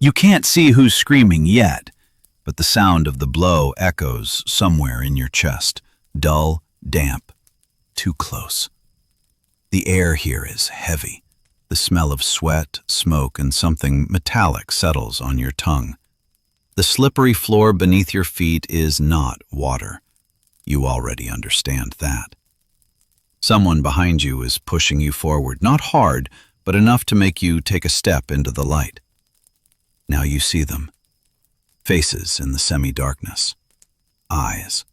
You can't see who's screaming yet, but the sound of the blow echoes somewhere in your chest, dull, damp, too close. The air here is heavy. The smell of sweat, smoke, and something metallic settles on your tongue. The slippery floor beneath your feet is not water. You already understand that. Someone behind you is pushing you forward, not hard, but enough to make you take a step into the light. Now you see them. Faces in the semi-darkness. Eyes.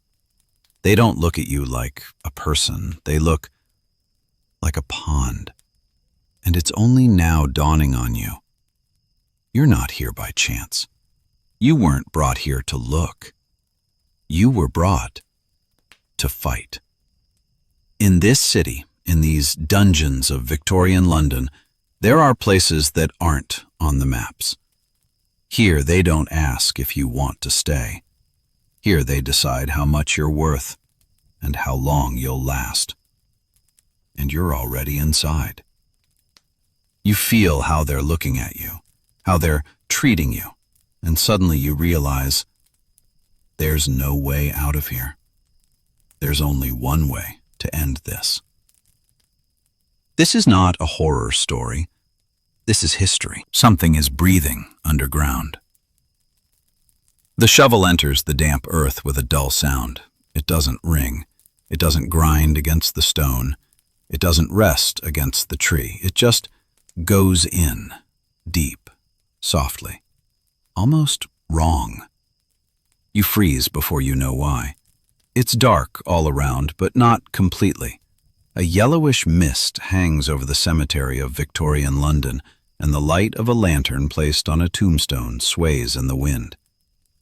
They don't look at you like a person. They look like a pond. And it's only now dawning on you. You're not here by chance. You weren't brought here to look. You were brought to fight. In this city, in these dungeons of Victorian London, there are places that aren't on the maps. Here they don't ask if you want to stay. Here they decide how much you're worth and how long you'll last. And you're already inside. You feel how they're looking at you, how they're treating you, and suddenly you realize there's no way out of here. There's only one way to end this. This is not a horror story. This is history. Something is breathing underground. The shovel enters the damp earth with a dull sound. It doesn't ring. It doesn't grind against the stone. It doesn't rest against the tree. It just goes in, deep, softly, almost wrong. You freeze before you know why. It's dark all around, but not completely. A yellowish mist hangs over the cemetery of Victorian London, and the light of a lantern placed on a tombstone sways in the wind.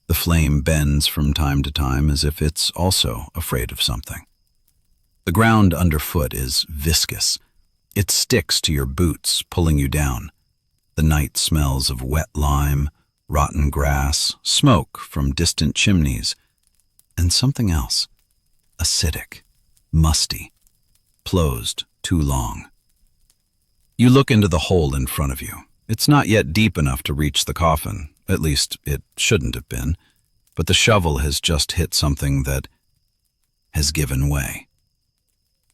The flame bends from time to time as if it's also afraid of something. The ground underfoot is viscous. It sticks to your boots, pulling you down. The night smells of wet lime, rotten grass, smoke from distant chimneys, and something else, acidic, musty, closed too long. You look into the hole in front of you. It's not yet deep enough to reach the coffin, at least it shouldn't have been, but the shovel has just hit something that has given way.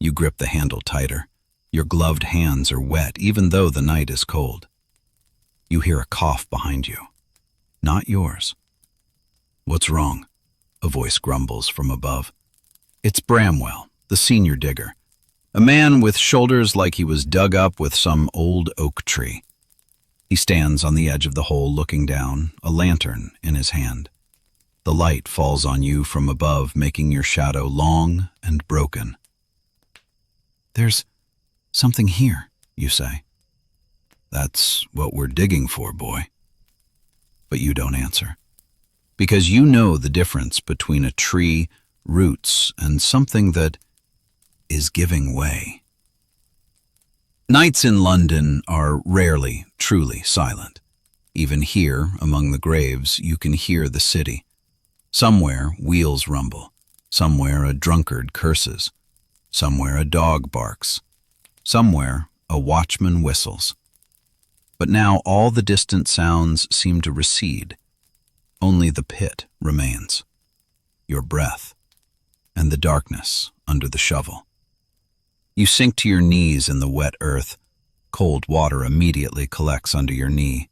You grip the handle tighter. Your gloved hands are wet, even though the night is cold. You hear a cough behind you. Not yours. What's wrong? A voice grumbles from above. It's Bramwell, the senior digger. A man with shoulders like he was dug up with some old oak tree. He stands on the edge of the hole looking down, a lantern in his hand. The light falls on you from above, making your shadow long and broken. There's something here, you say. That's what we're digging for, boy. But you don't answer. Because you know the difference between a tree, roots, and something that is giving way. Nights in London are rarely truly silent. Even here, among the graves, you can hear the city. Somewhere wheels rumble. Somewhere a drunkard curses. Somewhere a dog barks. Somewhere a watchman whistles. But now all the distant sounds seem to recede. Only the pit remains. Your breath. And the darkness under the shovel. You sink to your knees in the wet earth. Cold water immediately collects under your knee.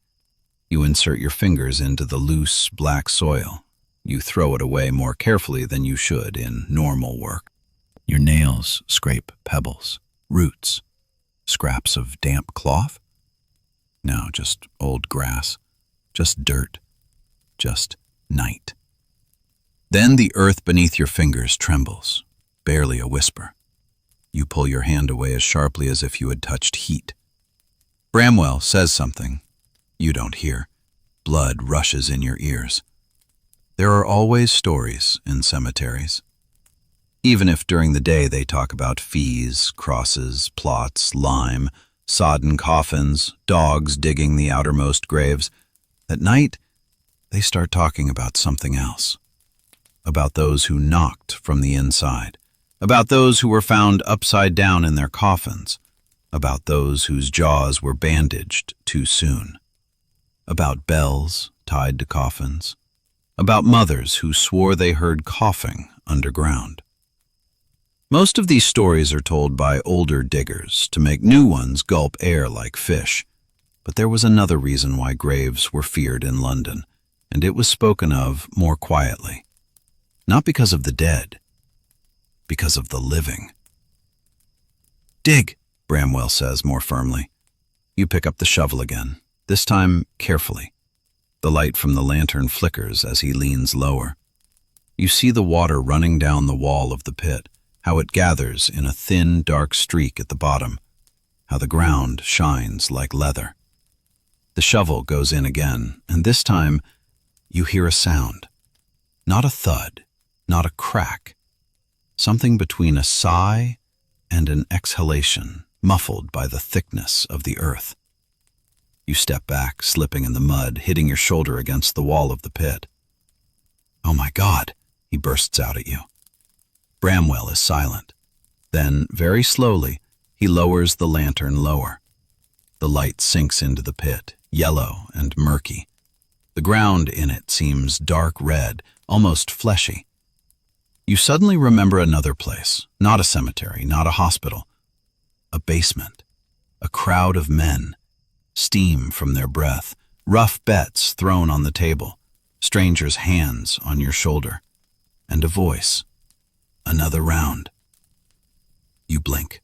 You insert your fingers into the loose, black soil. You throw it away more carefully than you should in normal work. Your nails scrape pebbles, roots, scraps of damp cloth. No, just old grass, just dirt, just night. Then the earth beneath your fingers trembles, barely a whisper. You pull your hand away as sharply as if you had touched heat. Bramwell says something. You don't hear. Blood rushes in your ears. There are always stories in cemeteries. Even if during the day they talk about fees, crosses, plots, lime, sodden coffins, dogs digging the outermost graves, at night they start talking about something else. About those who knocked from the inside. About those who were found upside down in their coffins. About those whose jaws were bandaged too soon. about bells tied to coffins, about mothers who swore they heard coughing underground. Most of these stories are told by older diggers to make new ones gulp air like fish. But there was another reason why graves were feared in London, and it was spoken of more quietly. Not because of the dead, because of the living. "Dig," Bramwell says more firmly. You pick up the shovel again, this time carefully. The light from the lantern flickers as he leans lower. You see the water running down the wall of the pit, how it gathers in a thin, dark streak at the bottom, how the ground shines like leather. The shovel goes in again, and this time you hear a sound. Not a thud, not a crack. Something between a sigh and an exhalation, muffled by the thickness of the earth. You step back, slipping in the mud, hitting your shoulder against the wall of the pit. "Oh my God," he bursts out at you. Bramwell is silent. Then, very slowly, he lowers the lantern lower. The light sinks into the pit, yellow and murky. The ground in it seems dark red, almost fleshy. You suddenly remember another place, not a cemetery, not a hospital. A basement. A crowd of men. Steam from their breath. Rough bets thrown on the table. Strangers' hands on your shoulder. And a voice. "Another round." You blink.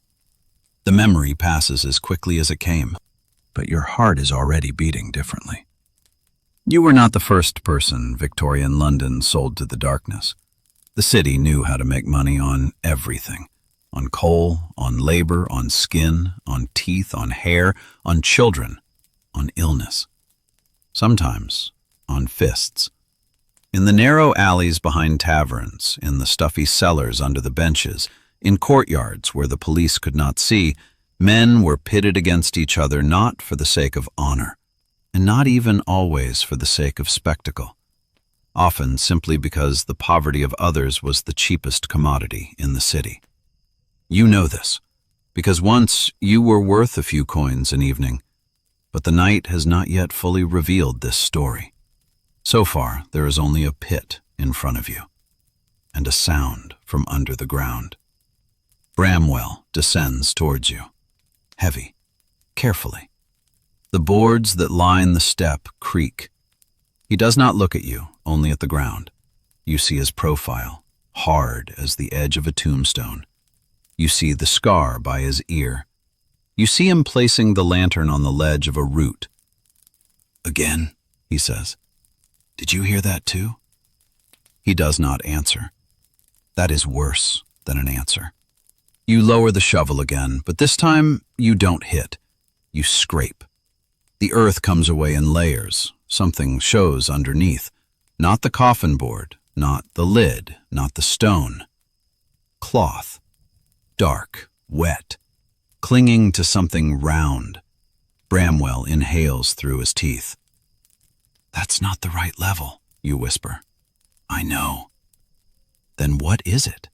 The memory passes as quickly as it came, but your heart is already beating differently. You were not the first person Victorian London sold to the darkness. The city knew how to make money on everything. On coal, on labor, on skin, on teeth, on hair, on children, on illness. Sometimes on fists. In the narrow alleys behind taverns, in the stuffy cellars under the benches, in courtyards where the police could not see, men were pitted against each other not for the sake of honor, and not even always for the sake of spectacle. Often simply because the poverty of others was the cheapest commodity in the city. You know this, because once you were worth a few coins an evening, but the night has not yet fully revealed this story. So far, there is only a pit in front of you, and a sound from under the ground. Bramwell descends towards you, heavy, carefully. The boards that line the step creak. He does not look at you, only at the ground. You see his profile, hard as the edge of a tombstone. You see the scar by his ear. You see him placing the lantern on the ledge of a root. "Again," he says. "Did you hear that too?" He does not answer. That is worse than an answer. You lower the shovel again, but this time you don't hit. You scrape. The earth comes away in layers. Something shows underneath. Not the coffin board, not the lid, not the stone. Cloth. Dark, wet, clinging to something round. Bramwell inhales through his teeth. "That's not the right level," you whisper. "I know." Then what is it?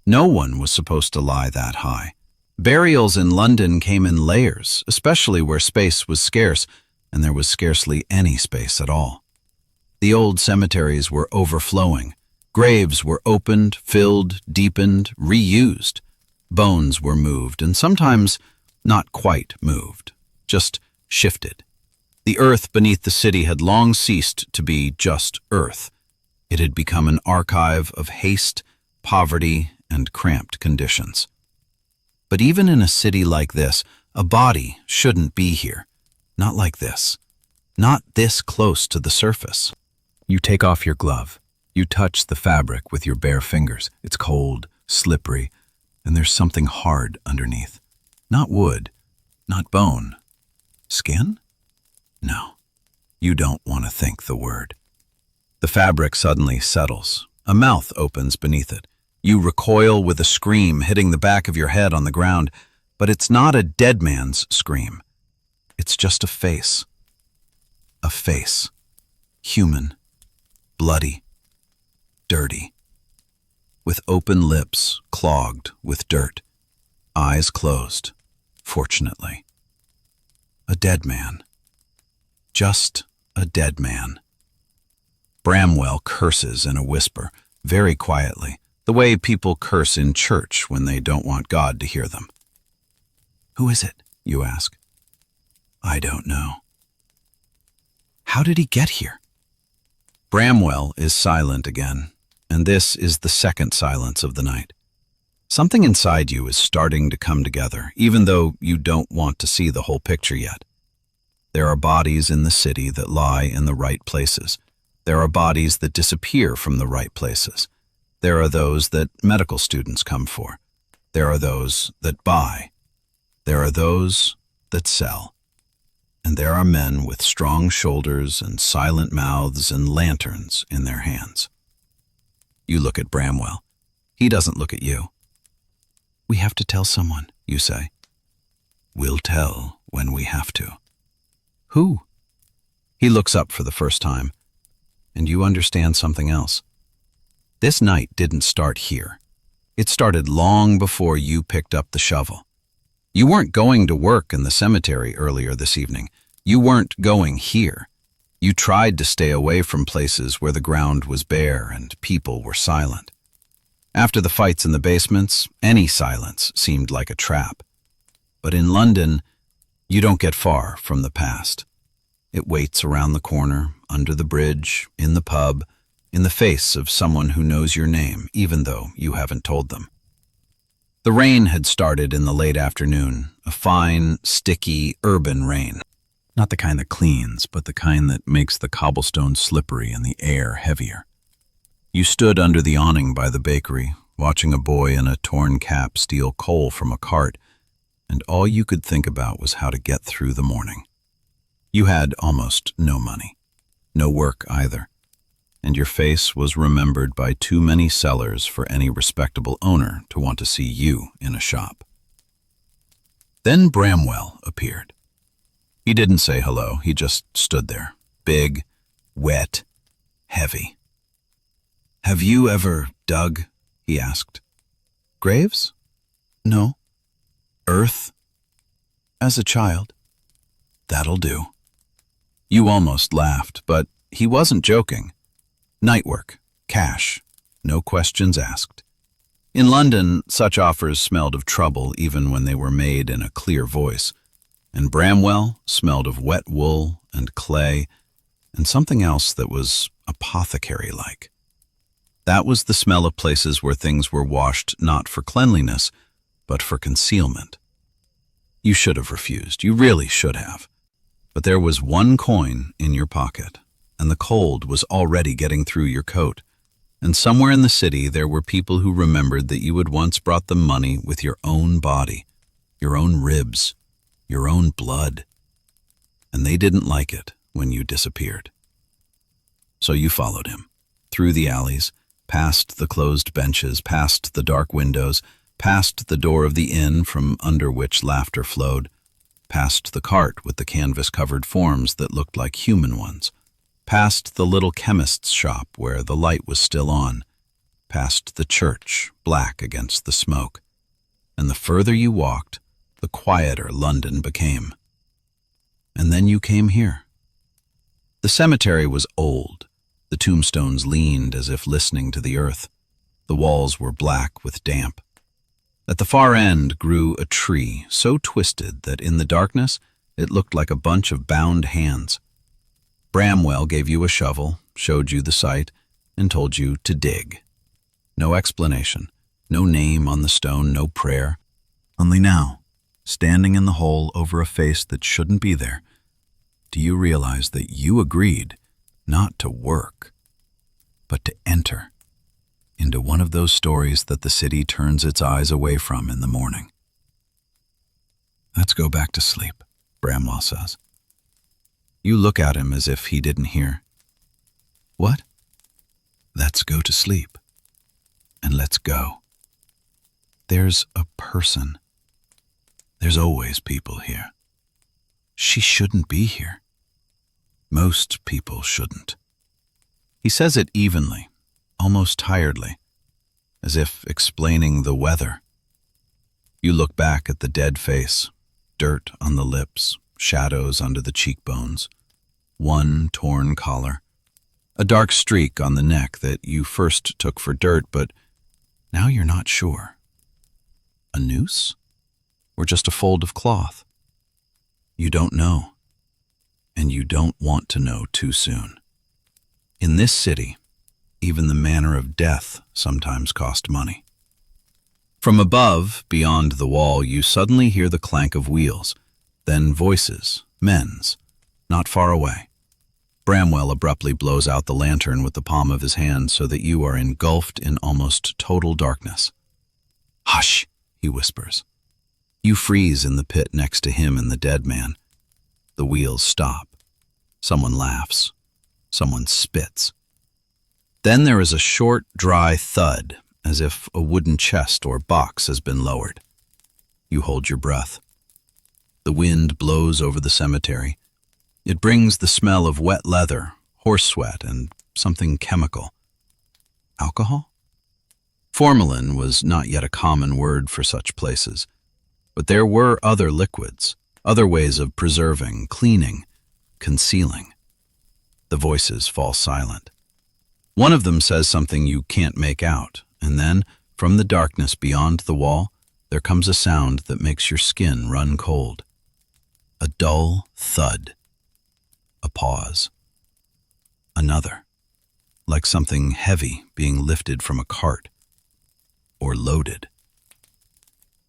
No one was supposed to lie that high. Burials in London came in layers, especially where space was scarce, and there was scarcely any space at all. The old cemeteries were overflowing. Graves were opened, filled, deepened, reused. Bones were moved, and sometimes not quite moved, just shifted. The earth beneath the city had long ceased to be just earth. It had become an archive of haste, poverty, and cramped conditions. But even in a city like this, a body shouldn't be here. Not like this. Not this close to the surface. You take off your glove. You touch the fabric with your bare fingers. It's cold, slippery, and there's something hard underneath. Not wood, not bone. Skin? No. You don't want to think the word. The fabric suddenly settles. A mouth opens beneath it. You recoil with a scream, hitting the back of your head on the ground, but it's not a dead man's scream. It's just a face. A face. Human. Bloody. Dirty. With open lips clogged with dirt. Eyes closed, fortunately. A dead man. Just a dead man. Bramwell curses in a whisper, very quietly, the way people curse in church when they don't want God to hear them. "Who is it?" you ask. "I don't know." "How did he get here?" Bramwell is silent again, and this is the second silence of the night. Something inside you is starting to come together, even though you don't want to see the whole picture yet. There are bodies in the city that lie in the right places. There are bodies that disappear from the right places. There are those that medical students come for. There are those that buy. There are those that sell. And there are men with strong shoulders and silent mouths and lanterns in their hands. You look at Bramwell. He doesn't look at you. "We have to tell someone," you say. "We'll tell when we have to." "Who?" He looks up for the first time, and you understand something else. This night didn't start here. It started long before you picked up the shovel. You weren't going to work in the cemetery earlier this evening. You weren't going here. You tried to stay away from places where the ground was bare and people were silent. After the fights in the basements, any silence seemed like a trap. But in London, you don't get far from the past. It waits around the corner, under the bridge, in the pub, in the face of someone who knows your name, even though you haven't told them. The rain had started in the late afternoon, a fine, sticky, urban rain. Not the kind that cleans, but the kind that makes the cobblestone slippery and the air heavier. You stood under the awning by the bakery, watching a boy in a torn cap steal coal from a cart, and all you could think about was how to get through the morning. You had almost no money, no work either, and your face was remembered by too many sellers for any respectable owner to want to see you in a shop. Then Bramwell appeared. He didn't say hello, he just stood there, big, wet, heavy. "Have you ever dug?" he asked. "Graves? No." "Earth?" "As a child." "That'll do." You almost laughed, but he wasn't joking. Night work, cash, no questions asked. In London, such offers smelled of trouble even when they were made in a clear voice, and Bramwell smelled of wet wool and clay and something else that was apothecary-like. That was the smell of places where things were washed not for cleanliness, but for concealment. You should have refused. You really should have. But there was one coin in your pocket, and the cold was already getting through your coat. And somewhere in the city there were people who remembered that you had once brought them money with your own body, your own ribs, your own blood. And they didn't like it when you disappeared. So you followed him, through the alleys, past the closed benches, past the dark windows, past the door of the inn from under which laughter flowed, past the cart with the canvas-covered forms that looked like human ones, past the little chemist's shop where the light was still on, past the church, black against the smoke. And the further you walked, the quieter London became. And then you came here. The cemetery was old. The tombstones leaned as if listening to the earth. The walls were black with damp. At the far end grew a tree so twisted that in the darkness it looked like a bunch of bound hands. Bramwell gave you a shovel, showed you the site, and told you to dig. No explanation, no name on the stone, no prayer. Only now, standing in the hole over a face that shouldn't be there, do you realize that you agreed not to work, but to enter into one of those stories that the city turns its eyes away from in the morning. "Let's go back to sleep," Bramwell says. You look at him as if he didn't hear. "What?" "Let's go to sleep. And let's go. There's a person. There's always people here. She shouldn't be here. Most people shouldn't." He says it evenly, almost tiredly, as if explaining the weather. You look back at the dead face, dirt on the lips, shadows under the cheekbones. one torn collar, a dark streak on the neck that you first took for dirt, but now you're not sure. A noose? Or just a fold of cloth? You don't know, and you don't want to know too soon. In this city, even the manner of death sometimes cost money. From above, beyond the wall, you suddenly hear the clank of wheels, then voices, men's, not far away. Bramwell abruptly blows out the lantern with the palm of his hand so that you are engulfed in almost total darkness. "Hush," he whispers. You freeze in the pit next to him and the dead man. The wheels stop. Someone laughs. Someone spits. Then there is a short, dry thud, as if a wooden chest or box has been lowered. You hold your breath. The wind blows over the cemetery. It brings the smell of wet leather, horse sweat, and something chemical. Alcohol? Formalin was not yet a common word for such places, but there were other liquids, other ways of preserving, cleaning, concealing. The voices fall silent. One of them says something you can't make out, and then, from the darkness beyond the wall, there comes a sound that makes your skin run cold. A dull thud. A pause. Another, like something heavy being lifted from a cart, or loaded.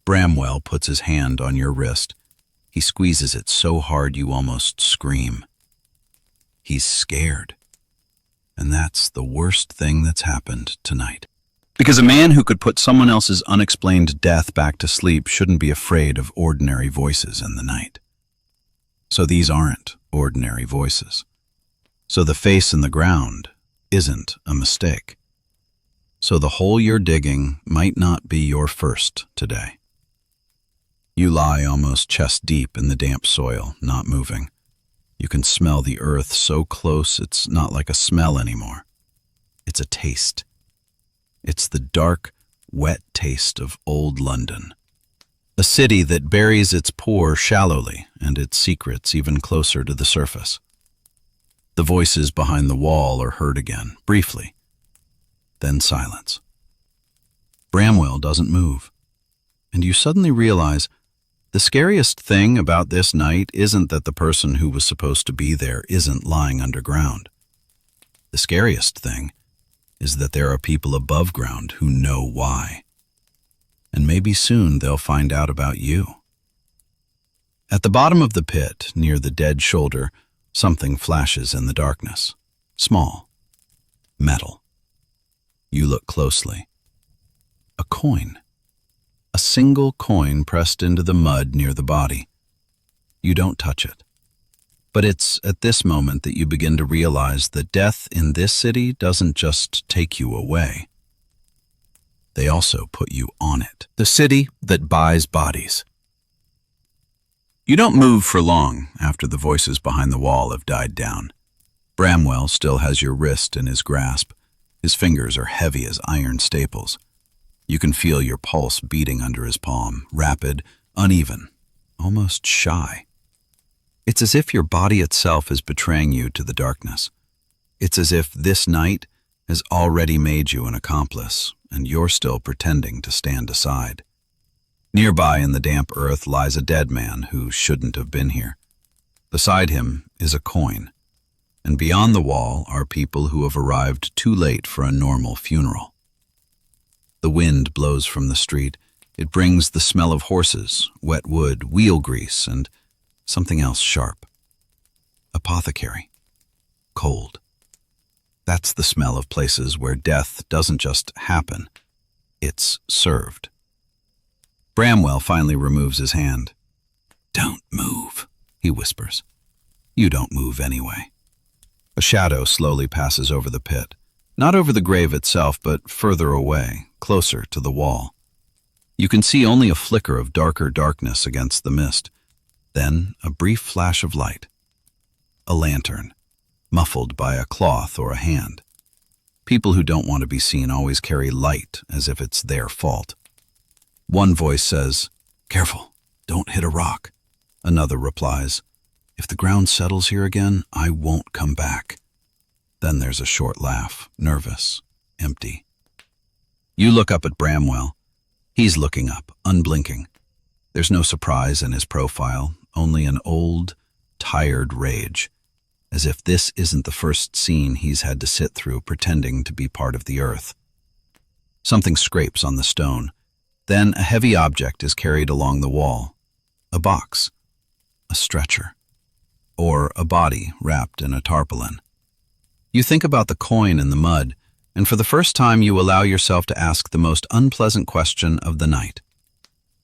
Bramwell puts his hand on your wrist. He squeezes it so hard you almost scream. He's scared. And that's the worst thing that's happened tonight. Because a man who could put someone else's unexplained death back to sleep shouldn't be afraid of ordinary voices in the night. So these aren't ordinary voices. So the face in the ground isn't a mistake. So the hole you're digging might not be your first today. You lie almost chest deep in the damp soil, not moving. You can smell the earth so close it's not like a smell anymore. It's a taste. It's the dark, wet taste of old London. A city that buries its poor shallowly and its secrets even closer to the surface. The voices behind the wall are heard again, briefly. Then silence. Bramwell doesn't move. And you suddenly realize the scariest thing about this night isn't that the person who was supposed to be there isn't lying underground. The scariest thing is that there are people above ground who know why. And maybe soon they'll find out about you. At the bottom of the pit, near the dead shoulder, something flashes in the darkness. Small. Metal. You look closely. A coin. A single coin pressed into the mud near the body. You don't touch it. But it's at this moment that you begin to realize that death in this city doesn't just take you away. They also put you on it. The city that buys bodies. You don't move for long after the voices behind the wall have died down. Bramwell still has your wrist in his grasp. His fingers are heavy as iron staples. You can feel your pulse beating under his palm, rapid, uneven, almost shy. It's as if your body itself is betraying you to the darkness. It's as if this night has already made you an accomplice, and you're still pretending to stand aside. Nearby in the damp earth lies a dead man who shouldn't have been here. Beside him is a coin, and beyond the wall are people who have arrived too late for a normal funeral. The wind blows from the street. It brings the smell of horses, wet wood, wheel grease, and something else sharp. Apothecary. Cold. That's the smell of places where death doesn't just happen, it's served. Bramwell finally removes his hand. "Don't move," he whispers. You don't move anyway. A shadow slowly passes over the pit, not over the grave itself, but further away, closer to the wall. You can see only a flicker of darker darkness against the mist, then a brief flash of light. A lantern, muffled by a cloth or a hand. People who don't want to be seen always carry light as if it's their fault. One voice says, "Careful, don't hit a rock." Another replies, If the ground settles here again, I won't come back. Then there's a short laugh, nervous, empty. You look up at Bramwell. He's looking up, unblinking. There's no surprise in his profile, only an old, tired rage, as if this isn't the first scene he's had to sit through pretending to be part of the earth. Something scrapes on the stone. Then a heavy object is carried along the wall. A box, a stretcher, or a body wrapped in a tarpaulin. You think about the coin in the mud, and for the first time you allow yourself to ask the most unpleasant question of the night.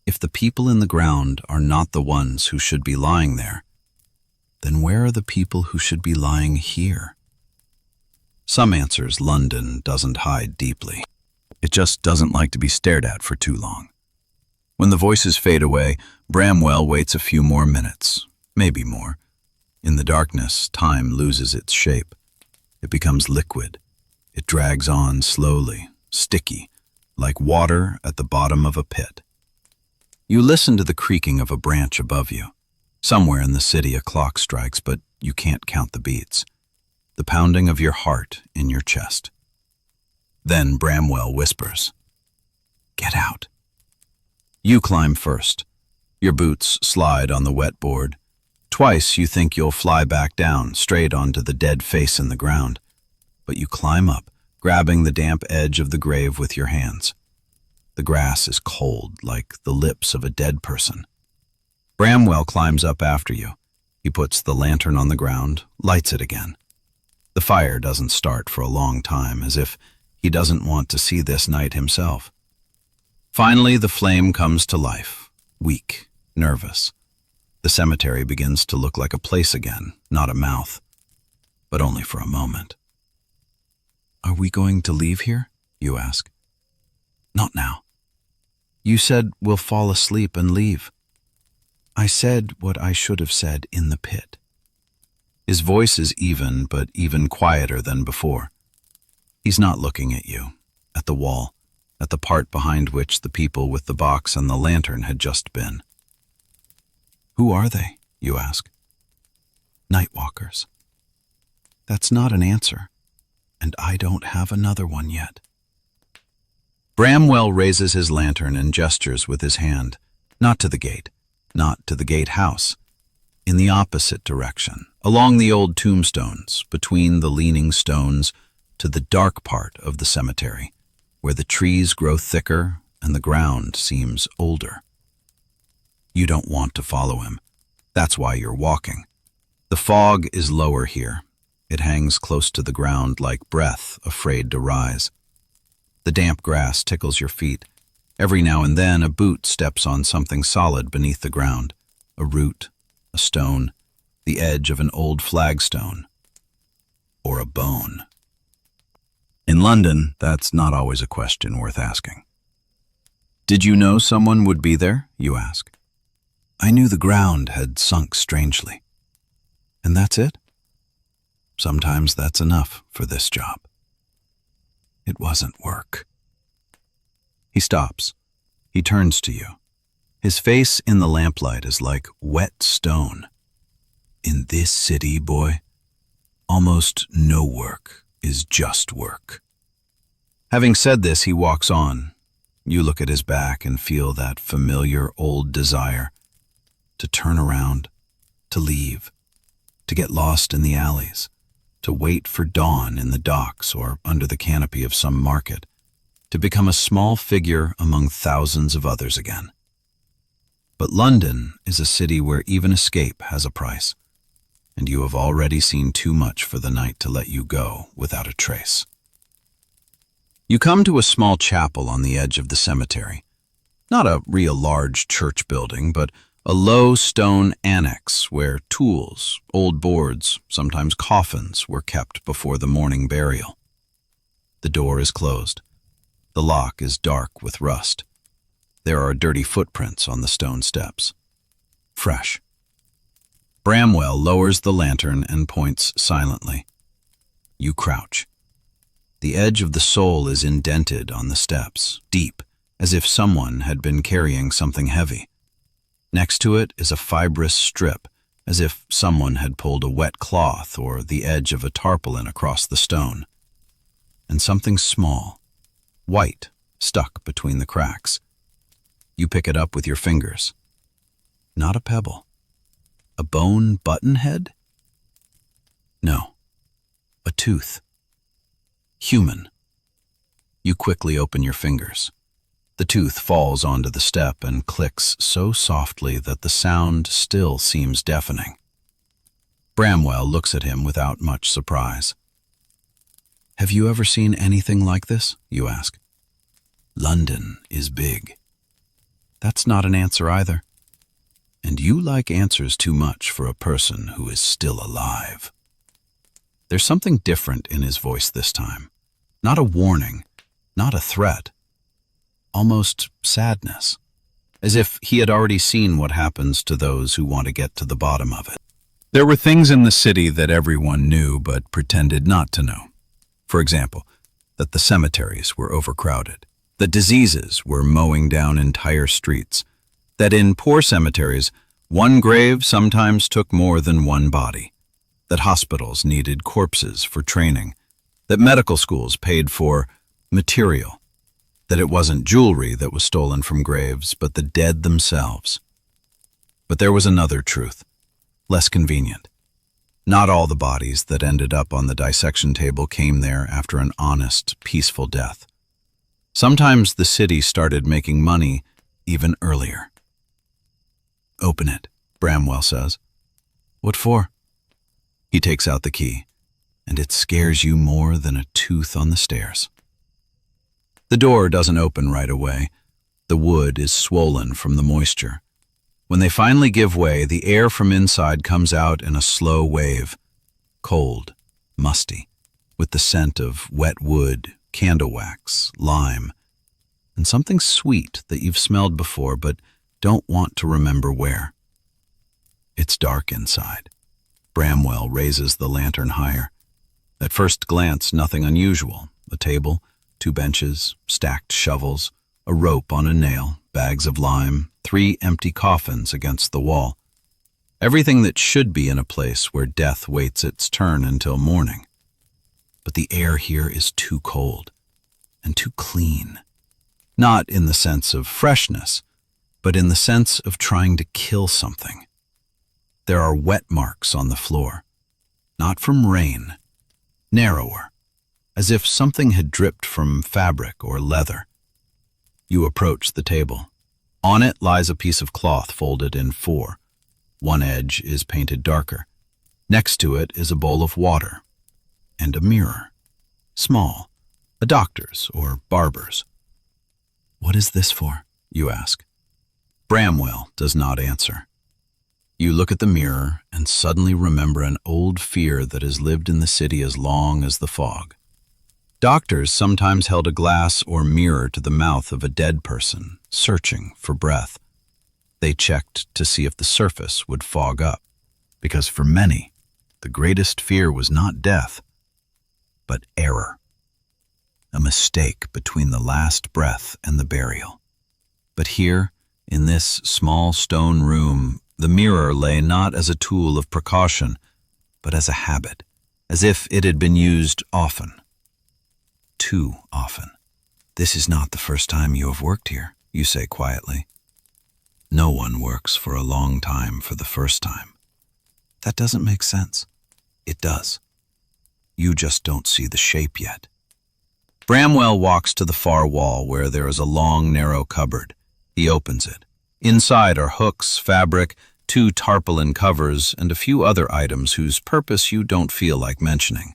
If the people in the ground are not the ones who should be lying there, then where are the people who should be lying here? Some answers London doesn't hide deeply. It just doesn't like to be stared at for too long. When the voices fade away, Bramwell waits a few more minutes, maybe more. In the darkness, time loses its shape. It becomes liquid. It drags on slowly, sticky, like water at the bottom of a pit. You listen to the creaking of a branch above you. Somewhere in the city a clock strikes, but you can't count the beats. The pounding of your heart in your chest. Then Bramwell whispers, "Get out." You climb first. Your boots slide on the wet board. Twice you think you'll fly back down, straight onto the dead face in the ground. But you climb up, grabbing the damp edge of the grave with your hands. The grass is cold, like the lips of a dead person. Bramwell climbs up after you. He puts the lantern on the ground, lights it again. The fire doesn't start for a long time, as if he doesn't want to see this night himself. Finally, the flame comes to life, weak, nervous. The cemetery begins to look like a place again, not a mouth. But only for a moment. "Are we going to leave here?" you ask. "Not now. You said we'll fall asleep and leave." "I said what I should have said in the pit." His voice is even, but even quieter than before. He's not looking at you, at the wall, at the part behind which the people with the box and the lantern had just been. "Who are they?" you ask. "Nightwalkers." That's not an answer, and I don't have another one yet. Bramwell raises his lantern and gestures with his hand, not to the gate, not to the gatehouse, in the opposite direction, along the old tombstones, between the leaning stones, to the dark part of the cemetery, where the trees grow thicker and the ground seems older. You don't want to follow him. That's why you're walking. The fog is lower here. It hangs close to the ground like breath, afraid to rise. The damp grass tickles your feet. Every now and then a boot steps on something solid beneath the ground. A root, a stone, the edge of an old flagstone, or a bone. In London, that's not always a question worth asking. "Did you know someone would be there?" you ask. "I knew the ground had sunk strangely." "And that's it?" "Sometimes that's enough for this job." It wasn't work. He stops. He turns to you. His face in the lamplight is like wet stone. "In this city, boy, almost no work is just work." Having said this, he walks on. You look at his back and feel that familiar old desire to turn around, to leave, to get lost in the alleys, to wait for dawn in the docks or under the canopy of some market, to become a small figure among thousands of others again. But London is a city where even escape has a price, and you have already seen too much for the night to let you go without a trace. You come to a small chapel on the edge of the cemetery. Not a real large church building, but a low stone annex where tools, old boards, sometimes coffins were kept before the morning burial. The door is closed. The lock is dark with rust. There are dirty footprints on the stone steps. Fresh. Bramwell lowers the lantern and points silently. You crouch. The edge of the sole is indented on the steps, deep, as if someone had been carrying something heavy. Next to it is a fibrous strip, as if someone had pulled a wet cloth or the edge of a tarpaulin across the stone. And something small, white, stuck between the cracks. You pick it up with your fingers. Not a pebble. A bone button head? No. A tooth. Human. You quickly open your fingers. The tooth falls onto the step and clicks so softly that the sound still seems deafening. Bramwell looks at him without much surprise. Have you ever seen anything like this? You ask. London is big. That's not an answer either. And you like answers too much for a person who is still alive. There's something different in his voice this time. Not a warning, not a threat. Almost sadness, as if he had already seen what happens to those who want to get to the bottom of it. There were things in the city that everyone knew but pretended not to know. For example, that the cemeteries were overcrowded, that diseases were mowing down entire streets, that in poor cemeteries, one grave sometimes took more than one body, that hospitals needed corpses for training, that medical schools paid for material, that it wasn't jewelry that was stolen from graves, but the dead themselves. But there was another truth, less convenient. Not all the bodies that ended up on the dissection table came there after an honest, peaceful death. Sometimes the city started making money even earlier. Open it, Bramwell says. What for? He takes out the key, and it scares you more than a tooth on the stairs. The door doesn't open right away. The wood is swollen from the moisture. When they finally give way, the air from inside comes out in a slow wave, cold, musty, with the scent of wet wood, candle wax, lime, and something sweet that you've smelled before but don't want to remember where. It's dark inside. Bramwell raises the lantern higher. At first glance, nothing unusual. A table, 2 benches, stacked shovels, a rope on a nail, bags of lime, 3 empty coffins against the wall. Everything that should be in a place where death waits its turn until morning. But the air here is too cold and too clean. Not in the sense of freshness, but in the sense of trying to kill something. There are wet marks on the floor, not from rain, narrower, as if something had dripped from fabric or leather. You approach the table. On it lies a piece of cloth folded in 4. One edge is painted darker. Next to it is a bowl of water and a mirror, small, a doctor's or barber's. What is this for? You ask. Bramwell does not answer. You look at the mirror and suddenly remember an old fear that has lived in the city as long as the fog. Doctors sometimes held a glass or mirror to the mouth of a dead person, searching for breath. They checked to see if the surface would fog up, because for many, the greatest fear was not death, but error. A mistake between the last breath and the burial. But here, in this small stone room, the mirror lay not as a tool of precaution, but as a habit, as if it had been used often. Too often. This is not the first time you have worked here, you say quietly. No one works for a long time for the first time. That doesn't make sense. It does. You just don't see the shape yet. Bramwell walks to the far wall where there is a long, narrow cupboard. He opens it. Inside are hooks, fabric, 2 tarpaulin covers, and a few other items whose purpose you don't feel like mentioning.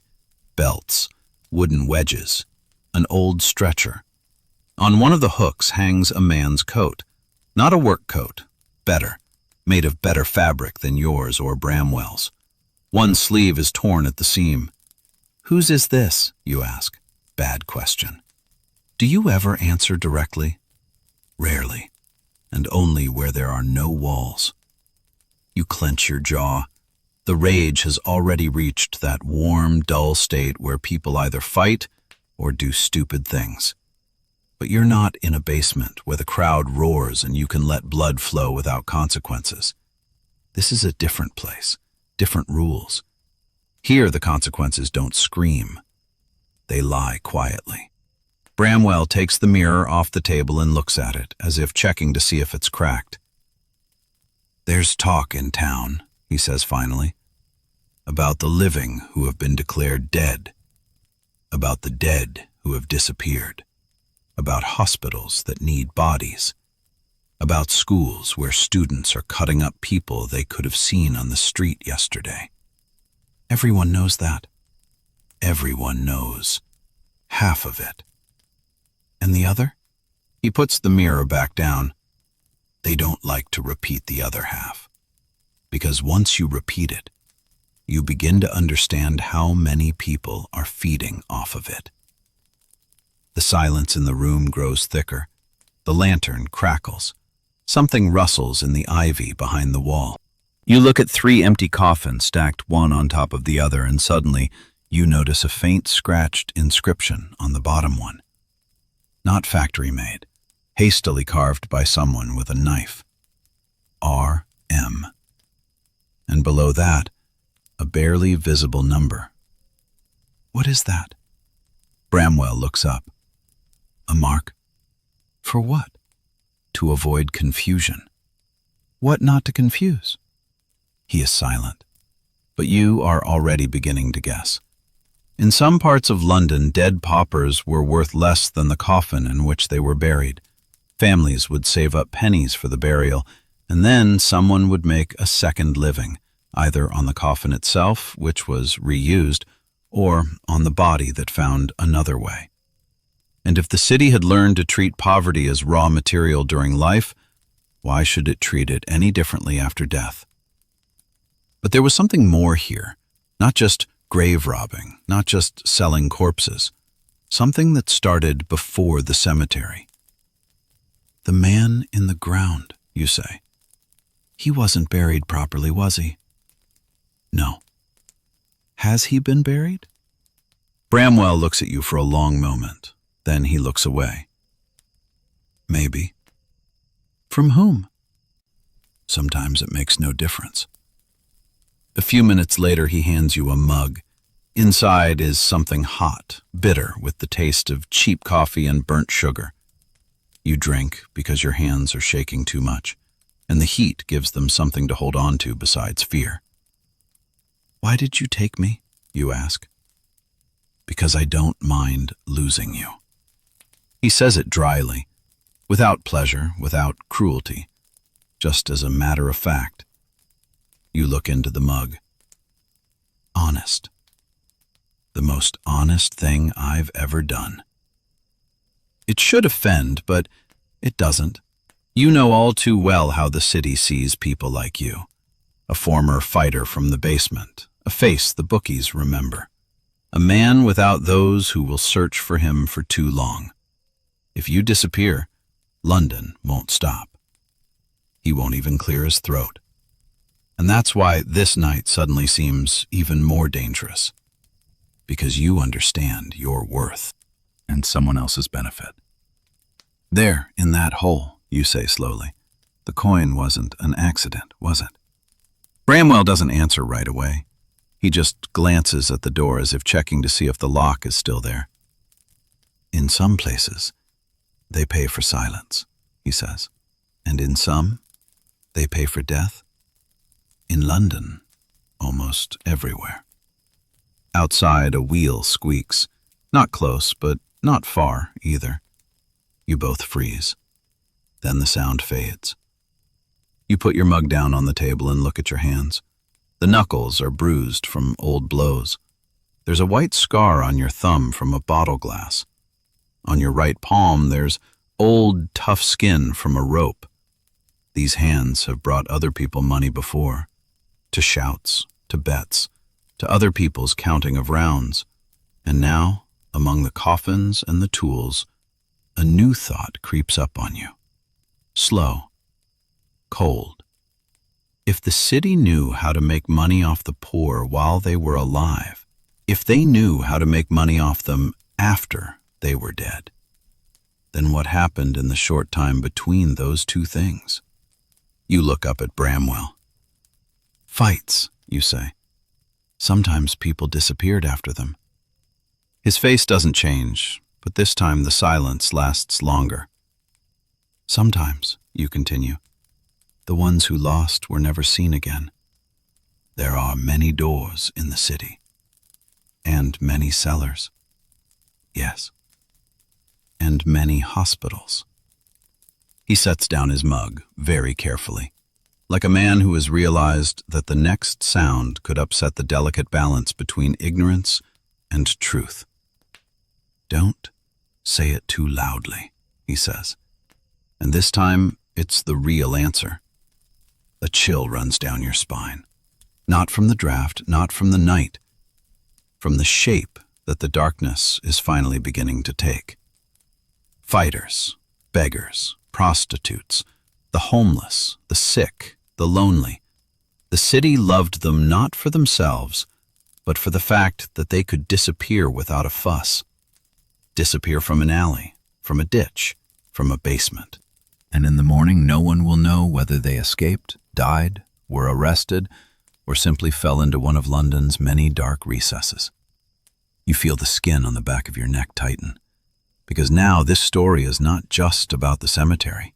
Belts, wooden wedges, an old stretcher. On one of the hooks hangs a man's coat. Not a work coat, better, made of better fabric than yours or Bramwell's. One sleeve is torn at the seam. Whose is this, you ask? Bad question. Do you ever answer directly? Rarely, and only where there are no walls. You clench your jaw. The rage has already reached that warm, dull state where people either fight or do stupid things. But you're not in a basement where the crowd roars and you can let blood flow without consequences. This is a different place, different rules. Here the consequences don't scream. They lie quietly. Bramwell takes the mirror off the table and looks at it, as if checking to see if it's cracked. "There's talk in town," he says finally, "about the living who have been declared dead, about the dead who have disappeared, about hospitals that need bodies, about schools where students are cutting up people they could have seen on the street yesterday. Everyone knows that. Everyone knows. Half of it. And the other?" He puts the mirror back down. "They don't like to repeat the other half. Because once you repeat it, you begin to understand how many people are feeding off of it." The silence in the room grows thicker. The lantern crackles. Something rustles in the ivy behind the wall. You look at 3 empty coffins stacked one on top of the other, and suddenly you notice a faint scratched inscription on the bottom one. Not factory-made, hastily carved by someone with a knife. R.M. And below that, a barely visible number. What is that? Bramwell looks up. A mark? For what? To avoid confusion. What not to confuse? He is silent. But you are already beginning to guess. In some parts of London, dead paupers were worth less than the coffin in which they were buried. Families would save up pennies for the burial, and then someone would make a second living, either on the coffin itself, which was reused, or on the body that found another way. And if the city had learned to treat poverty as raw material during life, why should it treat it any differently after death? But there was something more here, not just grave robbing, not just selling corpses, something that started before the cemetery. The man in the ground, you say. He wasn't buried properly, was he? No. Has he been buried? Bramwell looks at you for a long moment. Then he looks away. Maybe. From whom? Sometimes it makes no difference. A few minutes later, he hands you a mug. Inside is something hot, bitter, with the taste of cheap coffee and burnt sugar. You drink because your hands are shaking too much, and the heat gives them something to hold on to besides fear. Why did you take me? You ask. Because I don't mind losing you. He says it dryly, without pleasure, without cruelty, just as a matter of fact. You look into the mug. Honest. The most honest thing I've ever done. It should offend, but it doesn't. You know all too well how the city sees people like you. A former fighter from the basement, a face the bookies remember. A man without those who will search for him for too long. If you disappear, London won't stop. He won't even clear his throat. And that's why this night suddenly seems even more dangerous. Because you understand your worth and someone else's benefit. There, in that hole, you say slowly. The coin wasn't an accident, was it? Bramwell doesn't answer right away. He just glances at the door as if checking to see if the lock is still there. In some places, they pay for silence, he says. And in some, they pay for death. In London, almost everywhere. Outside, a wheel squeaks. Not close, but not far either. You both freeze. Then the sound fades. You put your mug down on the table and look at your hands. The knuckles are bruised from old blows. There's a white scar on your thumb from a bottle glass. On your right palm, there's old, tough skin from a rope. These hands have brought other people money before. To shouts, to bets, to other people's counting of rounds. And now, among the coffins and the tools, a new thought creeps up on you. Slow. Cold. If the city knew how to make money off the poor while they were alive, if they knew how to make money off them after they were dead, then what happened in the short time between those two things? You look up at Bramwell. Fights, you say. Sometimes people disappeared after them. His face doesn't change, but this time the silence lasts longer. Sometimes, you continue, the ones who lost were never seen again. There are many doors in the city, and many cellars. Yes, and many hospitals. He sets down his mug very carefully, like a man who has realized that the next sound could upset the delicate balance between ignorance and truth. Don't say it too loudly, he says, and this time it's the real answer. A chill runs down your spine, not from the draft, not from the night, from the shape that the darkness is finally beginning to take. Fighters, beggars, prostitutes, the homeless, the sick, the lonely. The city loved them not for themselves, but for the fact that they could disappear without a fuss. Disappear from an alley, from a ditch, from a basement. And in the morning, no one will know whether they escaped, died, were arrested, or simply fell into one of London's many dark recesses. You feel the skin on the back of your neck tighten, because now this story is not just about the cemetery.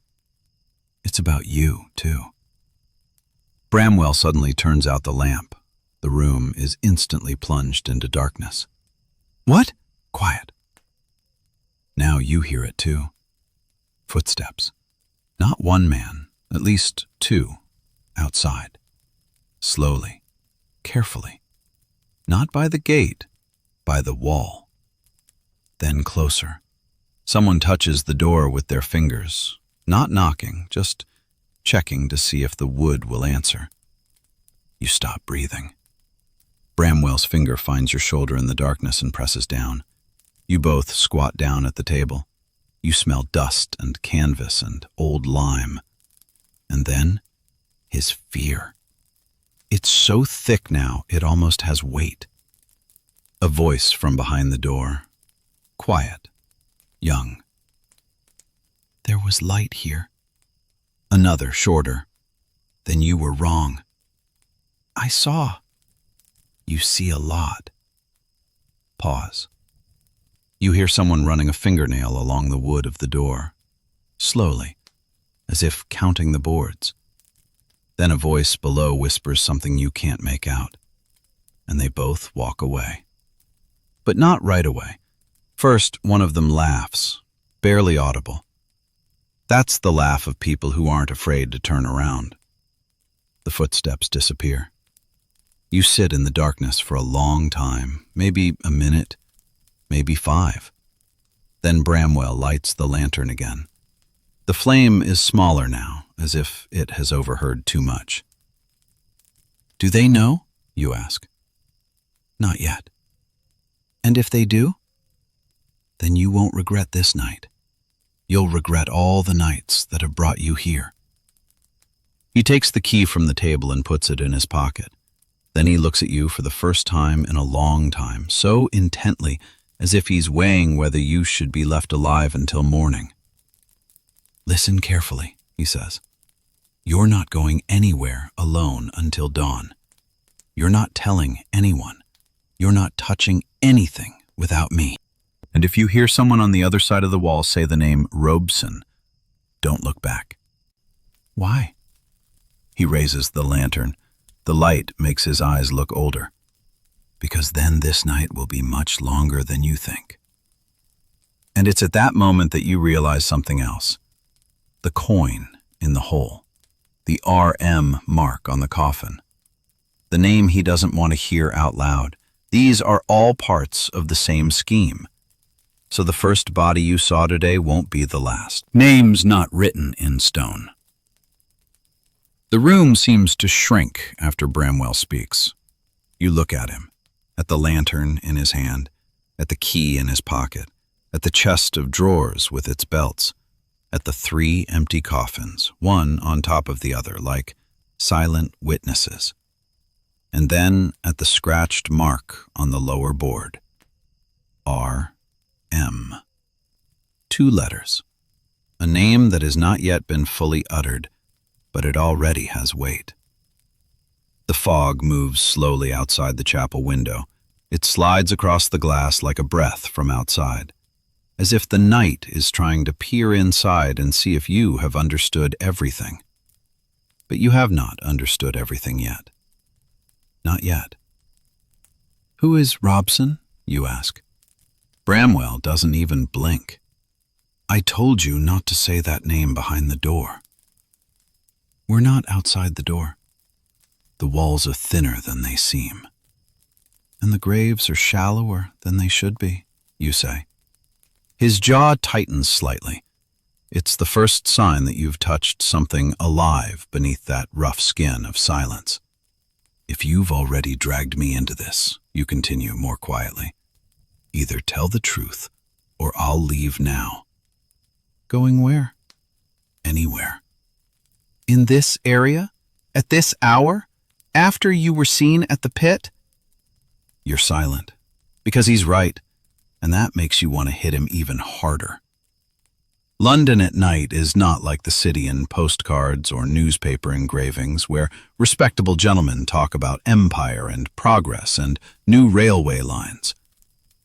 It's about you, too. Bramwell suddenly turns out the lamp. The room is instantly plunged into darkness. What? Quiet. Now you hear it, too. Footsteps. Not one man, at least two, outside. Slowly, carefully. Not by the gate, by the wall. Then closer. Someone touches the door with their fingers, not knocking, just checking to see if the wood will answer. You stop breathing. Bramwell's finger finds your shoulder in the darkness and presses down. You both squat down at the table. You smell dust and canvas and old lime. And then, his fear. It's so thick now, it almost has weight. A voice from behind the door. Quiet. Young. There was light here. Another, shorter. Then you were wrong. I saw. You see a lot. Pause. You hear someone running a fingernail along the wood of the door, slowly, as if counting the boards. Then a voice below whispers something you can't make out, and they both walk away. But not right away. First, one of them laughs, barely audible. That's the laugh of people who aren't afraid to turn around. The footsteps disappear. You sit in the darkness for a long time, maybe a minute, maybe 5. Then Bramwell lights the lantern again. The flame is smaller now, as if it has overheard too much. Do they know? You ask. Not yet. And if they do? Then you won't regret this night. You'll regret all the nights that have brought you here. He takes the key from the table and puts it in his pocket. Then he looks at you for the first time in a long time, so intently as if he's weighing whether you should be left alive until morning. Listen carefully, he says. You're not going anywhere alone until dawn. You're not telling anyone. You're not touching anything without me. And if you hear someone on the other side of the wall say the name Robeson, don't look back. Why? He raises the lantern. The light makes his eyes look older. Because then this night will be much longer than you think. And it's at that moment that you realize something else. The coin in the hole. The RM mark on the coffin. The name he doesn't want to hear out loud. These are all parts of the same scheme. So the first body you saw today won't be the last. Names not written in stone. The room seems to shrink after Bramwell speaks. You look at him, at the lantern in his hand, at the key in his pocket, at the chest of drawers with its belts, at the 3 empty coffins, one on top of the other, like silent witnesses. And then at the scratched mark on the lower board. R.M. 2 letters. A name that has not yet been fully uttered, but it already has weight. The fog moves slowly outside the chapel window. It slides across the glass like a breath from outside, as if the night is trying to peer inside and see if you have understood everything. But you have not understood everything yet. Not yet. Who is Robson, you ask? Bramwell doesn't even blink. I told you not to say that name behind the door. We're not outside the door. The walls are thinner than they seem. And the graves are shallower than they should be, you say. His jaw tightens slightly. It's the first sign that you've touched something alive beneath that rough skin of silence. If you've already dragged me into this, you continue more quietly, either tell the truth or I'll leave now. Going where? Anywhere. In this area? At this hour? After you were seen at the pit? You're silent, because he's right, and that makes you want to hit him even harder. London at night is not like the city in postcards or newspaper engravings where respectable gentlemen talk about empire and progress and new railway lines.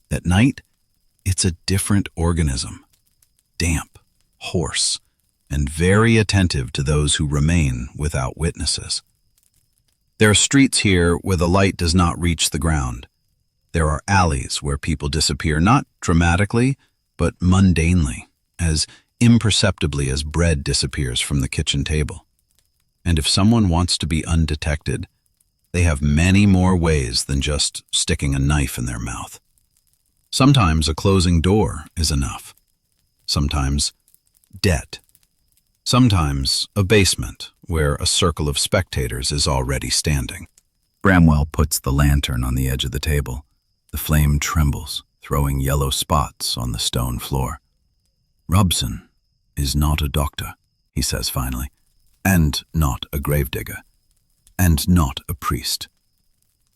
At night, it's a different organism, damp, hoarse, and very attentive to those who remain without witnesses. There are streets here where the light does not reach the ground. There are alleys where people disappear not dramatically, but mundanely, as imperceptibly as bread disappears from the kitchen table. And if someone wants to be undetected, they have many more ways than just sticking a knife in their mouth. Sometimes a closing door is enough. Sometimes debt. Sometimes a basement where a circle of spectators is already standing. Bramwell puts the lantern on the edge of the table. The flame trembles, throwing yellow spots on the stone floor. Robson is not a doctor, he says finally, and not a gravedigger, and not a priest.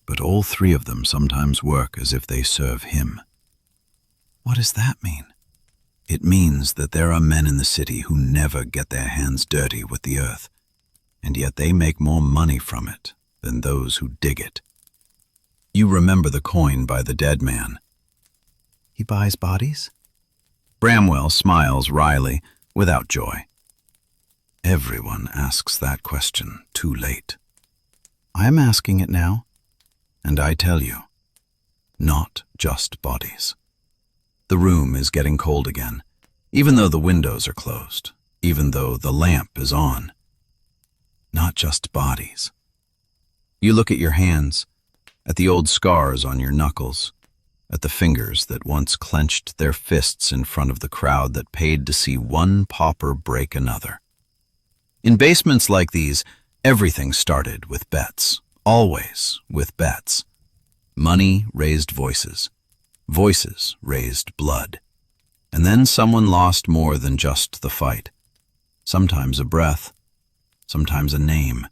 But all three of them sometimes work as if they serve him. What does that mean? It means that there are men in the city who never get their hands dirty with the earth, and yet they make more money from it than those who dig it. You remember the coin by the dead man. He buys bodies? Bramwell smiles wryly, without joy. Everyone asks that question too late. I am asking it now, and I tell you, not just bodies. The room is getting cold again, even though the windows are closed, even though the lamp is on. Not just bodies. You look at your hands, at the old scars on your knuckles, at the fingers that once clenched their fists in front of the crowd that paid to see one pauper break another. In basements like these, everything started with bets, always with bets. Money raised voices. Voices raised blood. And then someone lost more than just the fight. Sometimes a breath, sometimes a name,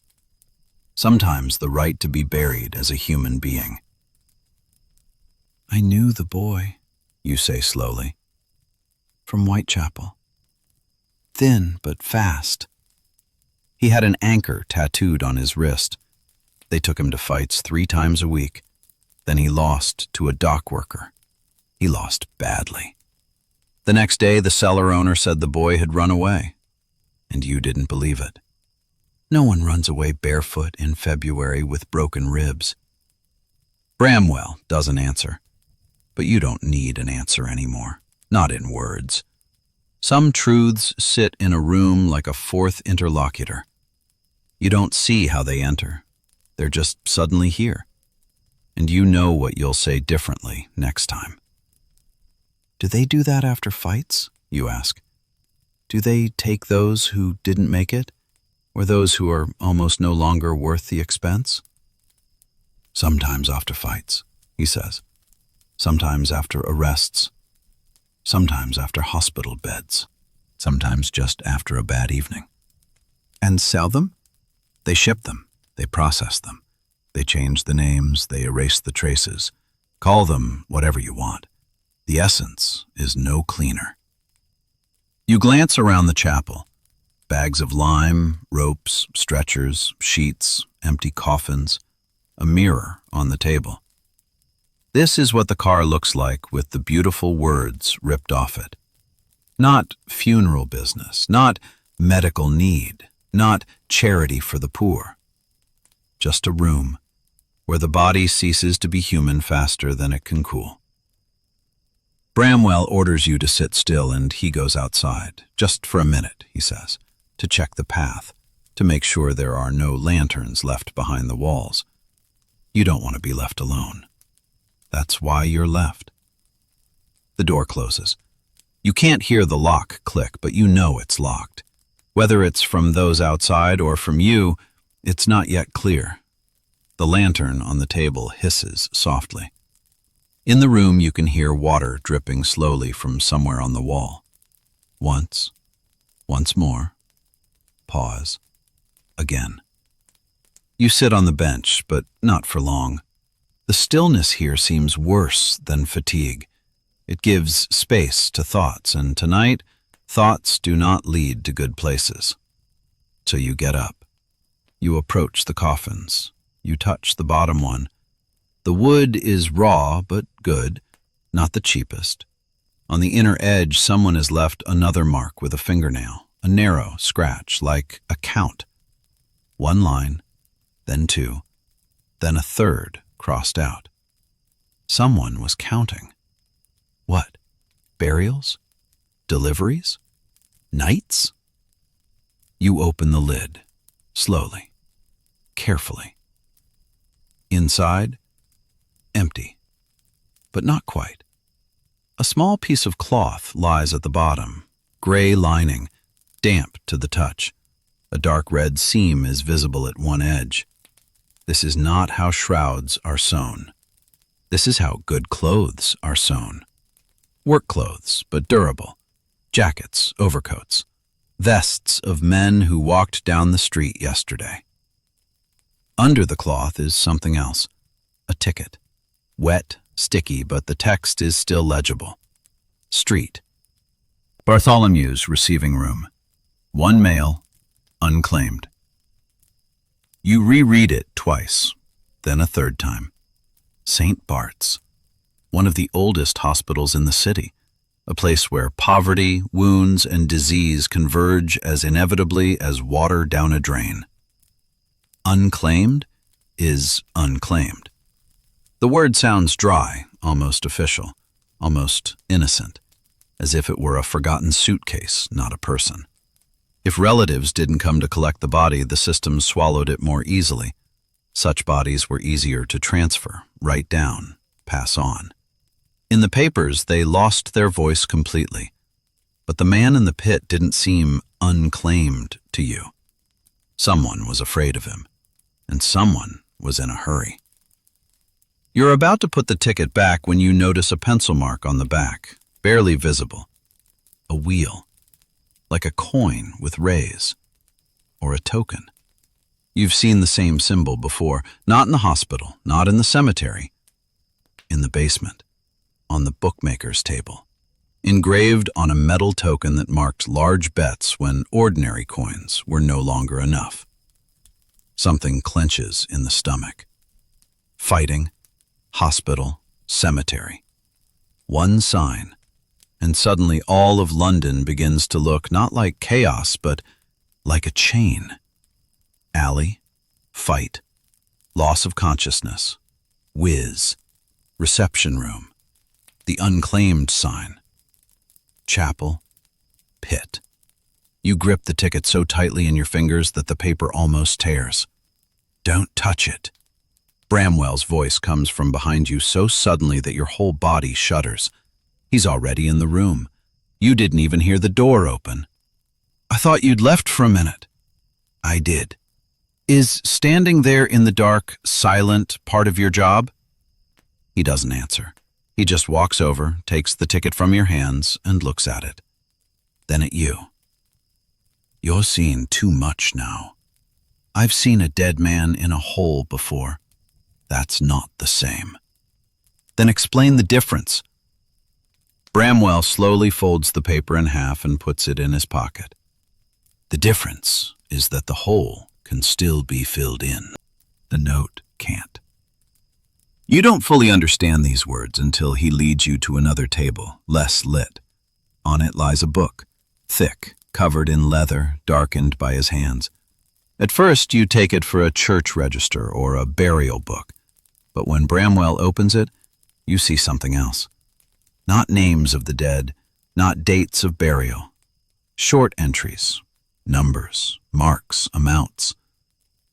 sometimes the right to be buried as a human being. I knew the boy, you say slowly, from Whitechapel. Thin but fast. He had an anchor tattooed on his wrist. They took him to fights 3 times a week. Then he lost to a dock worker. He lost badly. The next day, the cellar owner said the boy had run away, and you didn't believe it. No one runs away barefoot in February with broken ribs. Bramwell doesn't answer, but you don't need an answer anymore, not in words. Some truths sit in a room like a fourth interlocutor. You don't see how they enter. They're just suddenly here, and you know what you'll say differently next time. Do they do that after fights? You ask. Do they take those who didn't make it, or those who are almost no longer worth the expense? Sometimes after fights, he says. Sometimes after arrests. Sometimes after hospital beds. Sometimes just after a bad evening. And sell them? They ship them. They process them. They change the names. They erase the traces. Call them whatever you want. The essence is no cleaner. You glance around the chapel. bags of lime, ropes, stretchers, sheets, empty coffins, a mirror on the table. This is what the car looks like with the beautiful words ripped off it. Not funeral business, not medical need, not charity for the poor. Just a room where the body ceases to be human faster than it can cool. Bramwell orders you to sit still and he goes outside, just for a minute, he says, to check the path, to make sure there are no lanterns left behind the walls. You don't want to be left alone. That's why you're left. The door closes. You can't hear the lock click, but you know it's locked. Whether it's from those outside or from you, it's not yet clear. The lantern on the table hisses softly. In the room, you can hear water dripping slowly from somewhere on the wall. Once more. Pause. Again. You sit on the bench, but not for long. The stillness here seems worse than fatigue. It gives space to thoughts, and tonight, thoughts do not lead to good places. So you get up. You approach the coffins. You touch the bottom one. The wood is raw but good, not the cheapest. On the inner edge, someone has left another mark with a fingernail, a narrow scratch like a count. One line, then two, then a third crossed out. Someone was counting. What? Burials? Deliveries? Nights? You open the lid, slowly, carefully. Inside, empty, but not quite. A small piece of cloth lies at the bottom, gray lining, damp to the touch. A dark red seam is visible at one edge. This is not how shrouds are sewn. This is how good clothes are sewn. Work clothes, but durable. Jackets, overcoats, vests of men who walked down the street yesterday. Under the cloth is something else, a ticket. Wet, sticky, but the text is still legible. Street. Bartholomew's receiving room. One mail, unclaimed. You reread it twice, then a third time. St. Bart's, one of the oldest hospitals in the city, a place where poverty, wounds, and disease converge as inevitably as water down a drain. Unclaimed is unclaimed. The word sounds dry, almost official, almost innocent, as if it were a forgotten suitcase, not a person. If relatives didn't come to collect the body, the system swallowed it more easily. Such bodies were easier to transfer, write down, pass on. In the papers, they lost their voice completely. But the man in the pit didn't seem unclaimed to you. Someone was afraid of him, and someone was in a hurry. You're about to put the ticket back when you notice a pencil mark on the back, barely visible. A wheel, like a coin with rays, or a token. You've seen the same symbol before, not in the hospital, not in the cemetery, in the basement, on the bookmaker's table, engraved on a metal token that marked large bets when ordinary coins were no longer enough. Something clenches in the stomach. Fighting, hospital, cemetery. One sign, and suddenly all of London begins to look not like chaos, but like a chain. Alley, fight, loss of consciousness, whiz, reception room, the unclaimed sign, chapel, pit. You grip the ticket so tightly in your fingers that the paper almost tears. Don't touch it. Bramwell's voice comes from behind you so suddenly that your whole body shudders. He's already in the room. You didn't even hear the door open. I thought you'd left for a minute. I did. Is standing there in the dark, silent part of your job? He doesn't answer. He just walks over, takes the ticket from your hands, and looks at it. Then at you. You're seeing too much now. I've seen a dead man in a hole before. That's not the same. Then explain the difference. Bramwell slowly folds the paper in half and puts it in his pocket. The difference is that the hole can still be filled in. The note can't. You don't fully understand these words until he leads you to another table, less lit. On it lies a book, thick, covered in leather, darkened by his hands. At first, you take it for a church register or a burial book, but when Bramwell opens it, you see something else. Not names of the dead, not dates of burial. Short entries, numbers, marks, amounts.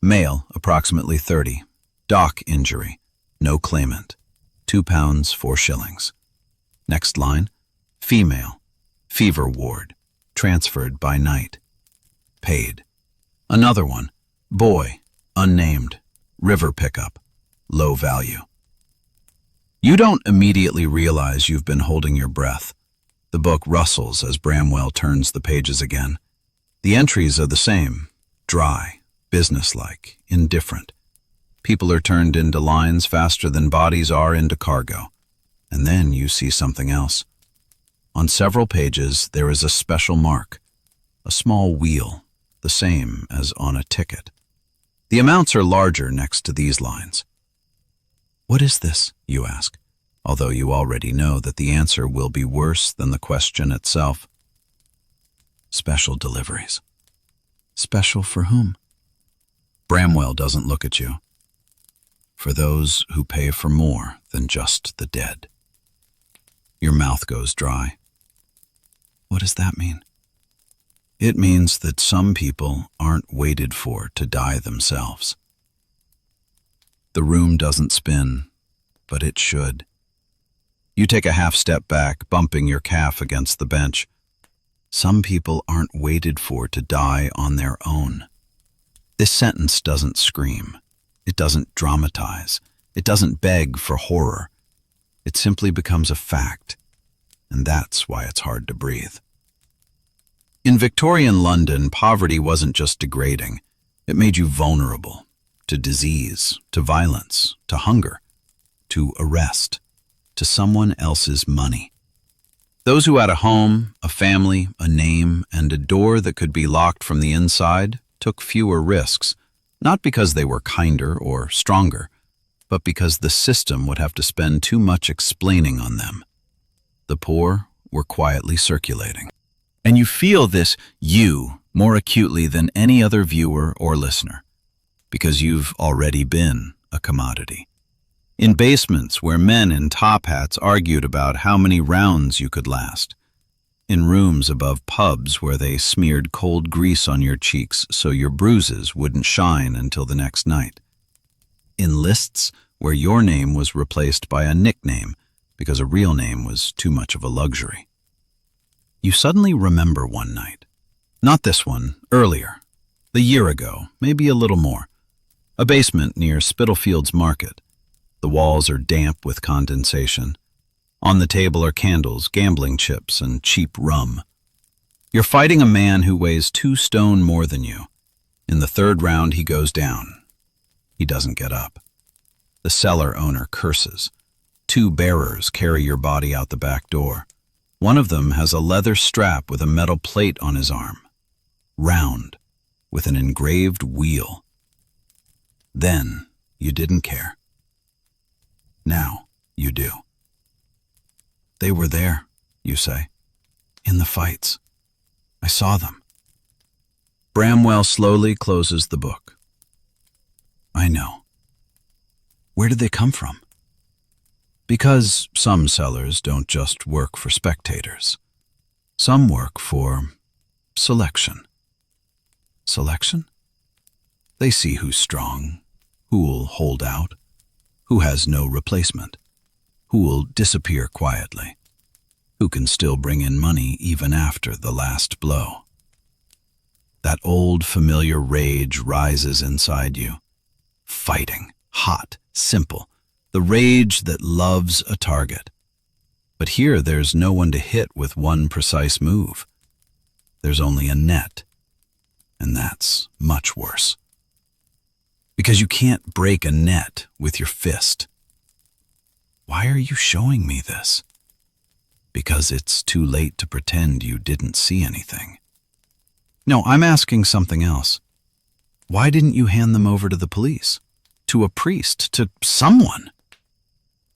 Male, approximately 30. Dock injury, no claimant. £2, 4 shillings. Next line, female, fever ward, transferred by night. Paid. Another one, boy, unnamed, river pickup, low value. You don't immediately realize you've been holding your breath. The book rustles as Bramwell turns the pages again. The entries are the same, dry, businesslike, indifferent. People are turned into lines faster than bodies are into cargo. And then you see something else. On several pages, there is a special mark, a small wheel, the same as on a ticket. The amounts are larger next to these lines. What is this, you ask, although you already know that the answer will be worse than the question itself. Special deliveries. Special for whom? Bramwell doesn't look at you. For those who pay for more than just the dead. Your mouth goes dry. What does that mean? It means that some people aren't waited for to die themselves. The room doesn't spin, but it should. You take a half step back, bumping your calf against the bench. Some people aren't waited for to die on their own. This sentence doesn't scream. It doesn't dramatize. It doesn't beg for horror. It simply becomes a fact, and that's why it's hard to breathe. In Victorian London, poverty wasn't just degrading. It made you vulnerable to disease, to violence, to hunger, to arrest, to someone else's money. Those who had a home, a family, a name, and a door that could be locked from the inside took fewer risks, not because they were kinder or stronger, but because the system would have to spend too much explaining on them. The poor were quietly circulating. And you feel this you more acutely than any other viewer or listener, because you've already been a commodity. In basements where men in top hats argued about how many rounds you could last. In rooms above pubs where they smeared cold grease on your cheeks so your bruises wouldn't shine until the next night. In lists where your name was replaced by a nickname because a real name was too much of a luxury. You suddenly remember one night. Not this one, earlier. A year ago, maybe a little more. A basement near Spitalfields Market. The walls are damp with condensation. On the table are candles, gambling chips, and cheap rum. You're fighting a man who weighs 2 stone more than you. In the third round, he goes down. He doesn't get up. The cellar owner curses. 2 bearers carry your body out the back door. One of them has a leather strap with a metal plate on his arm. Round, with an engraved wheel. Then, you didn't care. Now, you do. They were there, you say, in the fights. I saw them. Bramwell slowly closes the book. I know. Where did they come from? Because some sellers don't just work for spectators. Some work for selection. Selection? They see who's strong, who'll hold out, who has no replacement, who'll disappear quietly, who can still bring in money even after the last blow. That old familiar rage rises inside you. Fighting, hot, simple, the rage that loves a target. But here there's no one to hit with one precise move. There's only a net, and that's much worse. Because you can't break a net with your fist. Why are you showing me this? Because it's too late to pretend you didn't see anything. No, I'm asking something else. Why didn't you hand them over to the police? To a priest? To someone?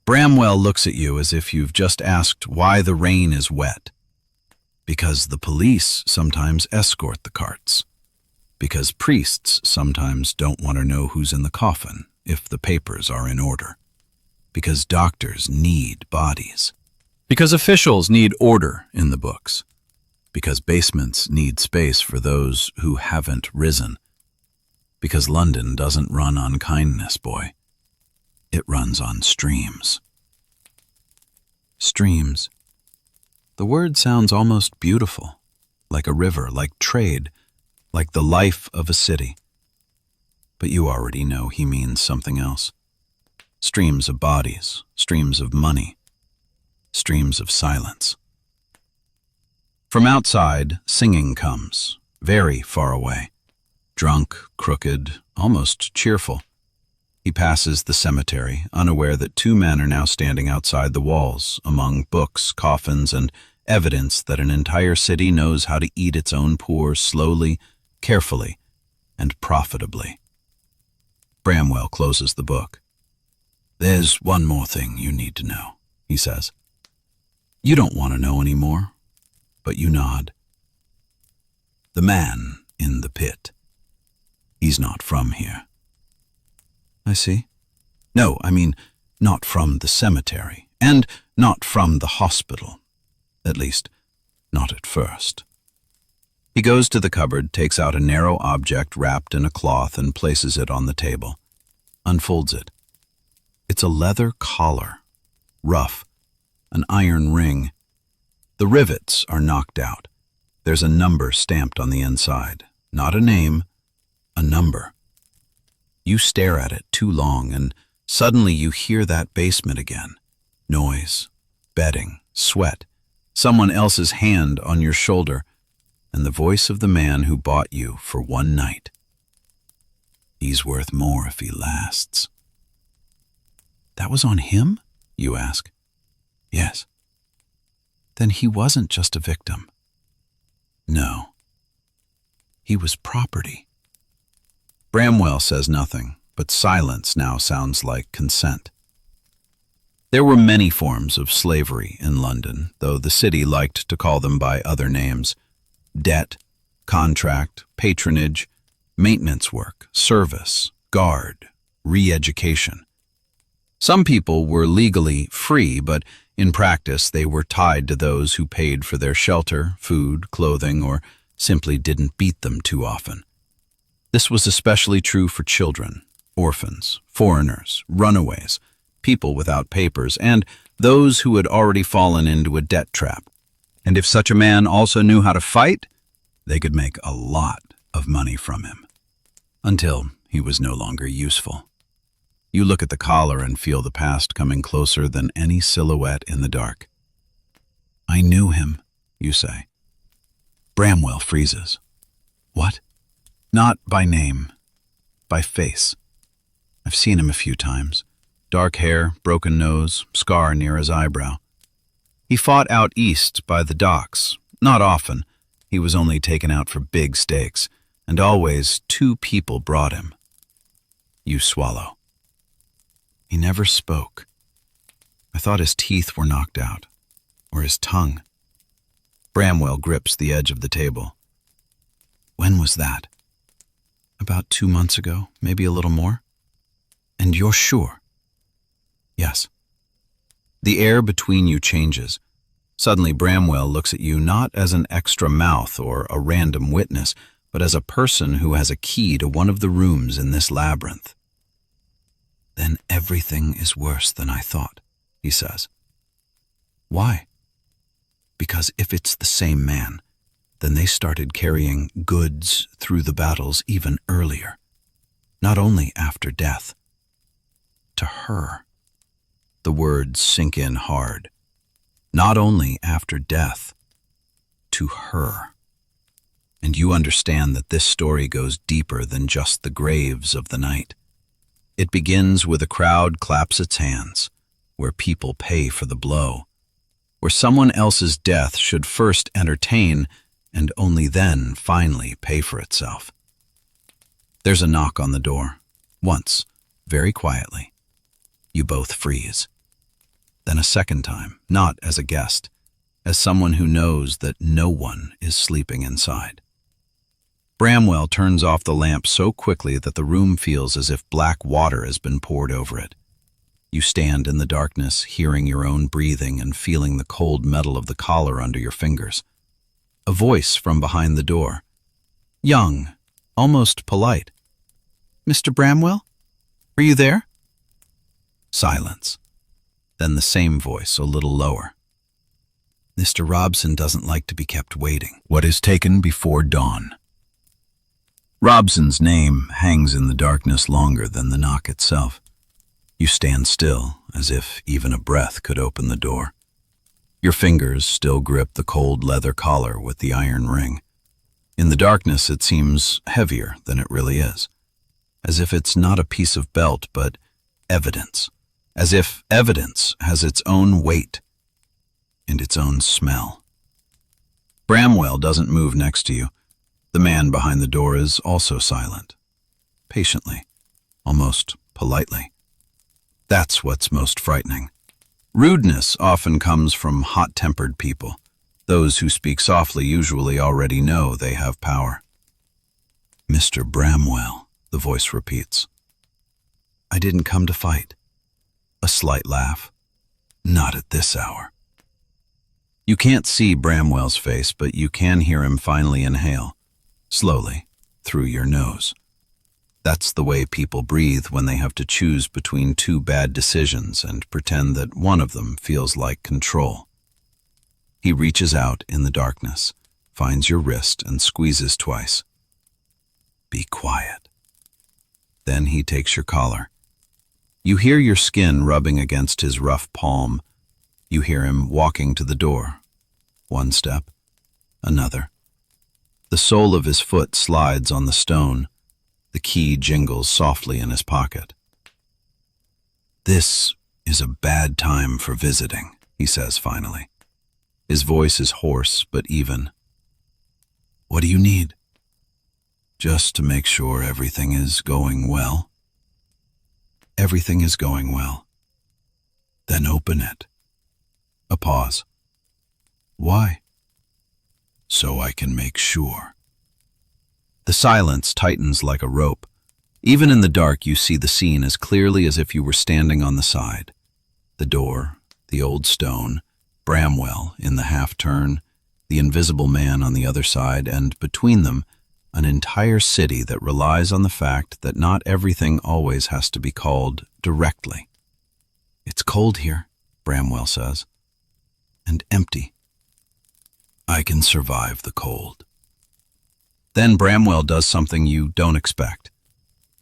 Bramwell looks at you as if you've just asked why the rain is wet. Because the police sometimes escort the carts. Because priests sometimes don't want to know who's in the coffin if the papers are in order. Because doctors need bodies. Because officials need order in the books. Because basements need space for those who haven't risen. Because London doesn't run on kindness, boy. It runs on streams. Streams. The word sounds almost beautiful, like a river, like trade, like the life of a city. But you already know he means something else. Streams of bodies, streams of money, streams of silence. From outside, singing comes, very far away. Drunk, crooked, almost cheerful. He passes the cemetery, unaware that two men are now standing outside the walls, among books, coffins, and evidence that an entire city knows how to eat its own poor slowly, carefully, and profitably. Bramwell closes the book. There's one more thing you need to know, he says. You don't want to know any more, but you nod. The man in the pit. He's not from here. I see. No, I mean, not from the cemetery, and not from the hospital. At least, not at first. He goes to the cupboard, takes out a narrow object wrapped in a cloth and places it on the table. Unfolds it. It's a leather collar, rough, an iron ring. The rivets are knocked out. There's a number stamped on the inside. Not a name, a number. You stare at it too long, and suddenly you hear that basement again. Noise, bedding, sweat, someone else's hand on your shoulder, and the voice of the man who bought you for one night. He's worth more if he lasts. That was on him? You ask. Yes. Then he wasn't just a victim. No. He was property. Bramwell says nothing, but silence now sounds like consent. There were many forms of slavery in London, though the city liked to call them by other names. Debt, contract, patronage, maintenance work, service, guard, re-education. Some people were legally free, but in practice they were tied to those who paid for their shelter, food, clothing, or simply didn't beat them too often. This was especially true for children, orphans, foreigners, runaways, people without papers, and those who had already fallen into a debt trap. And if such a man also knew how to fight, they could make a lot of money from him. Until he was no longer useful. You look at the collar and feel the past coming closer than any silhouette in the dark. I knew him, you say. Bramwell freezes. What? Not by name, by face. I've seen him a few times. Dark hair, broken nose, scar near his eyebrow. He fought out east by the docks. Not often. He was only taken out for big stakes, and always 2 people brought him. You swallow. He never spoke. I thought his teeth were knocked out, or his tongue. Bramwell grips the edge of the table. When was that? About 2 months ago, maybe a little more. And you're sure? Yes. The air between you changes. Suddenly Bramwell looks at you not as an extra mouth or a random witness, but as a person who has a key to one of the rooms in this labyrinth. Then everything is worse than I thought, he says. Why? Because if it's the same man, then they started carrying goods through the battles even earlier, not only after death. To her. The words sink in hard. Not only after death, to her. And you understand that this story goes deeper than just the graves of the night. It begins with a crowd claps its hands, where people pay for the blow, where someone else's death should first entertain and only then finally pay for itself. There's a knock on the door. Once, very quietly. You both freeze. Then a second time, not as a guest, as someone who knows that no one is sleeping inside. Bramwell turns off the lamp so quickly that the room feels as if black water has been poured over it. You stand in the darkness, hearing your own breathing and feeling the cold metal of the collar under your fingers. A voice from behind the door. Young, almost polite. "Mr. Bramwell? Are you there?" Silence. Then the same voice, a little lower. "Mr. Robson doesn't like to be kept waiting." What is taken before dawn? Robson's name hangs in the darkness longer than the knock itself. You stand still, as if even a breath could open the door. Your fingers still grip the cold leather collar with the iron ring. In the darkness, it seems heavier than it really is, as if it's not a piece of belt, but evidence, as if evidence has its own weight and its own smell. Bramwell doesn't move next to you. The man behind the door is also silent, patiently, almost politely. That's what's most frightening. Rudeness often comes from hot-tempered people. Those who speak softly usually already know they have power. "Mr. Bramwell," the voice repeats. "I didn't come to fight." A slight laugh. "Not at this hour." You can't see Bramwell's face, but you can hear him finally inhale, slowly, through your nose. That's the way people breathe when they have to choose between two bad decisions and pretend that one of them feels like control. He reaches out in the darkness, finds your wrist and squeezes twice. "Be quiet." Then he takes your collar. You hear your skin rubbing against his rough palm. You hear him walking to the door. One step, another. The sole of his foot slides on the stone. The key jingles softly in his pocket. "This is a bad time for visiting," he says finally. His voice is hoarse but even. "What do you need?" "Just to make sure everything is going well." "Everything is going well." "Then open it." A pause. "Why?" "So I can make sure." The silence tightens like a rope. Even in the dark, you see the scene as clearly as if you were standing on the side. The door, the old stone, Bramwell in the half-turn, the invisible man on the other side, and between them, an entire city that relies on the fact that not everything always has to be called directly. "It's cold here," Bramwell says, "and empty." "I can survive the cold." Then Bramwell does something you don't expect.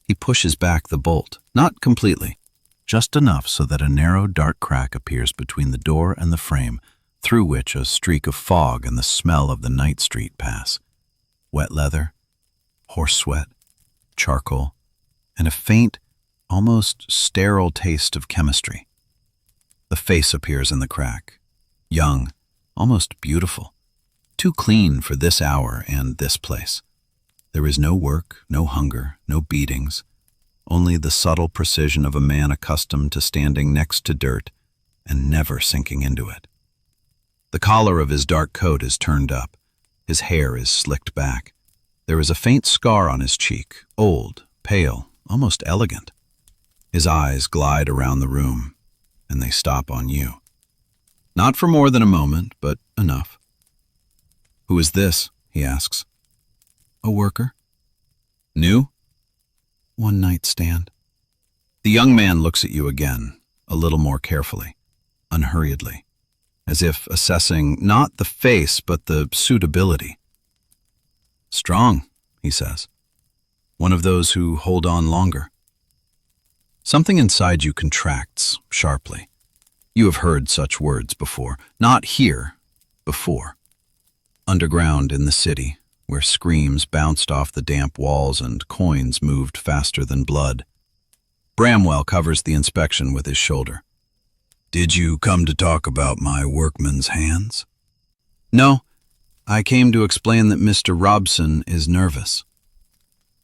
He pushes back the bolt, not completely, just enough so that a narrow, dark crack appears between the door and the frame, through which a streak of fog and the smell of the night street pass. Wet leather, horse sweat, charcoal, and a faint, almost sterile taste of chemistry. The face appears in the crack, young, almost beautiful, too clean for this hour and this place. There is no work, no hunger, no beatings, only the subtle precision of a man accustomed to standing next to dirt and never sinking into it. The collar of his dark coat is turned up. His hair is slicked back. There is a faint scar on his cheek, old, pale, almost elegant. His eyes glide around the room, and they stop on you. Not for more than a moment, but enough. "Who is this?" he asks. "A worker." "New?" "One night stand." The young man looks at you again, a little more carefully, unhurriedly, as if assessing not the face but the suitability. "Strong," he says. "One of those who hold on longer." Something inside you contracts sharply. You have heard such words before. Not here, before. Underground in the city, where screams bounced off the damp walls and coins moved faster than blood. Bramwell covers the inspection with his shoulder. "Did you come to talk about my workman's hands?" "No, I came to explain that Mr. Robson is nervous.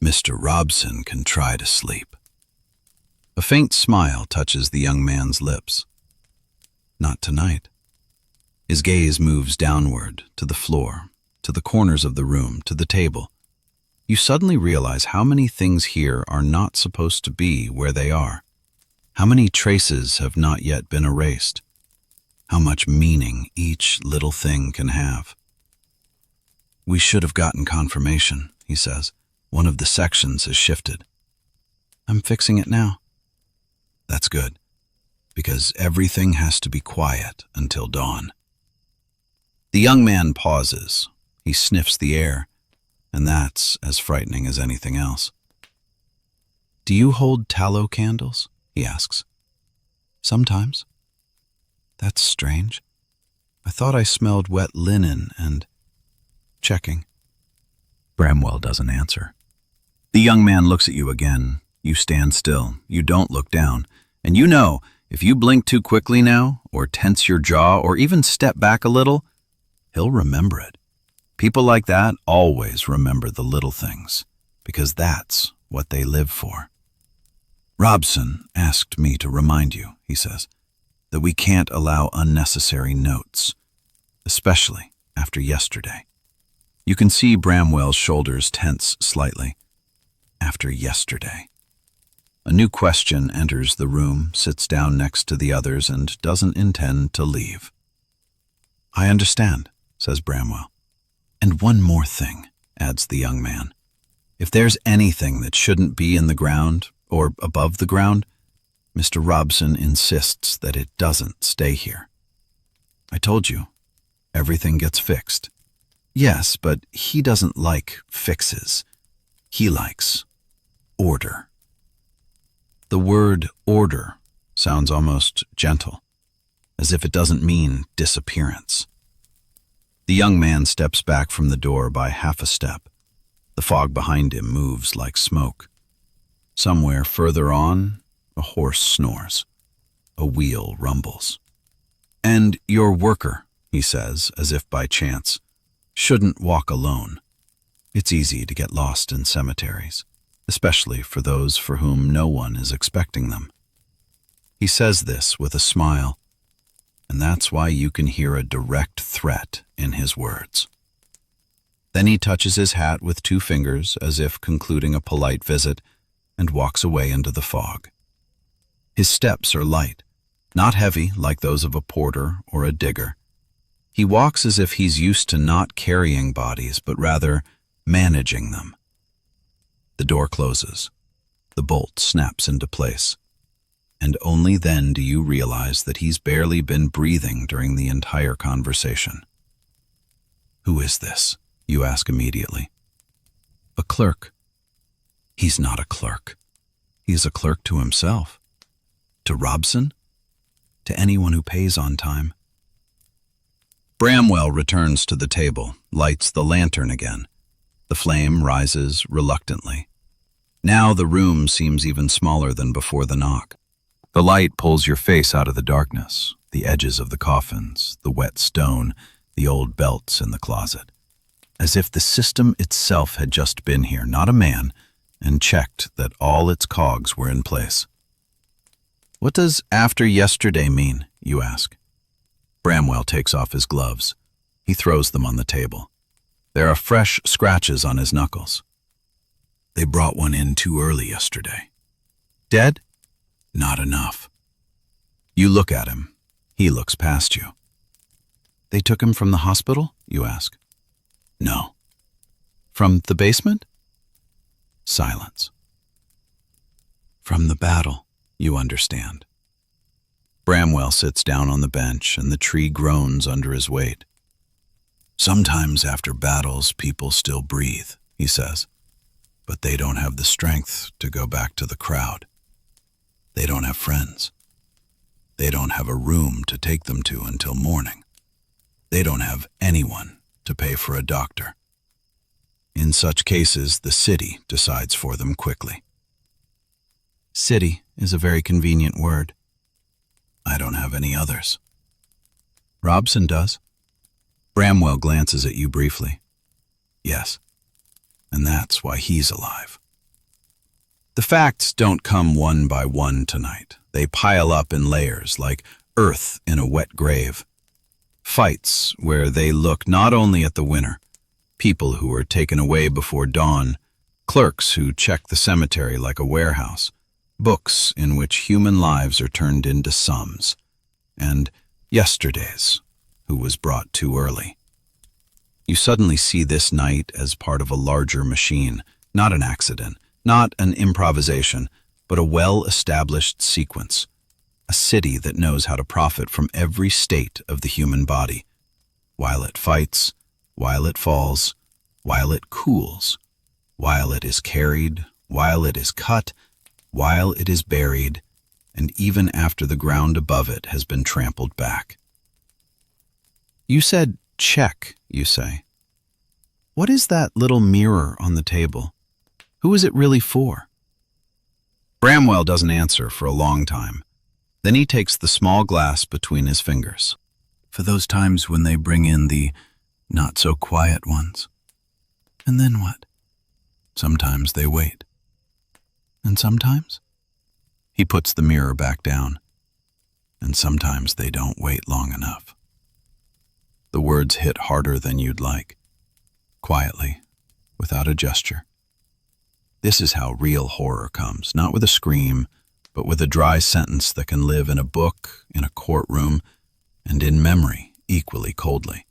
Mr. Robson can try to sleep. A faint smile touches the young man's lips. Not tonight. His gaze moves downward, to the floor, to the corners of the room, to the table. You suddenly realize how many things here are not supposed to be where they are. How many traces have not yet been erased. How much meaning each little thing can have. We should have gotten confirmation, he says. One of the sections has shifted. I'm fixing it now. That's good, because everything has to be quiet until dawn. The young man pauses. He sniffs the air, and that's as frightening as anything else. Do you hold tallow candles? He asks. Sometimes. That's strange. I thought I smelled wet linen and... Checking. Bramwell doesn't answer. The young man looks at you again. You stand still. You don't look down. And you know, if you blink too quickly now, or tense your jaw, or even step back a little, he'll remember it. People like that always remember the little things, because that's what they live for. Robson asked me to remind you, he says, that we can't allow unnecessary notes, especially after yesterday. You can see Bramwell's shoulders tense slightly. After yesterday. A new question enters the room, sits down next to the others, and doesn't intend to leave. I understand, says Bramwell. And one more thing, adds the young man. If there's anything that shouldn't be in the ground, or above the ground, Mr. Robson insists that it doesn't stay here. I told you, everything gets fixed. Yes, but he doesn't like fixes. He likes order. The word order sounds almost gentle, as if it doesn't mean disappearance. The young man steps back from the door by half a step. The fog behind him moves like smoke. Somewhere further on, a horse snores. A wheel rumbles. And your worker, he says, as if by chance, shouldn't walk alone. It's easy to get lost in cemeteries, especially for those for whom no one is expecting them. He says this with a smile, and that's why you can hear a direct threat in his words. Then he touches his hat with 2 fingers as if concluding a polite visit and walks away into the fog. His steps are light, not heavy like those of a porter or a digger. He walks as if he's used to not carrying bodies, but rather managing them. The door closes. The bolt snaps into place. And only then do you realize that he's barely been breathing during the entire conversation. Who is this? You ask immediately. A clerk. He's not a clerk. He's a clerk to himself. To Robson? To anyone who pays on time. Bramwell returns to the table, lights the lantern again. The flame rises reluctantly. Now the room seems even smaller than before the knock. The light pulls your face out of the darkness, the edges of the coffins, the wet stone, the old belts in the closet. As if the system itself had just been here, not a man, and checked that all its cogs were in place. What does after yesterday mean, you ask? Bramwell takes off his gloves. He throws them on the table. There are fresh scratches on his knuckles. They brought one in too early yesterday. Dead? Not enough. You look at him. He looks past you. They took him from the hospital, you ask. No. From the basement? Silence. From the battle, you understand. Bramwell sits down on the bench, and the tree groans under his weight. Sometimes after battles, people still breathe, he says, but they don't have the strength to go back to the crowd. They don't have friends. They don't have a room to take them to until morning. They don't have anyone to pay for a doctor. In such cases, the city decides for them quickly. City is a very convenient word. I don't have any others. Robson does. Bramwell glances at you briefly. Yes, and that's why he's alive. The facts don't come one by one tonight. They pile up in layers like earth in a wet grave. Fights where they look not only at the winner, people who are taken away before dawn, clerks who check the cemetery like a warehouse, books in which human lives are turned into sums, and yesterdays who was brought too early. You suddenly see this night as part of a larger machine, not an accident, not an improvisation, but a well-established sequence, a city that knows how to profit from every state of the human body, while it fights, while it falls, while it cools, while it is carried, while it is cut, while it is buried, and even after the ground above it has been trampled back. You said check, you say. What is that little mirror on the table? Who is it really for? Bramwell doesn't answer for a long time. Then he takes the small glass between his fingers. For those times when they bring in the not-so-quiet ones. And then what? Sometimes they wait. And sometimes? He puts the mirror back down. And sometimes they don't wait long enough. The words hit harder than you'd like. Quietly, without a gesture. This is how real horror comes, not with a scream, but with a dry sentence that can live in a book, in a courtroom, and in memory equally coldly.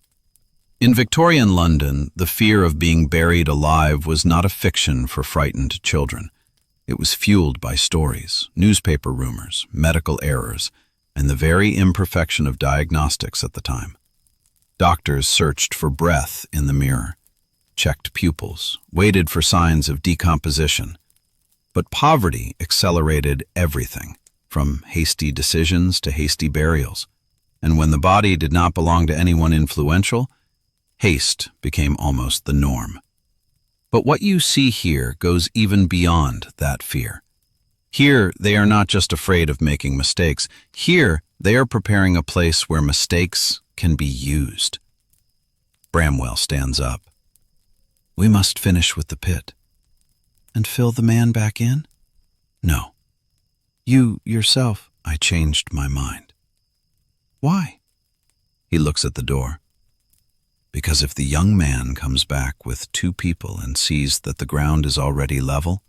In Victorian London, the fear of being buried alive was not a fiction for frightened children. It was fueled by stories, newspaper rumors, medical errors, and the very imperfection of diagnostics at the time. Doctors searched for breath in the mirror, checked pupils, waited for signs of decomposition. But poverty accelerated everything, from hasty decisions to hasty burials. And when the body did not belong to anyone influential, haste became almost the norm. But what you see here goes even beyond that fear. Here, they are not just afraid of making mistakes. Here, they are preparing a place where mistakes can be used. Bramwell stands up. We must finish with the pit. And fill the man back in? No. You, yourself, I changed my mind. Why? He looks at the door. Because if the young man comes back with 2 people and sees that the ground is already level,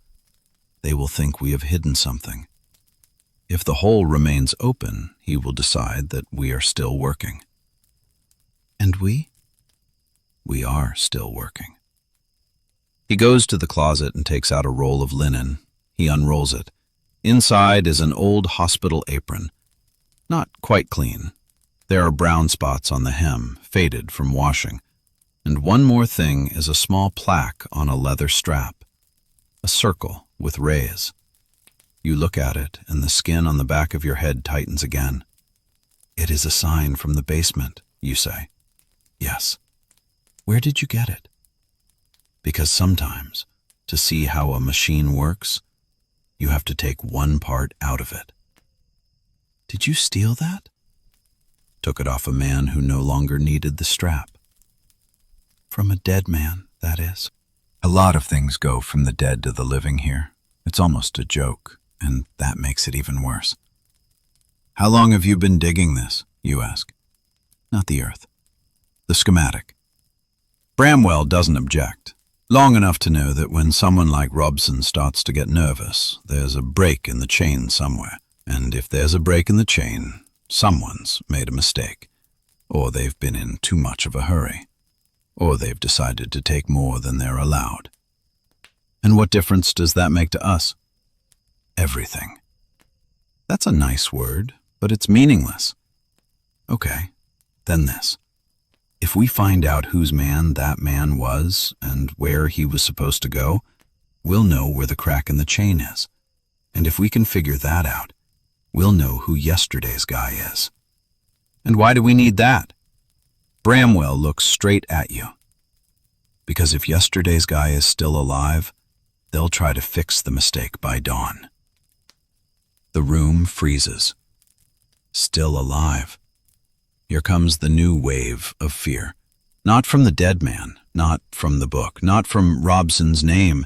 they will think we have hidden something. If the hole remains open, he will decide that we are still working. And we? We are still working. He goes to the closet and takes out a roll of linen. He unrolls it. Inside is an old hospital apron. Not quite clean. There are brown spots on the hem, faded from washing. And one more thing is a small plaque on a leather strap. A circle with rays. You look at it, and the skin on the back of your head tightens again. It is a sign from the basement, you say. Yes. Where did you get it? Because sometimes, to see how a machine works, you have to take one part out of it. Did you steal that? Took it off a man who no longer needed the strap. From a dead man, that is. A lot of things go from the dead to the living here. It's almost a joke, and that makes it even worse. How long have you been digging this, you ask? Not the earth. The schematic. Bramwell doesn't object. Long enough to know that when someone like Robson starts to get nervous, there's a break in the chain somewhere. And if there's a break in the chain, someone's made a mistake. Or they've been in too much of a hurry. Or they've decided to take more than they're allowed. And what difference does that make to us? Everything. That's a nice word, but it's meaningless. Okay, then this. If we find out whose man that man was and where he was supposed to go, we'll know where the crack in the chain is. And if we can figure that out, we'll know who yesterday's guy is. And why do we need that? Bramwell looks straight at you. Because if yesterday's guy is still alive, they'll try to fix the mistake by dawn. The room freezes. Still alive. Here comes the new wave of fear. Not from the dead man, not from the book, not from Robson's name,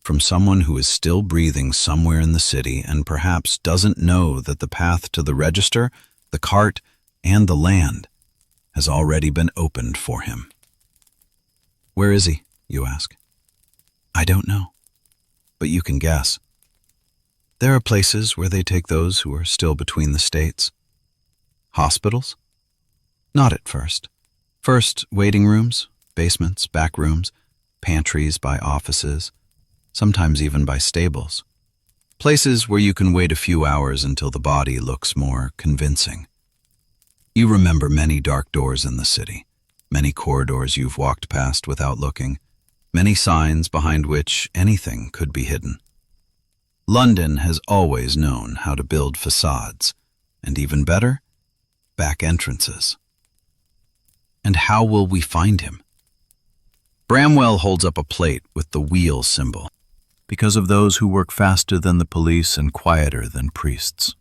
from someone who is still breathing somewhere in the city and perhaps doesn't know that the path to the register, the cart, and the land has already been opened for him. Where is he, you ask? I don't know, but you can guess. There are places where they take those who are still between the states. Hospitals? Not at first. First, waiting rooms, basements, back rooms, pantries by offices, sometimes even by stables. Places where you can wait a few hours until the body looks more convincing. You remember many dark doors in the city, many corridors you've walked past without looking, many signs behind which anything could be hidden. London has always known how to build facades, and even better, back entrances. And how will we find him? Bramwell holds up a plate with the wheel symbol. Because of those who work faster than the police and quieter than priests.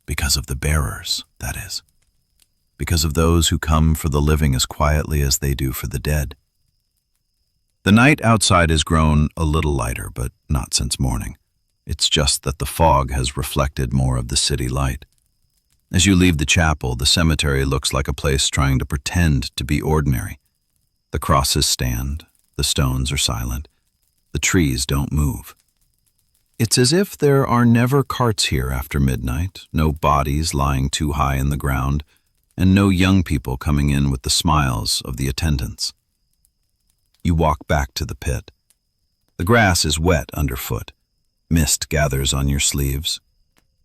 Because of the bearers, that is. Because of those who come for the living as quietly as they do for the dead. The night outside has grown a little lighter, but not since morning. It's just that the fog has reflected more of the city light. As you leave the chapel, the cemetery looks like a place trying to pretend to be ordinary. The crosses stand, the stones are silent, the trees don't move. It's as if there are never carts here after midnight, no bodies lying too high in the ground, and no young people coming in with the smiles of the attendants. You walk back to the pit. The grass is wet underfoot. Mist gathers on your sleeves.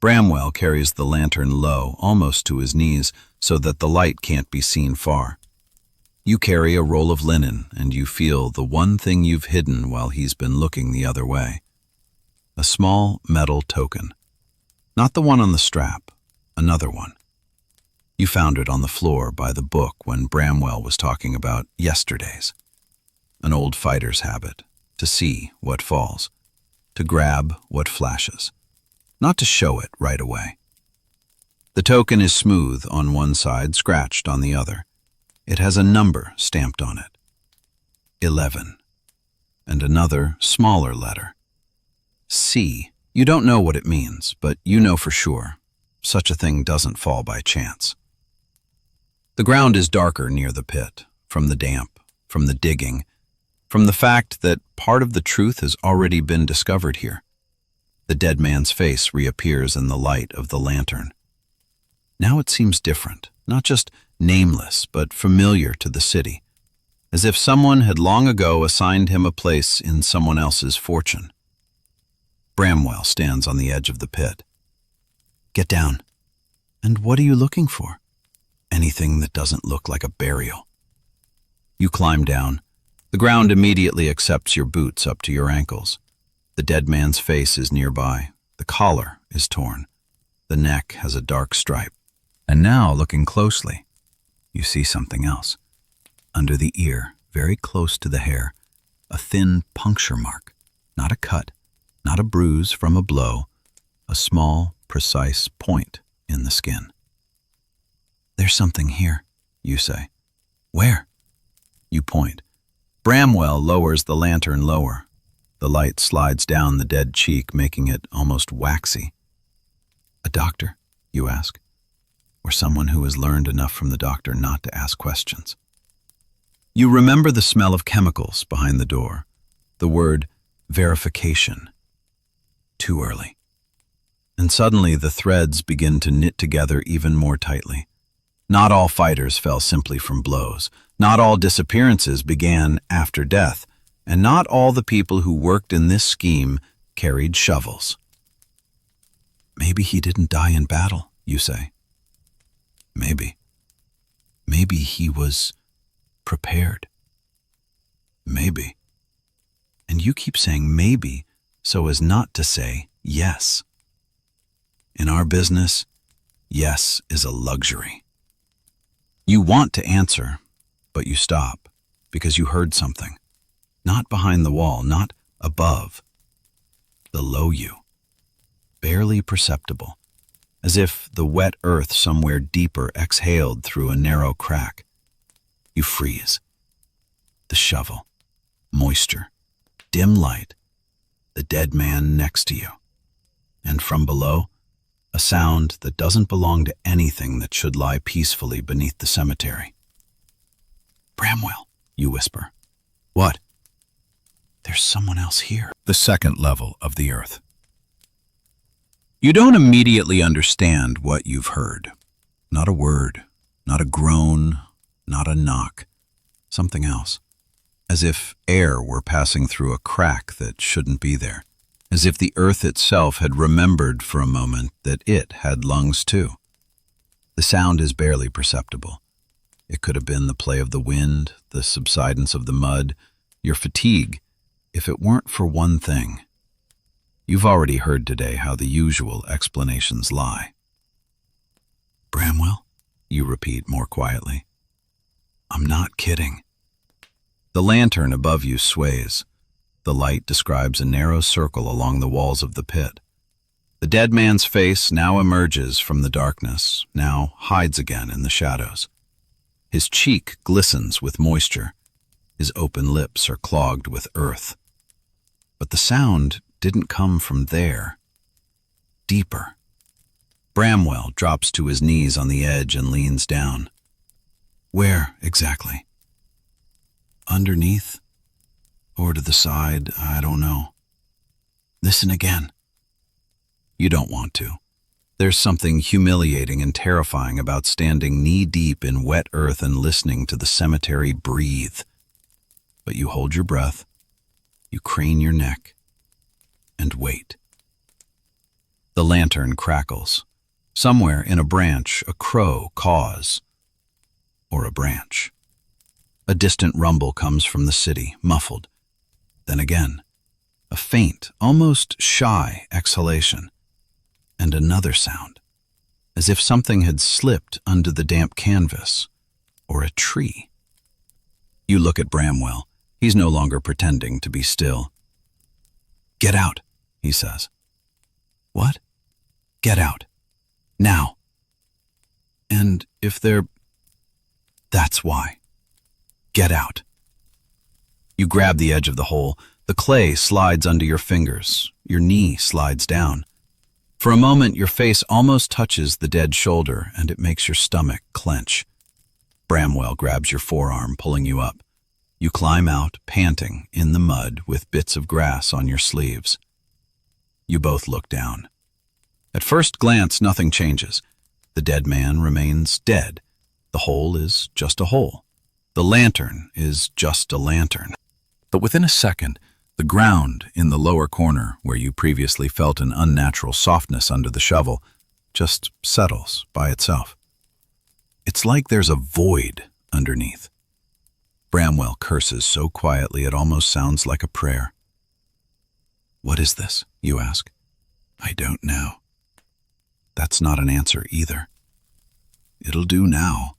Bramwell carries the lantern low, almost to his knees, so that the light can't be seen far. You carry a roll of linen, and you feel the one thing you've hidden while he's been looking the other way. A small metal token. Not the one on the strap, another one. You found it on the floor by the book when Bramwell was talking about yesterdays. An old fighter's habit, to see what falls, to grab what flashes, not to show it right away. The token is smooth on one side, scratched on the other. It has a number stamped on it. 11. And another, smaller letter. C. You don't know what it means, but you know for sure. Such a thing doesn't fall by chance. The ground is darker near the pit, from the damp, from the digging, from the fact that part of the truth has already been discovered here. The dead man's face reappears in the light of the lantern. Now it seems different, not just nameless, but familiar to the city, as if someone had long ago assigned him a place in someone else's fortune. Bramwell stands on the edge of the pit. Get down. And what are you looking for? Anything that doesn't look like a burial. You climb down. The ground immediately accepts your boots up to your ankles. The dead man's face is nearby. The collar is torn. The neck has a dark stripe. And now, looking closely, you see something else. Under the ear, very close to the hair, a thin puncture mark. Not a cut, not a bruise from a blow, a small, precise point in the skin. There's something here, you say. Where? You point. Bramwell lowers the lantern lower. The light slides down the dead cheek, making it almost waxy. A doctor, you ask, or someone who has learned enough from the doctor not to ask questions. You remember the smell of chemicals behind the door, the word verification. Too early. And suddenly the threads begin to knit together even more tightly. Not all fighters fell simply from blows. Not all disappearances began after death. And not all the people who worked in this scheme carried shovels. Maybe he didn't die in battle, you say. Maybe. Maybe he was prepared. Maybe. And you keep saying maybe so as not to say yes. In our business, yes is a luxury. You want to answer, but you stop because you heard something. Not behind the wall, not above. Below you. Barely perceptible, as if the wet earth somewhere deeper exhaled through a narrow crack. You freeze. The shovel, moisture, dim light, the dead man next to you. And from below, a sound that doesn't belong to anything that should lie peacefully beneath the cemetery. "Bramwell," you whisper. "What?" "There's someone else here." The second level of the earth. You don't immediately understand what you've heard. Not a word, not a groan, not a knock. Something else. As if air were passing through a crack that shouldn't be there. As if the earth itself had remembered for a moment that it had lungs too. The sound is barely perceptible. It could have been the play of the wind, the subsidence of the mud, your fatigue, if it weren't for one thing. You've already heard today how the usual explanations lie. "Bramwell?" you repeat more quietly. "I'm not kidding." The lantern above you sways. The light describes a narrow circle along the walls of the pit. The dead man's face now emerges from the darkness, now hides again in the shadows. His cheek glistens with moisture. His open lips are clogged with earth. But the sound didn't come from there. Deeper. Bramwell drops to his knees on the edge and leans down. Where exactly? Underneath? Or to the side, I don't know. Listen again. You don't want to. There's something humiliating and terrifying about standing knee-deep in wet earth and listening to the cemetery breathe. But you hold your breath, you crane your neck, and wait. The lantern crackles. Somewhere in a branch, a crow caws. Or a branch. A distant rumble comes from the city, muffled. Then again, a faint, almost shy exhalation. And another sound, as if something had slipped under the damp canvas, or a tree. You look at Bramwell. He's no longer pretending to be still. "Get out," he says. "What?" "Get out. Now." "And if they're..." "That's why. Get out." You grab the edge of the hole. The clay slides under your fingers. Your knee slides down. For a moment, your face almost touches the dead shoulder, and it makes your stomach clench. Bramwell grabs your forearm, pulling you up. You climb out, panting, in the mud with bits of grass on your sleeves. You both look down. At first glance, nothing changes. The dead man remains dead. The hole is just a hole. The lantern is just a lantern. But within a second, the ground in the lower corner, where you previously felt an unnatural softness under the shovel, just settles by itself. It's like there's a void underneath. Bramwell curses so quietly it almost sounds like a prayer. "What is this?" you ask. "I don't know." That's not an answer either. "It'll do now."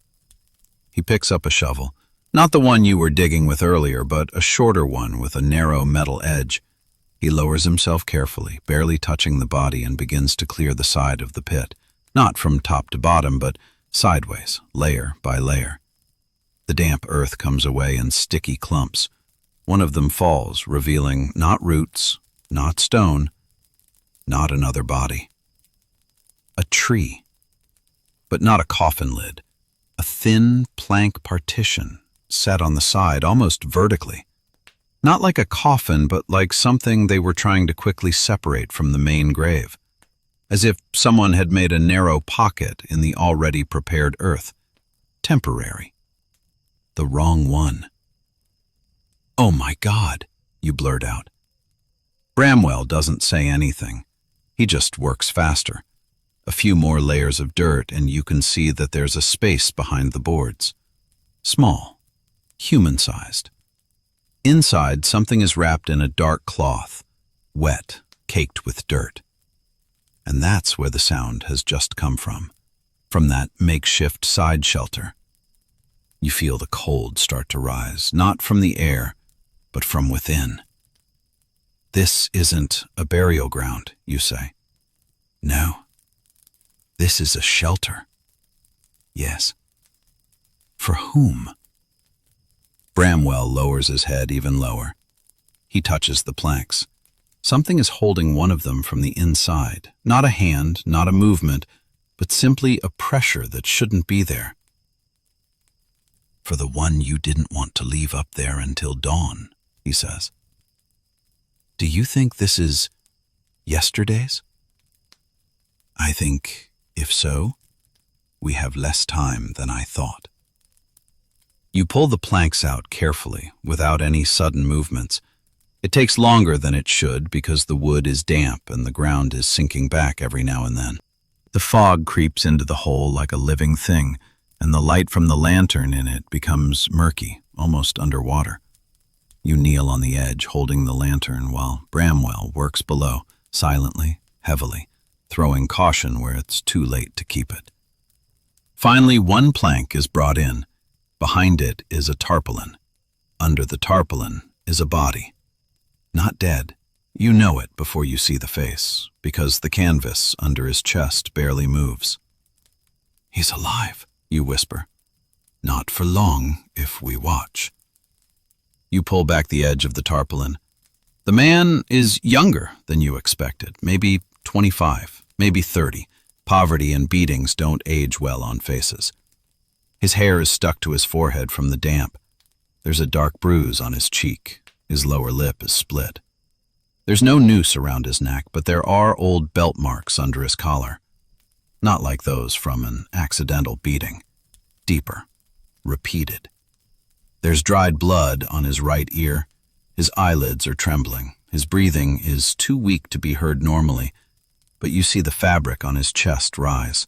He picks up a shovel. Not the one you were digging with earlier, but a shorter one with a narrow metal edge. He lowers himself carefully, barely touching the body, and begins to clear the side of the pit. Not from top to bottom, but sideways, layer by layer. The damp earth comes away in sticky clumps. One of them falls, revealing not roots, not stone, not another body. A tree. But not a coffin lid. A thin plank partition, set on the side, almost vertically. Not like a coffin, but like something they were trying to quickly separate from the main grave. As if someone had made a narrow pocket in the already prepared earth. Temporary. The wrong one. "Oh my God," you blurt out. Bramwell doesn't say anything. He just works faster. A few more layers of dirt, and you can see that there's a space behind the boards. Small. Human-sized. Inside, something is wrapped in a dark cloth, wet, caked with dirt. And that's where the sound has just come from that makeshift side shelter. You feel the cold start to rise, not from the air, but from within. "This isn't a burial ground," you say. "No. This is a shelter." "Yes." "For whom?" Bramwell lowers his head even lower. He touches the planks. Something is holding one of them from the inside. Not a hand, not a movement, but simply a pressure that shouldn't be there. "For the one you didn't want to leave up there until dawn," he says. "Do you think this is yesterday's?" "I think, if so, we have less time than I thought." You pull the planks out carefully, without any sudden movements. It takes longer than it should because the wood is damp and the ground is sinking back every now and then. The fog creeps into the hole like a living thing, and the light from the lantern in it becomes murky, almost underwater. You kneel on the edge, holding the lantern, while Bramwell works below, silently, heavily, throwing caution where it's too late to keep it. Finally, one plank is brought in. Behind it is a tarpaulin. Under the tarpaulin is a body. Not dead. You know it before you see the face, because the canvas under his chest barely moves. "He's alive," you whisper. "Not for long, if we watch." You pull back the edge of the tarpaulin. The man is younger than you expected, maybe 25, maybe 30. Poverty and beatings don't age well on faces. His hair is stuck to his forehead from the damp. There's a dark bruise on his cheek. His lower lip is split. There's no noose around his neck, but there are old belt marks under his collar. Not like those from an accidental beating. Deeper. Repeated. There's dried blood on his right ear. His eyelids are trembling. His breathing is too weak to be heard normally, but you see the fabric on his chest rise.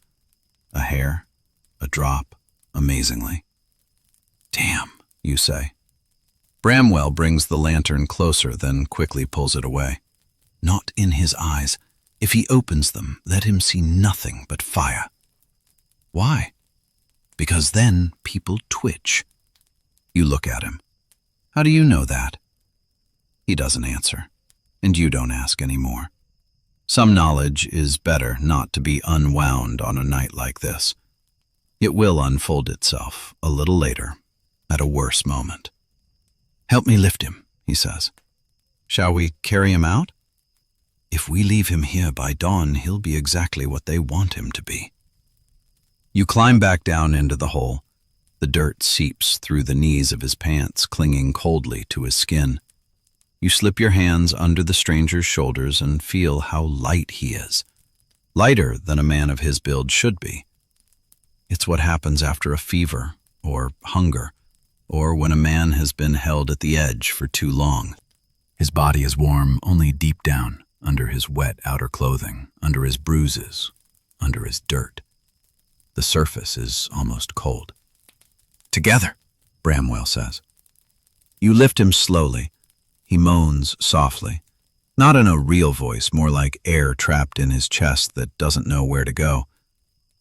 A hair, a drop, amazingly. "Damn," you say. Bramwell brings the lantern closer, then quickly pulls it away. "Not in his eyes. If he opens them, let him see nothing but fire." "Why?" "Because then people twitch." You look at him. "How do you know that?" He doesn't answer, and you don't ask anymore. Some knowledge is better not to be unwound on a night like this. It will unfold itself a little later, at a worse moment. "Help me lift him," he says. "Shall we carry him out?" "If we leave him here by dawn, he'll be exactly what they want him to be." You climb back down into the hole. The dirt seeps through the knees of his pants, clinging coldly to his skin. You slip your hands under the stranger's shoulders and feel how light he is. Lighter than a man of his build should be. It's what happens after a fever, or hunger, or when a man has been held at the edge for too long. His body is warm only deep down, under his wet outer clothing, under his bruises, under his dirt. The surface is almost cold. "Together," Bramwell says. You lift him slowly. He moans softly, not in a real voice, more like air trapped in his chest that doesn't know where to go,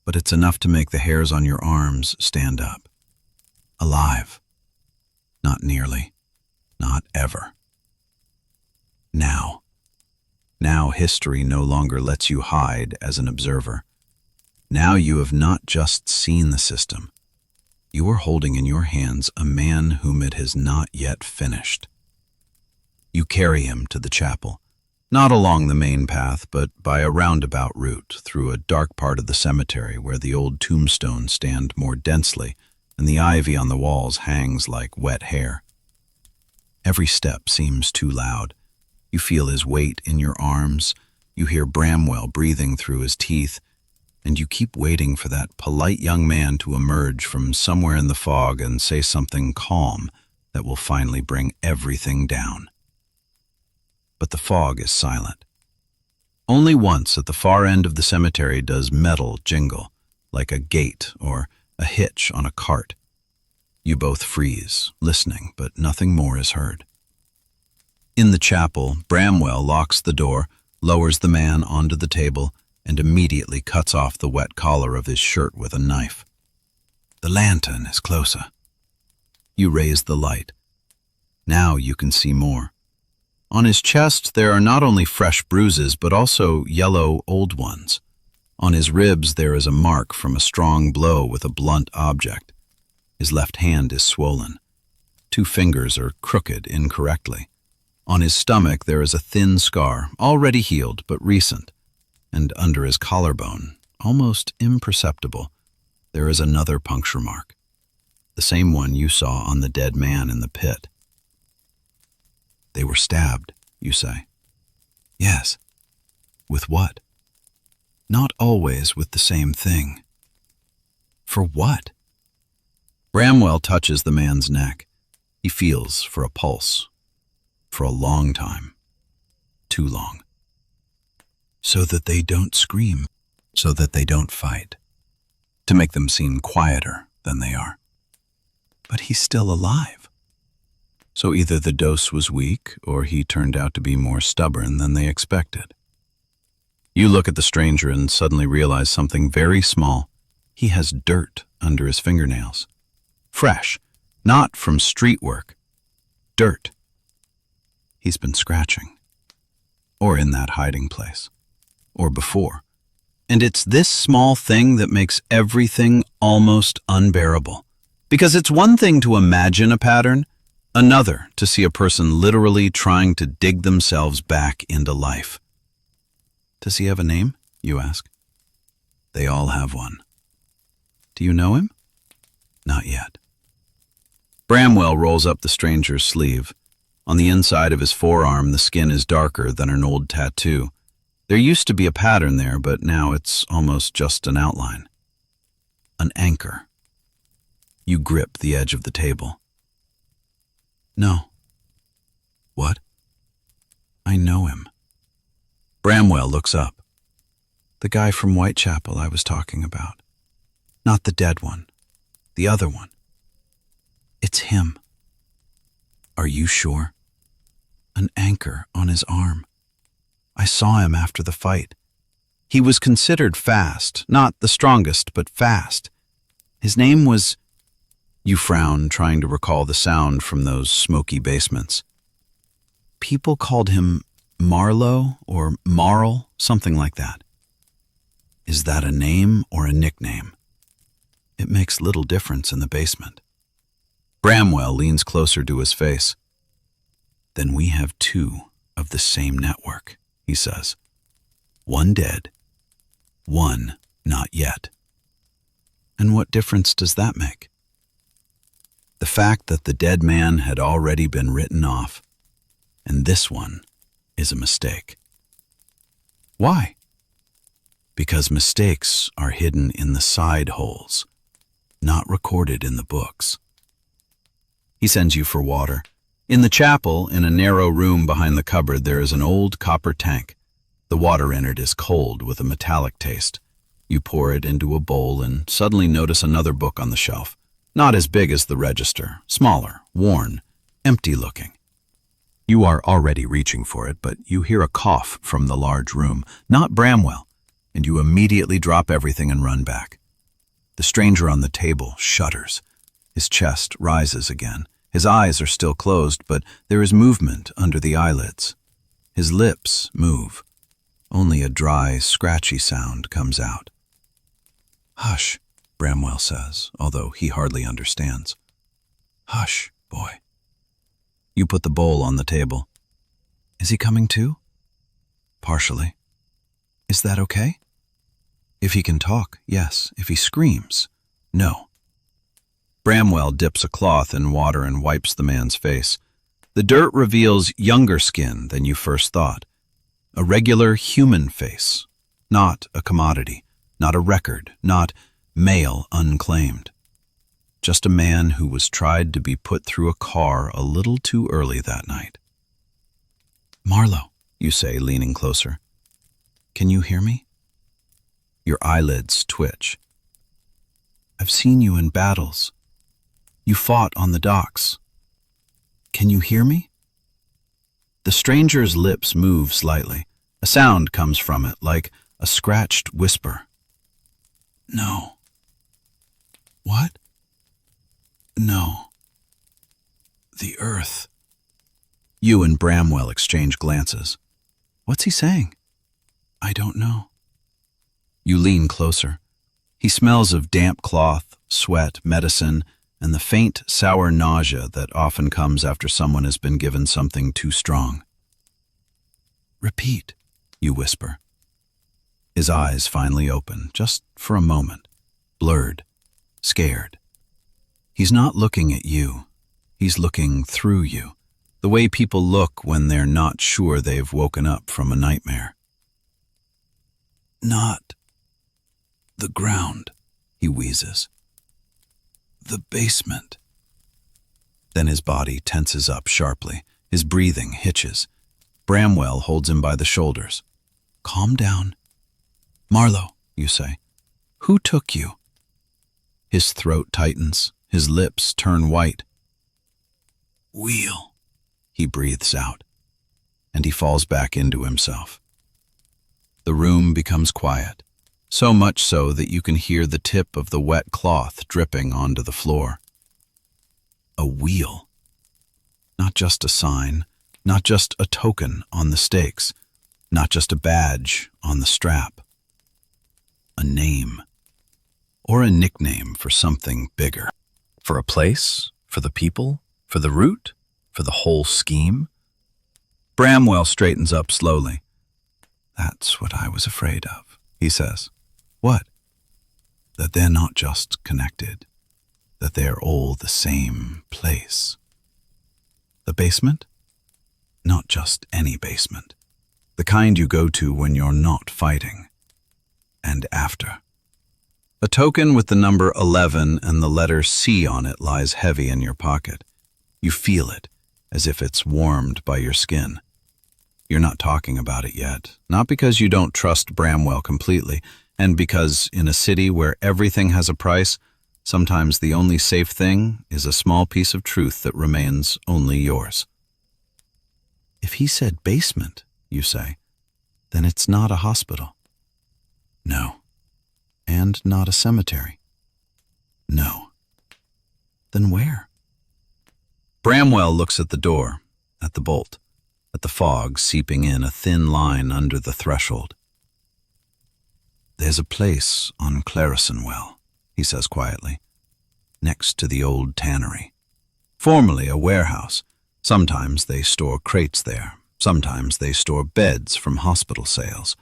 but it's enough to make the hairs on your arms stand up. Alive. Not nearly. Not ever. Now. Now history no longer lets you hide as an observer. Now you have not just seen the system. You are holding in your hands a man whom it has not yet finished. You carry him to the chapel, not along the main path, but by a roundabout route through a dark part of the cemetery where the old tombstones stand more densely and the ivy on the walls hangs like wet hair. Every step seems too loud. You feel his weight in your arms. You hear Bramwell breathing through his teeth, and you keep waiting for that polite young man to emerge from somewhere in the fog and say something calm that will finally bring everything down. But the fog is silent. Only once at the far end of the cemetery does metal jingle, like a gate or a hitch on a cart. You both freeze, listening, but nothing more is heard. In the chapel, Bramwell locks the door, lowers the man onto the table, and immediately cuts off the wet collar of his shirt with a knife. The lantern is closer. You raise the light. Now you can see more. On his chest there are not only fresh bruises, but also yellow old ones. On his ribs there is a mark from a strong blow with a blunt object. His left hand is swollen. 2 fingers are crooked incorrectly. On his stomach there is a thin scar, already healed but recent, and under his collarbone, almost imperceptible, there is another puncture mark, the same one you saw on the dead man in the pit. They were stabbed, you say. Yes. With what? Not always with the same thing. For what? Bramwell touches the man's neck. He feels for a pulse. For a long time. Too long. So that they don't scream. So that they don't fight. To make them seem quieter than they are. But he's still alive. So either the dose was weak, or he turned out to be more stubborn than they expected. You look at the stranger and suddenly realize something very small. He has dirt under his fingernails. Fresh, not from street work. Dirt. He's been scratching. Or in that hiding place. Or before. And it's this small thing that makes everything almost unbearable. Because it's one thing to imagine a pattern, another to see a person literally trying to dig themselves back into life. Does he have a name? You ask. They all have one. Do you know him? Not yet. Bramwell rolls up the stranger's sleeve. On the inside of his forearm, the skin is darker than an old tattoo. There used to be a pattern there, but now it's almost just an outline. An anchor. You grip the edge of the table. No. What? I know him. Bramwell looks up. The guy from Whitechapel I was talking about. Not the dead one. The other one. It's him. Are you sure? An anchor on his arm. I saw him after the fight. He was considered fast, not the strongest, but fast. His name was... You frown, trying to recall the sound from those smoky basements. People called him Marlowe or Marl, something like that. Is that a name or a nickname? It makes little difference in the basement. Bramwell leans closer to his face. Then we have 2 of the same network, he says. 1 dead, 1 not yet. And what difference does that make? The fact that the dead man had already been written off, and this one is a mistake. Why? Because mistakes are hidden in the side holes, not recorded in the books. He sends you for water. In the chapel, in a narrow room behind the cupboard, there is an old copper tank. The water in it is cold with a metallic taste. You pour it into a bowl and suddenly notice another book on the shelf. Not as big as the register, smaller, worn, empty-looking. You are already reaching for it, but you hear a cough from the large room, not Bramwell, and you immediately drop everything and run back. The stranger on the table shudders. His chest rises again. His eyes are still closed, but there is movement under the eyelids. His lips move. Only a dry, scratchy sound comes out. Hush, Bramwell says, although he hardly understands. Hush, boy. You put the bowl on the table. Is he coming too? Partially. Is that okay? If he can talk, yes. If he screams, no. Bramwell dips a cloth in water and wipes the man's face. The dirt reveals younger skin than you first thought. A regular human face, not a commodity, not a record, not male unclaimed. Just a man who was tried to be put through a car a little too early that night. Marlowe, you say, leaning closer. Can you hear me? Your eyelids twitch. I've seen you in battles. You fought on the docks. Can you hear me? The stranger's lips move slightly. A sound comes from it, like a scratched whisper. No. What? No. The earth. You and Bramwell exchange glances. What's he saying? I don't know. You lean closer. He smells of damp cloth, sweat, medicine, and the faint, sour nausea that often comes after someone has been given something too strong. "Repeat," you whisper. His eyes finally open, just for a moment, blurred, scared. He's not looking at you. He's looking through you, the way people look when they're not sure they've woken up from a nightmare. "Not the ground," he wheezes. "The basement." Then his body tenses up sharply. His breathing hitches. Bramwell holds him by the shoulders. "Calm down." "Marlowe," you say. "Who took you?" His throat tightens. His lips turn white. "Wheel," he breathes out, and he falls back into himself. The room becomes quiet, so much so that you can hear the tip of the wet cloth dripping onto the floor. A wheel. Not just a sign, not just a token on the stakes, not just a badge on the strap. A name. Or a nickname for something bigger. For a place, for the people, for the route, for the whole scheme. Bramwell straightens up slowly. "That's what I was afraid of," he says. "What?" "That they're not just connected, that they're all the same place." The basement? Not just any basement. The kind you go to when you're not fighting. And after. A token with the number 11 and the letter C on it lies heavy in your pocket. You feel it, as if it's warmed by your skin. You're not talking about it yet, not because you don't trust Bramwell completely, and because in a city where everything has a price, sometimes the only safe thing is a small piece of truth that remains only yours. "If he said basement," you say, "then it's not a hospital." "No." "And not a cemetery." "No." "Then where?" Bramwell looks at the door, at the bolt, at the fog seeping in a thin line under the threshold. "There's a place on Clarrisonwell," he says quietly, "next to the old tannery. Formerly a warehouse. Sometimes they store crates there. Sometimes they store beds from hospital sales.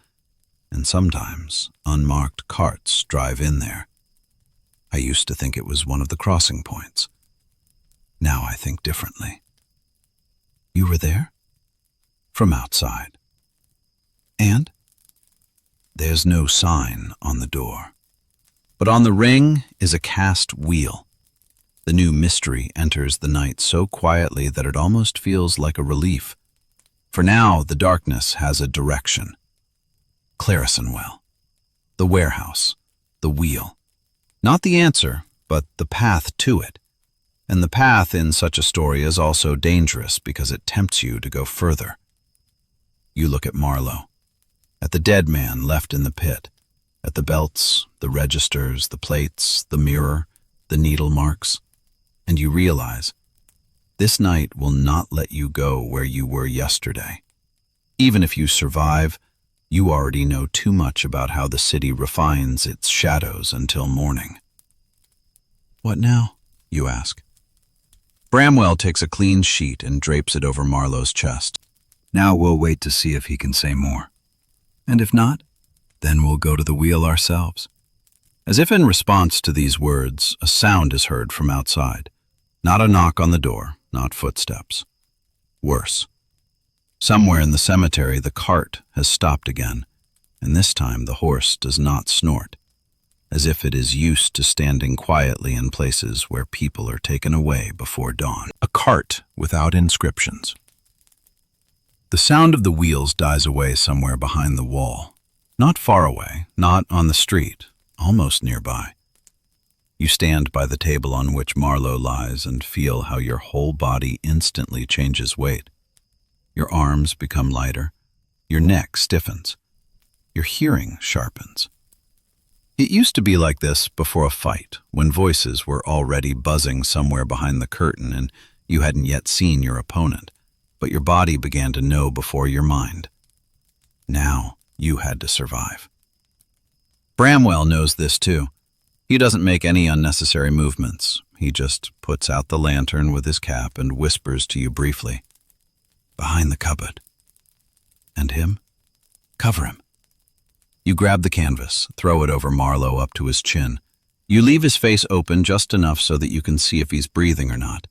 And sometimes unmarked carts drive in there. I used to think it was one of the crossing points. Now I think differently." "You were there?" "From outside." "And?" "There's no sign on the door. But on the ring is a cast wheel. The new mystery enters the night so quietly that it almost feels like a relief. For now the darkness has a direction. Clarrisonwell. The warehouse. The wheel. Not the answer, but the path to it. And the path in such a story is also dangerous because it tempts you to go further. You look at Marlowe, at the dead man left in the pit, at the belts, the registers, the plates, the mirror, the needle marks, and you realize this night will not let you go where you were yesterday. Even if you survive, you already know too much about how the city refines its shadows until morning. "What now?" you ask. Bramwell takes a clean sheet and drapes it over Marlowe's chest. "Now we'll wait to see if he can say more. And if not, then we'll go to the wheel ourselves." As if in response to these words, a sound is heard from outside. Not a knock on the door, not footsteps. Worse. Somewhere in the cemetery, the cart has stopped again, and this time the horse does not snort, as if it is used to standing quietly in places where people are taken away before dawn. A cart without inscriptions. The sound of the wheels dies away somewhere behind the wall. Not far away, not on the street, almost nearby. You stand by the table on which Marlowe lies and feel how your whole body instantly changes weight. Your arms become lighter. Your neck stiffens. Your hearing sharpens. It used to be like this before a fight, when voices were already buzzing somewhere behind the curtain and you hadn't yet seen your opponent, but your body began to know before your mind. Now you had to survive. Bramwell knows this too. He doesn't make any unnecessary movements. he just puts out the lantern with his cap and whispers to you briefly. Behind the cupboard. And him? Cover him. You grab the canvas, throw it over Marlowe up to his chin. You leave his face open just enough so that you can see if he's breathing or not.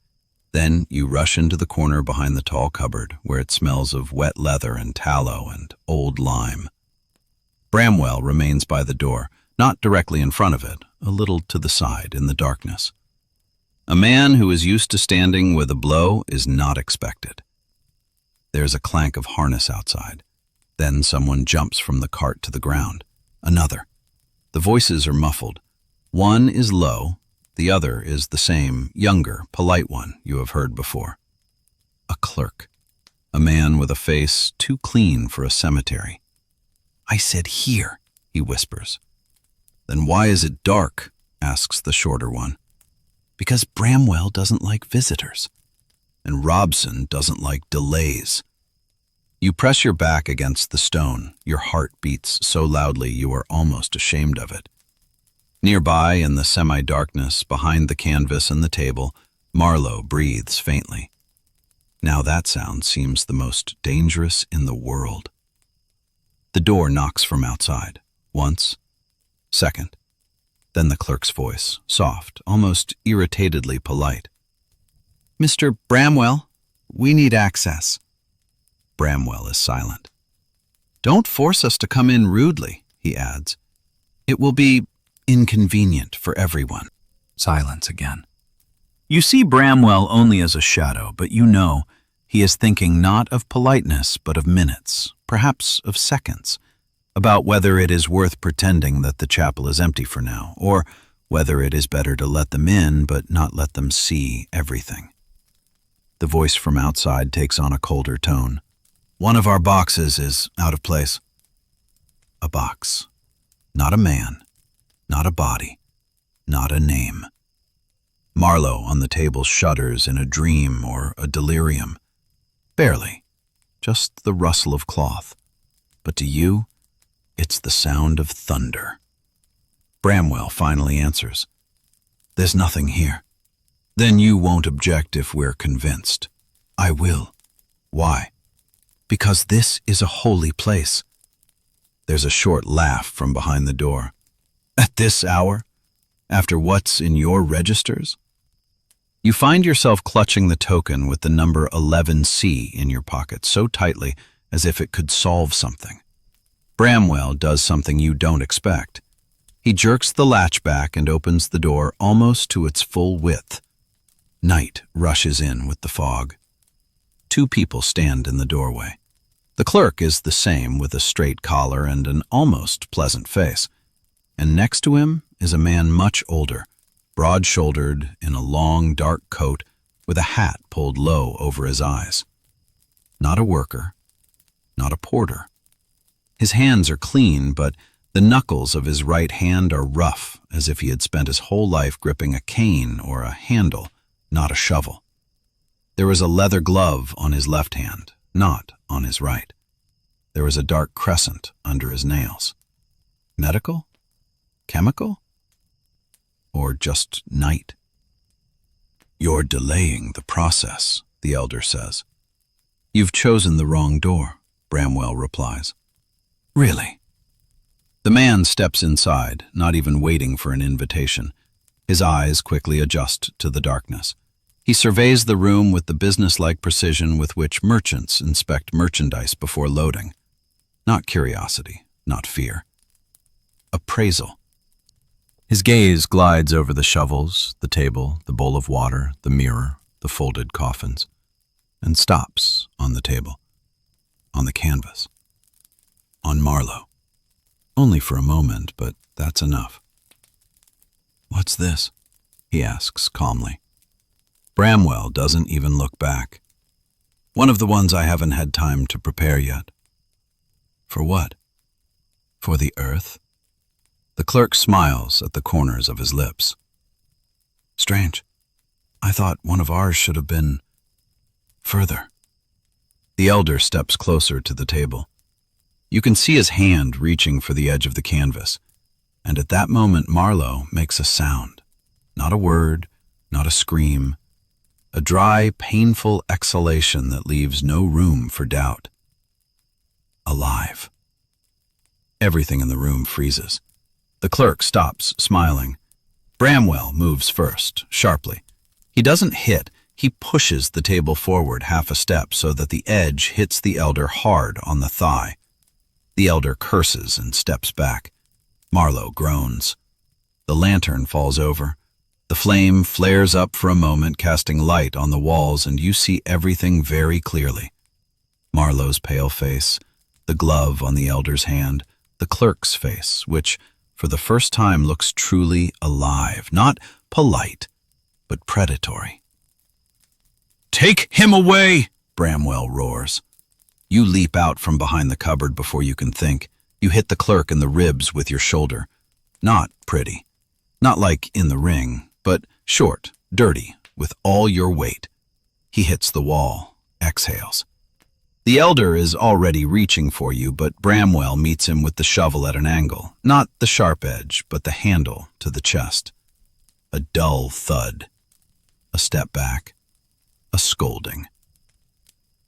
Then you rush into the corner behind the tall cupboard, where it smells of wet leather and tallow and old lime. Bramwell remains by the door, not directly in front of it, a little to the side in the darkness. A man who is used to standing with a blow is not expected. There's a clank of harness outside. Then someone jumps from the cart to the ground. Another. The voices are muffled. One is low, the other is the same, younger, polite one you have heard before. A clerk. A man with a face too clean for a cemetery. I said here, he whispers. Then why is it dark? Asks the shorter one. Because Bramwell doesn't like visitors. And Robson doesn't like delays. You press your back against the stone. Your heart beats so loudly you are almost ashamed of it. Nearby, in the semi-darkness, behind the canvas and the table, Marlowe breathes faintly. Now that sound seems the most dangerous in the world. The door knocks from outside. Once. Second. Then the clerk's voice, soft, almost irritatedly polite. Mr. Bramwell, we need access. Bramwell is silent. Don't force us to come in rudely, he adds. It will be inconvenient for everyone. Silence again. You see Bramwell only as a shadow, but you know he is thinking not of politeness, but of minutes, perhaps of seconds, about whether it is worth pretending that the chapel is empty for now, or whether it is better to let them in but not let them see everything. The voice from outside takes on a colder tone. One of our boxes is out of place. A box. Not a man. Not a body. Not a name. Marlowe on the table shudders in a dream or a delirium. Barely. Just the rustle of cloth. But to you, it's the sound of thunder. Bramwell finally answers. There's nothing here. Then you won't object if we're convinced. I will. Why? Because this is a holy place. There's a short laugh from behind the door. At this hour? After what's in your registers? You find yourself clutching the token with the number 11C in your pocket so tightly as if it could solve something. Bramwell does something you don't expect. He jerks the latch back and opens the door almost to its full width. Night rushes in with the fog. Two people stand in the doorway. The clerk is the same, with a straight collar and an almost pleasant face. And next to him is a man much older, broad-shouldered, in a long, dark coat, with a hat pulled low over his eyes. Not a worker, not a porter. His hands are clean, but the knuckles of his right hand are rough, as if he had spent his whole life gripping a cane or a handle, not a shovel. There is a leather glove on his left hand, not on his right. There is a dark crescent under his nails. Medical? Chemical? Or just night? You're delaying the process, the elder says. You've chosen the wrong door, Bramwell replies. Really? The man steps inside, not even waiting for an invitation. His eyes quickly adjust to the darkness. He surveys the room with the businesslike precision with which merchants inspect merchandise before loading. Not curiosity, not fear. Appraisal. His gaze glides over the shovels, the table, the bowl of water, the mirror, the folded coffins, and stops on the table, on the canvas, on Marlowe. Only for a moment, but that's enough. What's this? He asks calmly. Bramwell doesn't even look back. One of the ones I haven't had time to prepare yet. For what? For the earth? The clerk smiles at the corners of his lips. Strange. I thought one of ours should have been further. The elder steps closer to the table. You can see his hand reaching for the edge of the canvas, and at that moment Marlowe makes a sound. Not a word, not a scream. A dry, painful exhalation that leaves no room for doubt. Alive. Everything in the room freezes. The clerk stops, smiling. Bramwell moves first, sharply. He doesn't hit, he pushes the table forward half a step so that the edge hits the elder hard on the thigh. The elder curses and steps back. Marlowe groans. The lantern falls over. The flame flares up for a moment, casting light on the walls, and you see everything very clearly. Marlowe's pale face, the glove on the elder's hand, the clerk's face, which, for the first time, looks truly alive, not polite, but predatory. "Take him away!" Bramwell roars. You leap out from behind the cupboard before you can think. You hit the clerk in the ribs with your shoulder. Not pretty. Not like in the ring, but short, dirty, with all your weight. He hits the wall, exhales. The elder is already reaching for you, but Bramwell meets him with the shovel at an angle, not the sharp edge, but the handle to the chest. A dull thud. A step back. A scolding.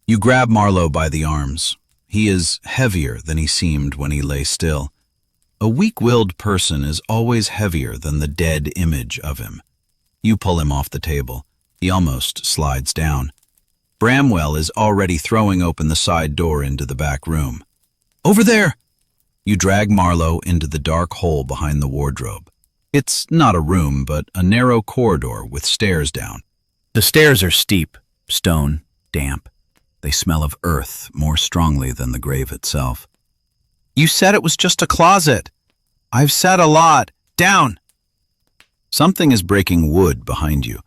You grab Marlowe by the arms. He is heavier than he seemed when he lay still. A weak-willed person is always heavier than the dead image of him. You pull him off the table. He almost slides down. Bramwell is already throwing open the side door into the back room. "Over there!" You drag Marlowe into the dark hole behind the wardrobe. It's not a room, but a narrow corridor with stairs down. The stairs are steep, stone, damp. They smell of earth more strongly than the grave itself. "You said it was just a closet." "I've said a lot. Down!" Something is breaking wood behind you.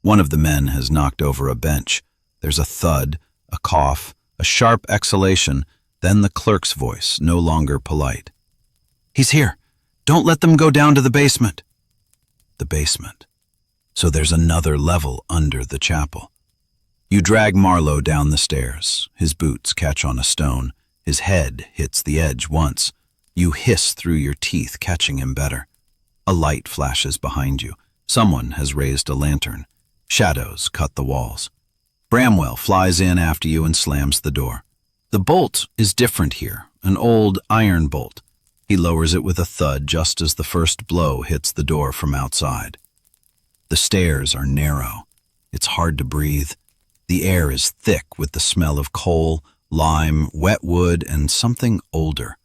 One of the men has knocked over a bench. There's a thud, a cough, a sharp exhalation, then the clerk's voice, no longer polite. "He's here. Don't let them go down to the basement." The basement. So there's another level under the chapel. You drag Marlowe down the stairs. His boots catch on a stone. His head hits the edge once. You hiss through your teeth, catching him better. A light flashes behind you. Someone has raised a lantern. Shadows cut the walls. Bramwell flies in after you and slams the door. The bolt is different here, an old iron bolt. He lowers it with a thud just as the first blow hits the door from outside. The stairs are narrow. It's hard to breathe. The air is thick with the smell of coal, lime, wet wood, and something older.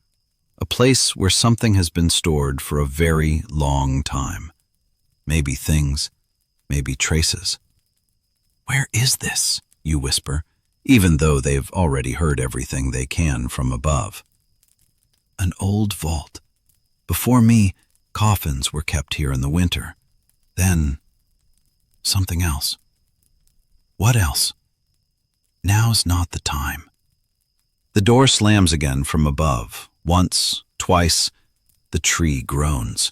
A place where something has been stored for a very long time. Maybe things, maybe traces. "Where is this?" you whisper, even though they've already heard everything they can from above. An old vault. Before me, coffins were kept here in the winter. Then, something else. What else? Now's not the time. The door slams again from above. Once, twice, the tree groans.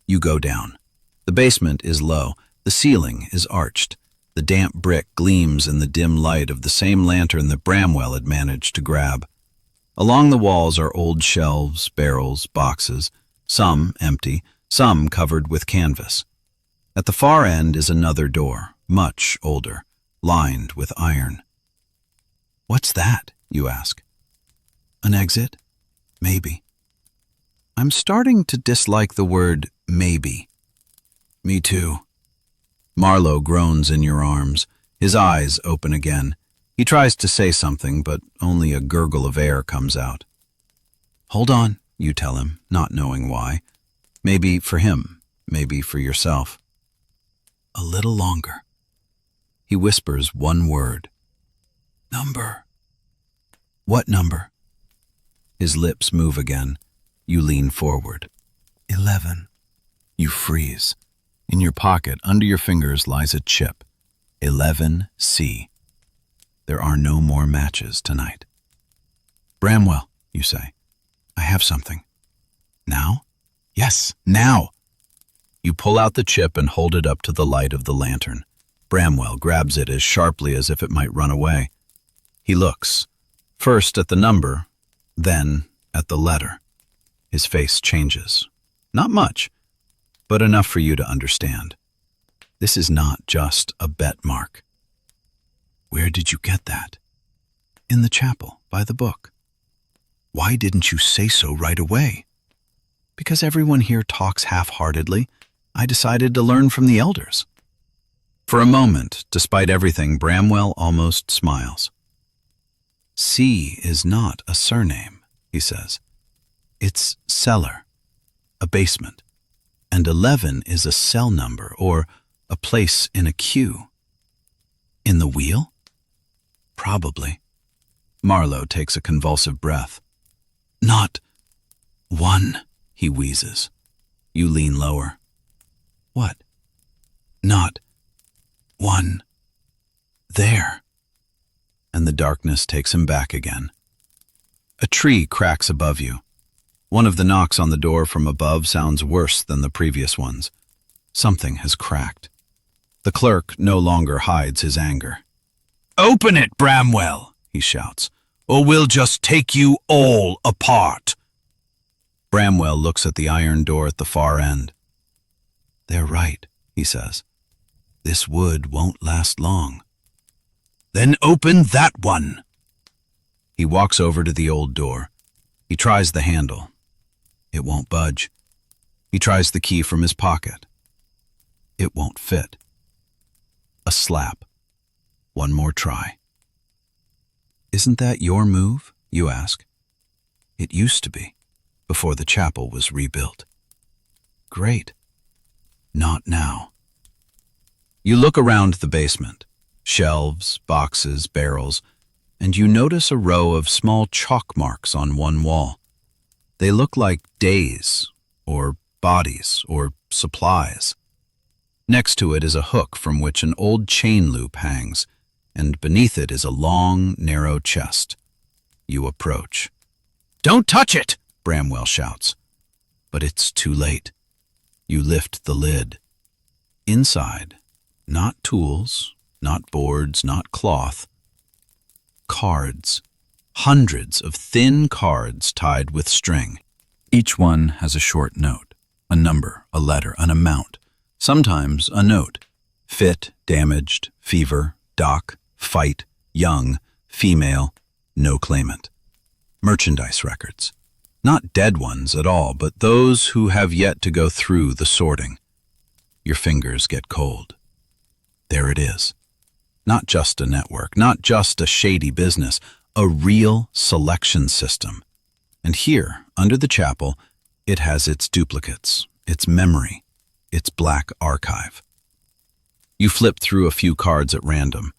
You go down. The basement is low. The ceiling is arched. The damp brick gleams in the dim light of the same lantern that Bramwell had managed to grab. Along the walls are old shelves, barrels, boxes, some empty, some covered with canvas. At the far end is another door, much older, lined with iron. "What's that?" you ask. "An exit? Maybe." I'm starting to dislike the word maybe. Me too. Marlowe groans in your arms. His eyes open again. He tries to say something, but only a gurgle of air comes out. "Hold on," you tell him, not knowing why. Maybe for him, maybe for yourself. "A little longer." He whispers one word. "Number." "What number?" His lips move again. You lean forward. 11. You freeze. In your pocket, under your fingers, lies a chip. 11C. There are no more matches tonight. "Bramwell," you say, "I have something." "Now?" "Yes, now." You pull out the chip and hold it up to the light of the lantern. Bramwell grabs it as sharply as if it might run away. He looks, first at the number, then at the letter. His face changes. Not much, but enough for you to understand. This is not just a bet mark. Where did you get that? In the chapel, by the book. Why didn't you say so right away? Because everyone here talks half-heartedly, I decided to learn from the elders. For a moment, despite everything, Bramwell almost smiles. C is not a surname, he says. It's cellar, a basement, and 11 is a cell number or a place in a queue. In the wheel? Probably. Marlowe takes a convulsive breath. Not 1, he wheezes. You lean lower. What? Not 1. There. And the darkness takes him back again. A tree cracks above you. One of the knocks on the door from above sounds worse than the previous ones. Something has cracked. The clerk no longer hides his anger. "Open it, Bramwell," he shouts, "or we'll just take you all apart." Bramwell looks at the iron door at the far end. "They're right," he says. "This wood won't last long." "Then open that one." He walks over to the old door. He tries the handle. It won't budge. He tries the key from his pocket. It won't fit. A slap. One more try. "Isn't that your move?" you ask. "It used to be, before the chapel was rebuilt." "Great. Not now." You look around the basement. Shelves, boxes, barrels, and you notice a row of small chalk marks on one wall. They look like days, or bodies, or supplies. Next to it is a hook from which an old chain loop hangs, and beneath it is a long, narrow chest. You approach. "Don't touch it!" Bramwell shouts. But it's too late. You lift the lid. Inside, not tools, not boards, not cloth. Cards. Hundreds of thin cards tied with string. Each one has a short note, a number, a letter, an amount, sometimes a note. Fit, damaged, fever, dock, fight, young, female, no claimant. Merchandise records. Not dead ones at all, but those who have yet to go through the sorting. Your fingers get cold. There it is. Not just a network, not just a shady business, a real selection system. And here, under the chapel, it has its duplicates, its memory, its black archive. You flip through a few cards at random.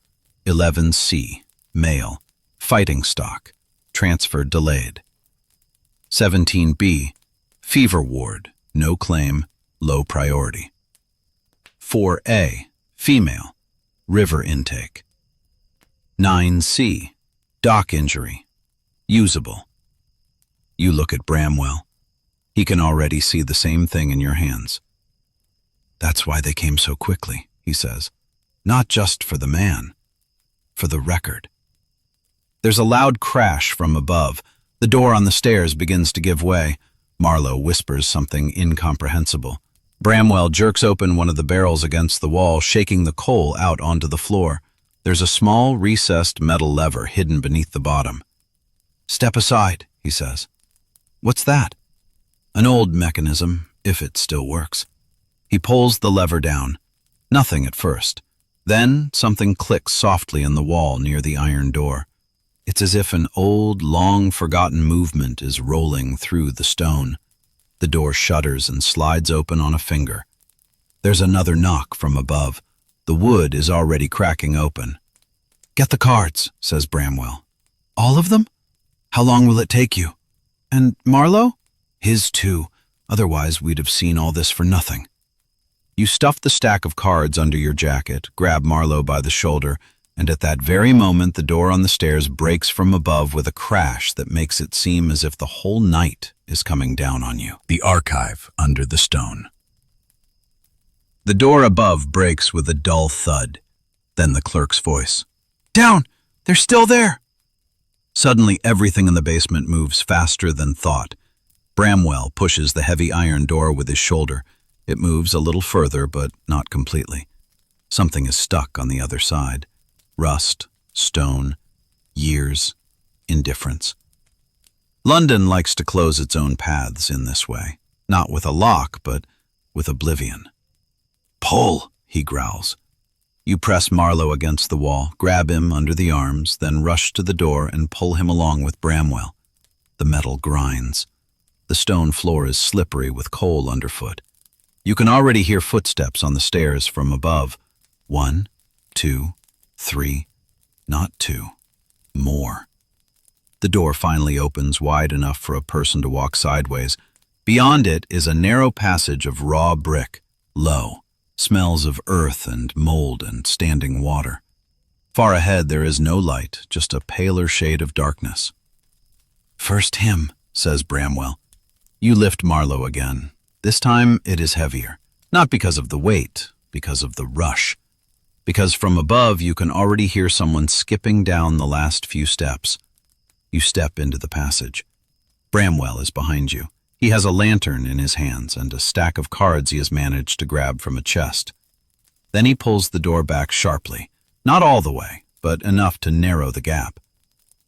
11C, male, fighting stock, transfer delayed. 17B, fever ward, no claim, low priority. 4A, female, river intake. 9C, dock injury, usable. You look at Bramwell. He can already see the same thing in your hands. "That's why they came so quickly," he says. "Not just for the man, for the record." There's a loud crash from above. The door on the stairs begins to give way. Marlowe whispers something incomprehensible. Bramwell jerks open one of the barrels against the wall, shaking the coal out onto the floor. There's a small, recessed metal lever hidden beneath the bottom. "Step aside," he says. "What's that?" "An old mechanism, if it still works." He pulls the lever down. Nothing at first. Then something clicks softly in the wall near the iron door. It's as if an old, long-forgotten movement is rolling through the stone. The door shudders and slides open on a finger. There's another knock from above. The wood is already cracking open. "Get the cards," says Bramwell. "All of them? How long will it take you?" "And Marlowe?" "His too. Otherwise we'd have seen all this for nothing." You stuff the stack of cards under your jacket, grab Marlowe by the shoulder, and at that very moment the door on the stairs breaks from above with a crash that makes it seem as if the whole night is coming down on you. The archive under the stone. The door above breaks with a dull thud. Then the clerk's voice. "Down! They're still there!" Suddenly everything in the basement moves faster than thought. Bramwell pushes the heavy iron door with his shoulder. It moves a little further, but not completely. Something is stuck on the other side. Rust, stone, years, indifference. London likes to close its own paths in this way, not with a lock, but with oblivion. "Pull," he growls. You press Marlowe against the wall, grab him under the arms, then rush to the door and pull him along with Bramwell. The metal grinds. The stone floor is slippery with coal underfoot. You can already hear footsteps on the stairs from above. 1, 2, 3, not 2, more. The door finally opens wide enough for a person to walk sideways. Beyond it is a narrow passage of raw brick, low, smells of earth and mold and standing water. Far ahead there is no light, just a paler shade of darkness. "First him," says Bramwell. You lift Marlowe again. This time it is heavier, not because of the weight, because of the rush. Because from above you can already hear someone skipping down the last few steps. You step into the passage. Bramwell is behind you. He has a lantern in his hands and a stack of cards he has managed to grab from a chest. Then he pulls the door back sharply, not all the way, but enough to narrow the gap.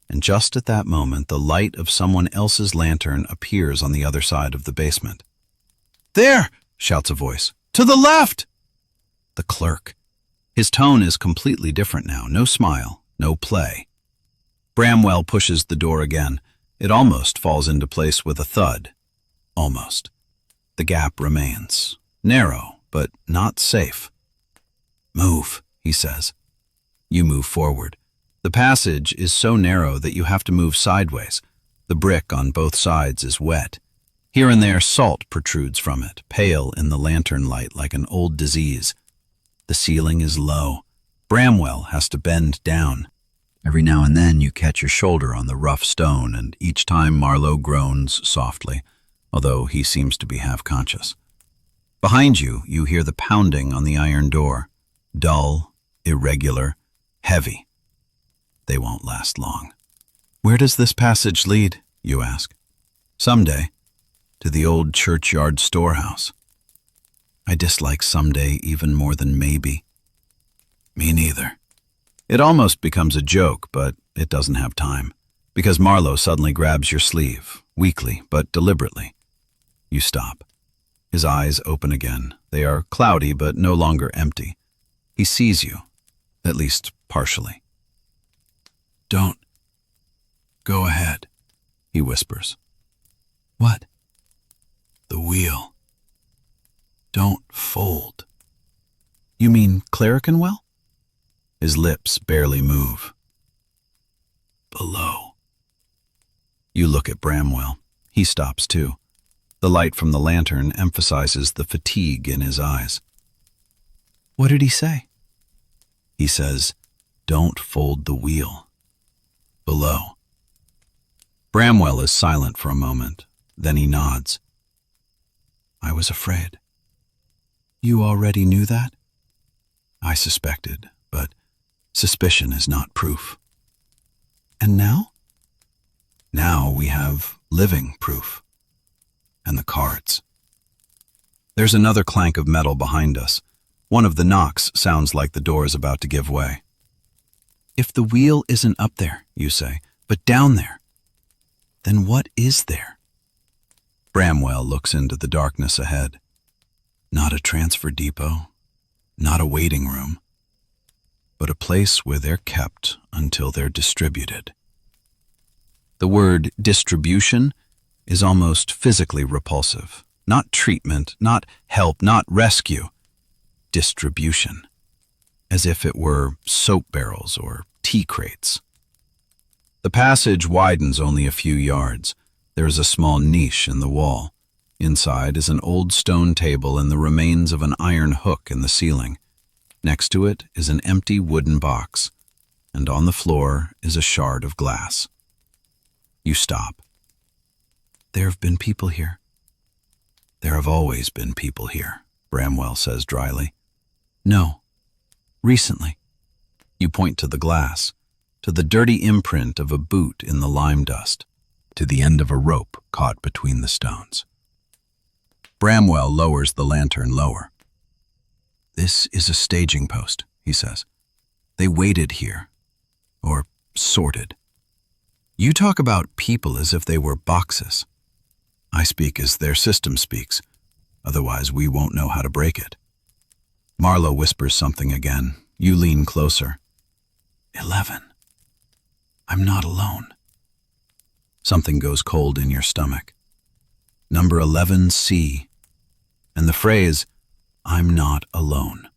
And just at that moment, the light of someone else's lantern appears on the other side of the basement. "There!" shouts a voice. "To the left!" The clerk. His tone is completely different now. No smile, no play. Bramwell pushes the door again. It almost falls into place with a thud. Almost. The gap remains. Narrow, but not safe. "Move," he says. You move forward. The passage is so narrow that you have to move sideways. The brick on both sides is wet. Here and there salt protrudes from it, pale in the lantern light like an old disease. The ceiling is low. Bramwell has to bend down. Every now and then you catch your shoulder on the rough stone, and each time Marlowe groans softly, although he seems to be half-conscious. Behind you, you hear the pounding on the iron door. Dull, irregular, heavy. They won't last long. "Where does this passage lead?" you ask. "Someday, to the old churchyard storehouse." I dislike someday even more than maybe. Me neither. It almost becomes a joke, but it doesn't have time, because Marlowe suddenly grabs your sleeve, weakly but deliberately. You stop. His eyes open again. They are cloudy but no longer empty. He sees you, at least partially. "Don't go ahead," he whispers. "What?" "The wheel. Don't fold." "You mean Clerkenwell?" His lips barely move. "Below." You look at Bramwell. He stops too. The light from the lantern emphasizes the fatigue in his eyes. "What did he say?" He says, "Don't fold the wheel. Below." Bramwell is silent for a moment. Then he nods. "I was afraid." "You already knew that?" "I suspected, but suspicion is not proof." "And now?" "Now we have living proof. And the cards." There's another clank of metal behind us. One of the knocks sounds like the door is about to give way. "If the wheel isn't up there," you say, "but down there, then what is there?" Bramwell looks into the darkness ahead. Not a transfer depot, not a waiting room, but a place where they're kept until they're distributed. The word distribution is almost physically repulsive. Not treatment, not help, not rescue. Distribution. As if it were soap barrels or tea crates. The passage widens only a few yards. There is a small niche in the wall. Inside is an old stone table and the remains of an iron hook in the ceiling. Next to it is an empty wooden box, and on the floor is a shard of glass. You stop. "There have been people here." "There have always been people here," Bramwell says dryly. "No, recently." You point to the glass, to the dirty imprint of a boot in the lime dust, to the end of a rope caught between the stones. Bramwell lowers the lantern lower. This is a staging post, he says. They waited here, or sorted. You talk about people as if they were boxes. I speak as their system speaks, otherwise we won't know how to break it. Marlowe whispers something again. You lean closer. 11. I'm not alone. Something goes cold in your stomach. Number 11C, and the phrase, I'm not alone.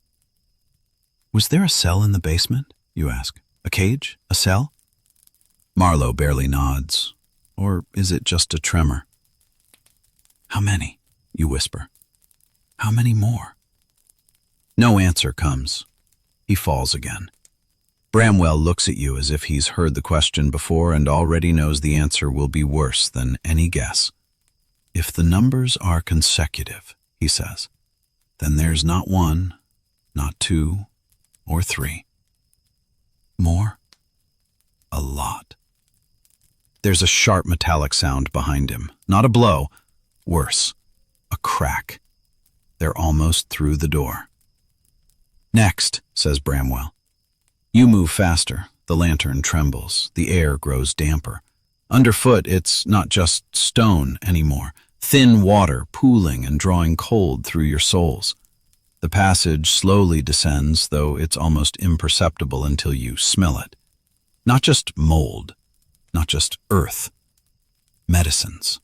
Was there a cell in the basement, you ask? A cage? A cell? Marlowe barely nods. Or is it just a tremor? How many? You whisper. How many more? No answer comes. He falls again. Bramwell looks at you as if he's heard the question before and already knows the answer will be worse than any guess. If the numbers are consecutive, he says, then there's not one, not two, or three. More? A lot. There's a sharp metallic sound behind him. Not a blow. Worse. A crack. They're almost through the door. Next, says Bramwell. You move faster. The lantern trembles. The air grows damper. Underfoot, it's not just stone anymore. Thin water pooling and drawing cold through your soles. The passage slowly descends, though it's almost imperceptible until you smell it. Not just mold, not just earth. Medicines.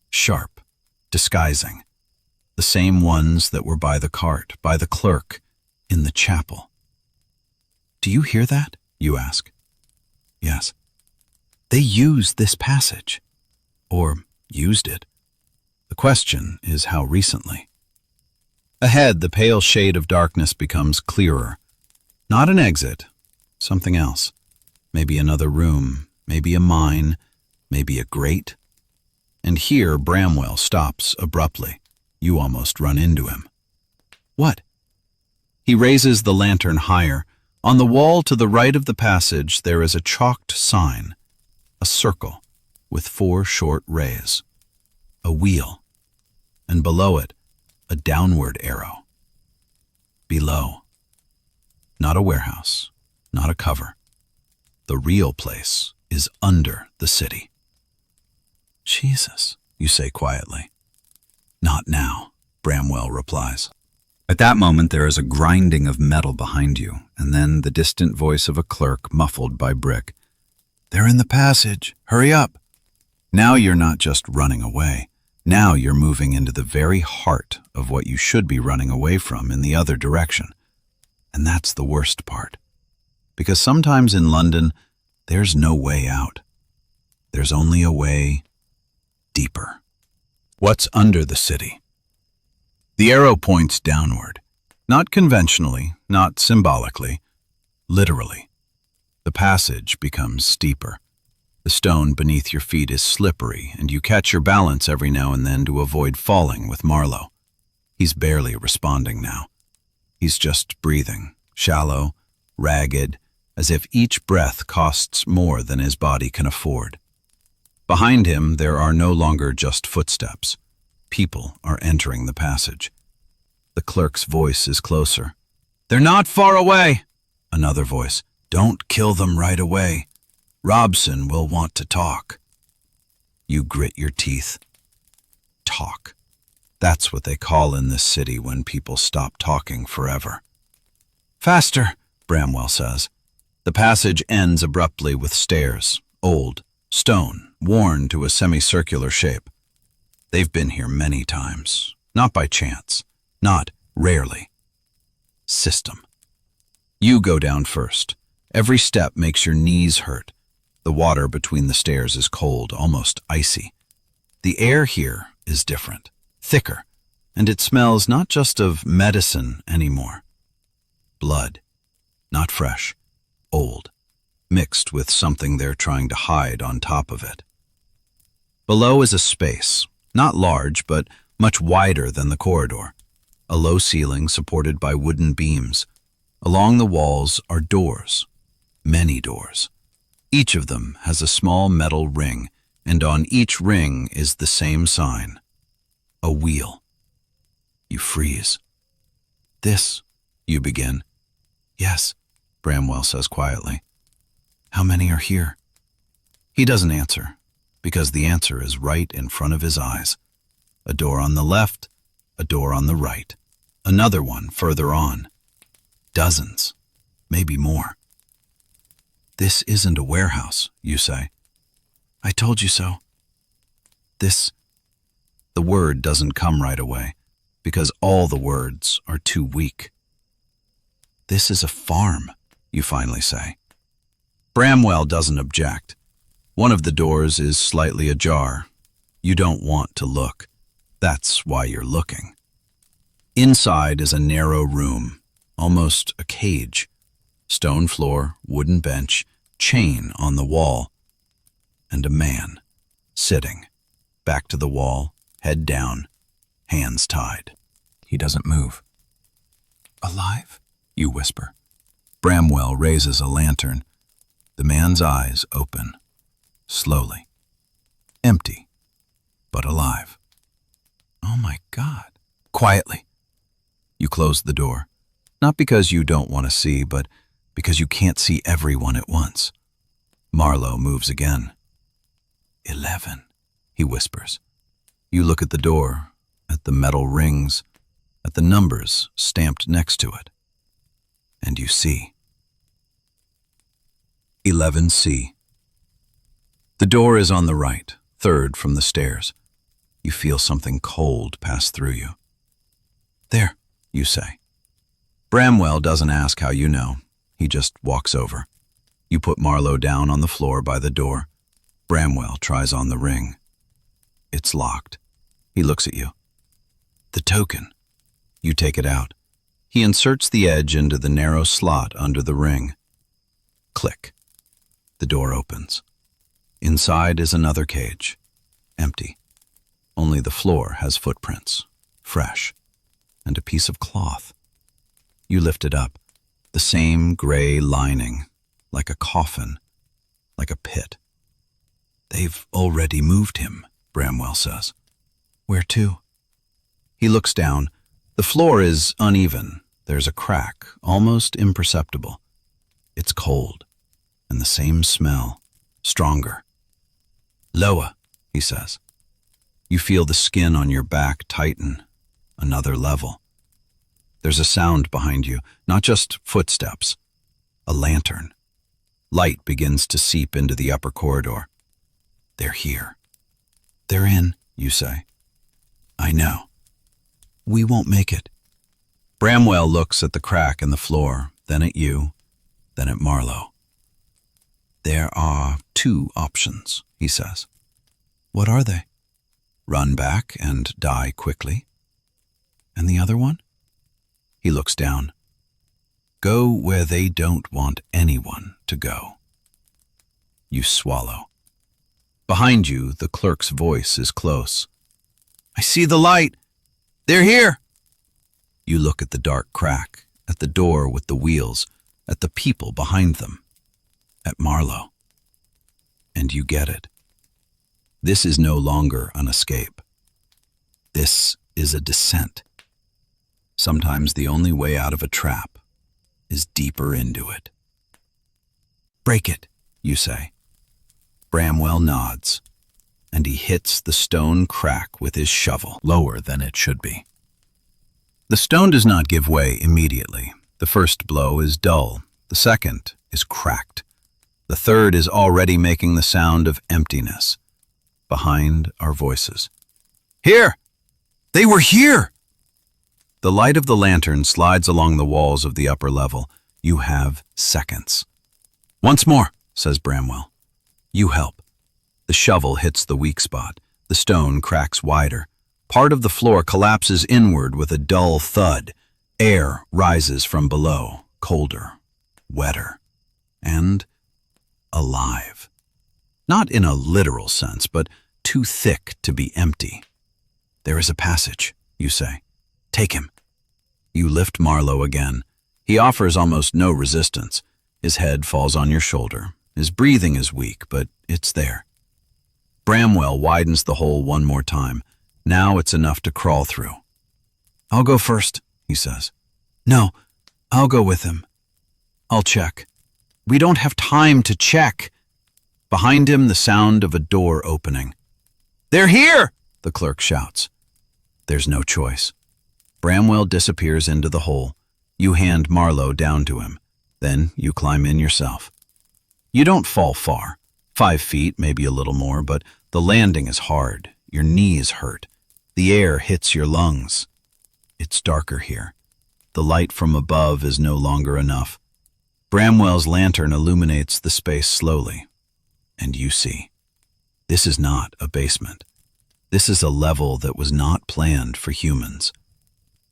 Sharp, disguising. The same ones that were by the cart, by the clerk, in the chapel. Do you hear that? You ask. Yes. They use this passage. Or used it. The question is how recently. Ahead, the pale shade of darkness becomes clearer. Not an exit, something else. Maybe another room, maybe a mine, maybe a grate. And here Bramwell stops abruptly. You almost run into him. What? He raises the lantern higher. On the wall to the right of the passage there is a chalked sign, a circle with 4 short rays, a wheel, and below it a downward arrow. Below. Not a warehouse, not a cover. The real place is under the city. Jesus, you say quietly. Not now, Bramwell replies. At that moment there is a grinding of metal behind you, and then the distant voice of a clerk muffled by brick. They're in the passage. Hurry up. Now you're not just running away. Now you're moving into the very heart of what you should be running away from in the other direction. And that's the worst part. Because sometimes in London, there's no way out. There's only a way deeper. What's under the city? The arrow points downward. Not conventionally, not symbolically, literally. The passage becomes steeper. The stone beneath your feet is slippery, and you catch your balance every now and then to avoid falling with Marlowe. He's barely responding now. He's just breathing, shallow, ragged, as if each breath costs more than his body can afford. Behind him, there are no longer just footsteps. People are entering the passage. The clerk's voice is closer. They're not far away. Another voice. Don't kill them right away. Robson will want to talk. You grit your teeth. Talk. That's what they call in this city when people stop talking forever. Faster, Bramwell says. The passage ends abruptly with stairs, old, stone, worn to a semicircular shape. They've been here many times, not by chance, not rarely. System. You go down first. Every step makes your knees hurt. The water between the stairs is cold, almost icy. The air here is different, thicker, and it smells not just of medicine anymore. Blood, not fresh, old, mixed with something they're trying to hide on top of it. Below is a space, not large, but much wider than the corridor. A low ceiling supported by wooden beams. Along the walls are doors, many doors. Each of them has a small metal ring, and on each ring is the same sign, a wheel. You freeze. This You begin. Yes, Bramwell says quietly. How many are here? He doesn't answer, because the answer is right in front of his eyes. A door on the left, a door on the right, another one further on. Dozens, maybe more. This isn't a warehouse, you say. I told you so. The word doesn't come right away, because all the words are too weak. This is a farm, you finally say. Bramwell doesn't object. One of the doors is slightly ajar. You don't want to look. That's why you're looking. Inside is a narrow room, almost a cage. Stone floor, wooden bench, chain on the wall, and a man sitting, back to the wall, head down, hands tied. He doesn't move. Alive? You whisper. Bramwell raises a lantern. The man's eyes open, slowly. Empty, but alive. Oh my God. Quietly. You close the door, not because you don't want to see, but because you can't see everyone at once. Marlowe moves again. 11, he whispers. You look at the door, at the metal rings, at the numbers stamped next to it, and you see. 11C. The door is on the right, third from the stairs. You feel something cold pass through you. There, you say. Bramwell doesn't ask how you know. He just walks over. You put Marlowe down on the floor by the door. Bramwell tries on the ring. It's locked. He looks at you. The token. You take it out. He inserts the edge into the narrow slot under the ring. Click. The door opens. Inside is another cage. Empty. Only the floor has footprints. Fresh. And a piece of cloth. You lift it up. The same gray lining. Like a coffin. Like a pit. They've already moved him, Bramwell says. Where to? He looks down. The floor is uneven. There's a crack, almost imperceptible. It's cold, and the same smell, stronger. Lower, he says. You feel the skin on your back tighten, another level. There's a sound behind you, not just footsteps. A lantern. Light begins to seep into the upper corridor. They're here. They're in, you say. I know. We won't make it. Bramwell looks at the crack in the floor, then at you, then at Marlowe. There are two options, he says. What are they? Run back and die quickly. And the other one? He looks down. Go where they don't want anyone to go. You swallow. Behind you, the clerk's voice is close. I see the light. They're here. You look at the dark crack, at the door with the wheels, at the people behind them, at Marlowe. And you get it. This is no longer an escape. This is a descent. Sometimes the only way out of a trap is deeper into it. Break it, you say. Bramwell nods, and he hits the stone crack with his shovel, lower than it should be. The stone does not give way immediately. The first blow is dull. The second is cracked. The third is already making the sound of emptiness. Behind are voices. Here! They were here! The light of the lantern slides along the walls of the upper level. You have seconds. Once more, says Bramwell. You help. The shovel hits the weak spot. The stone cracks wider. Part of the floor collapses inward with a dull thud. Air rises from below, colder, wetter, and alive. Not in a literal sense, but too thick to be empty. There is a passage, you say. Take him. You lift Marlowe again. He offers almost no resistance. His head falls on your shoulder. His breathing is weak, but it's there. Bramwell widens the hole one more time. Now it's enough to crawl through. I'll go first, he says. No, I'll go with him. I'll check. We don't have time to check. Behind him, the sound of a door opening. They're here, the clerk shouts. There's no choice. Bramwell disappears into the hole. You hand Marlowe down to him. Then you climb in yourself. You don't fall far. 5 feet, maybe a little more, but the landing is hard. Your knees hurt. The air hits your lungs. It's darker here. The light from above is no longer enough. Bramwell's lantern illuminates the space slowly. And you see. This is not a basement. This is a level that was not planned for humans.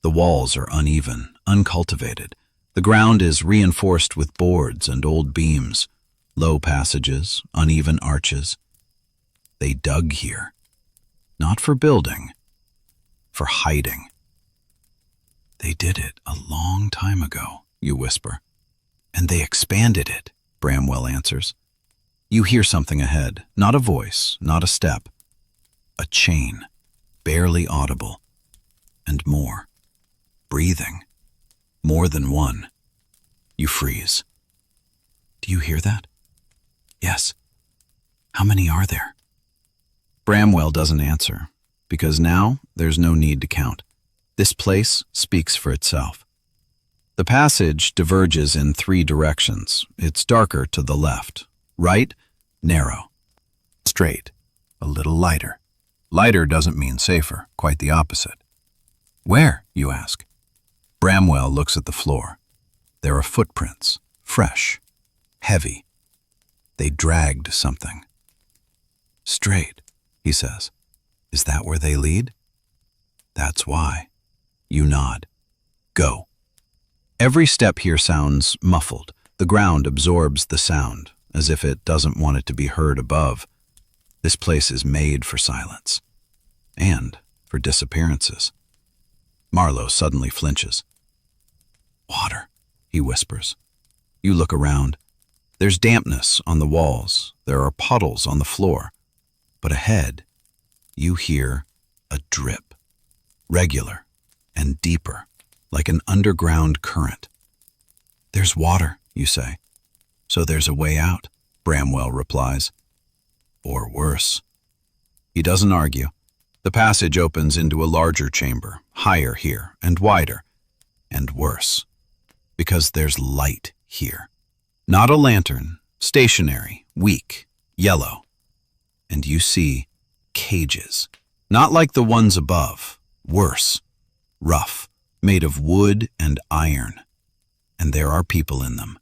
The walls are uneven, uncultivated. The ground is reinforced with boards and old beams, low passages, uneven arches. They dug here. Not for building, for hiding. They did it a long time ago, you whisper. And they expanded it, Bramwell answers. You hear something ahead, not a voice, not a step. A chain, barely audible. And more. Breathing. More than one. You freeze. Do you hear that? Yes. How many are there? Bramwell doesn't answer, because now there's no need to count. This place speaks for itself. The passage diverges in 3 directions. It's darker to the left. Right, narrow. Straight, a little lighter. Lighter doesn't mean safer, quite the opposite. Where, you ask? Bramwell looks at the floor. There are footprints, fresh, heavy. They dragged something. Straight, he says. Is that where they lead? That's why. You nod. Go. Every step here sounds muffled. The ground absorbs the sound, as if it doesn't want it to be heard above. This place is made for silence. And for disappearances. Marlowe suddenly flinches. Water, he whispers. You look around. There's dampness on the walls. There are puddles on the floor. But ahead, you hear a drip. Regular and deeper, like an underground current. There's water, you say. So there's a way out, Bramwell replies. Or worse. He doesn't argue. The passage opens into a larger chamber, higher here and wider, and worse. Because there's light here. Not a lantern, stationary, weak, yellow. And you see cages. Not like the ones above, worse, rough, made of wood and iron. And there are people in them.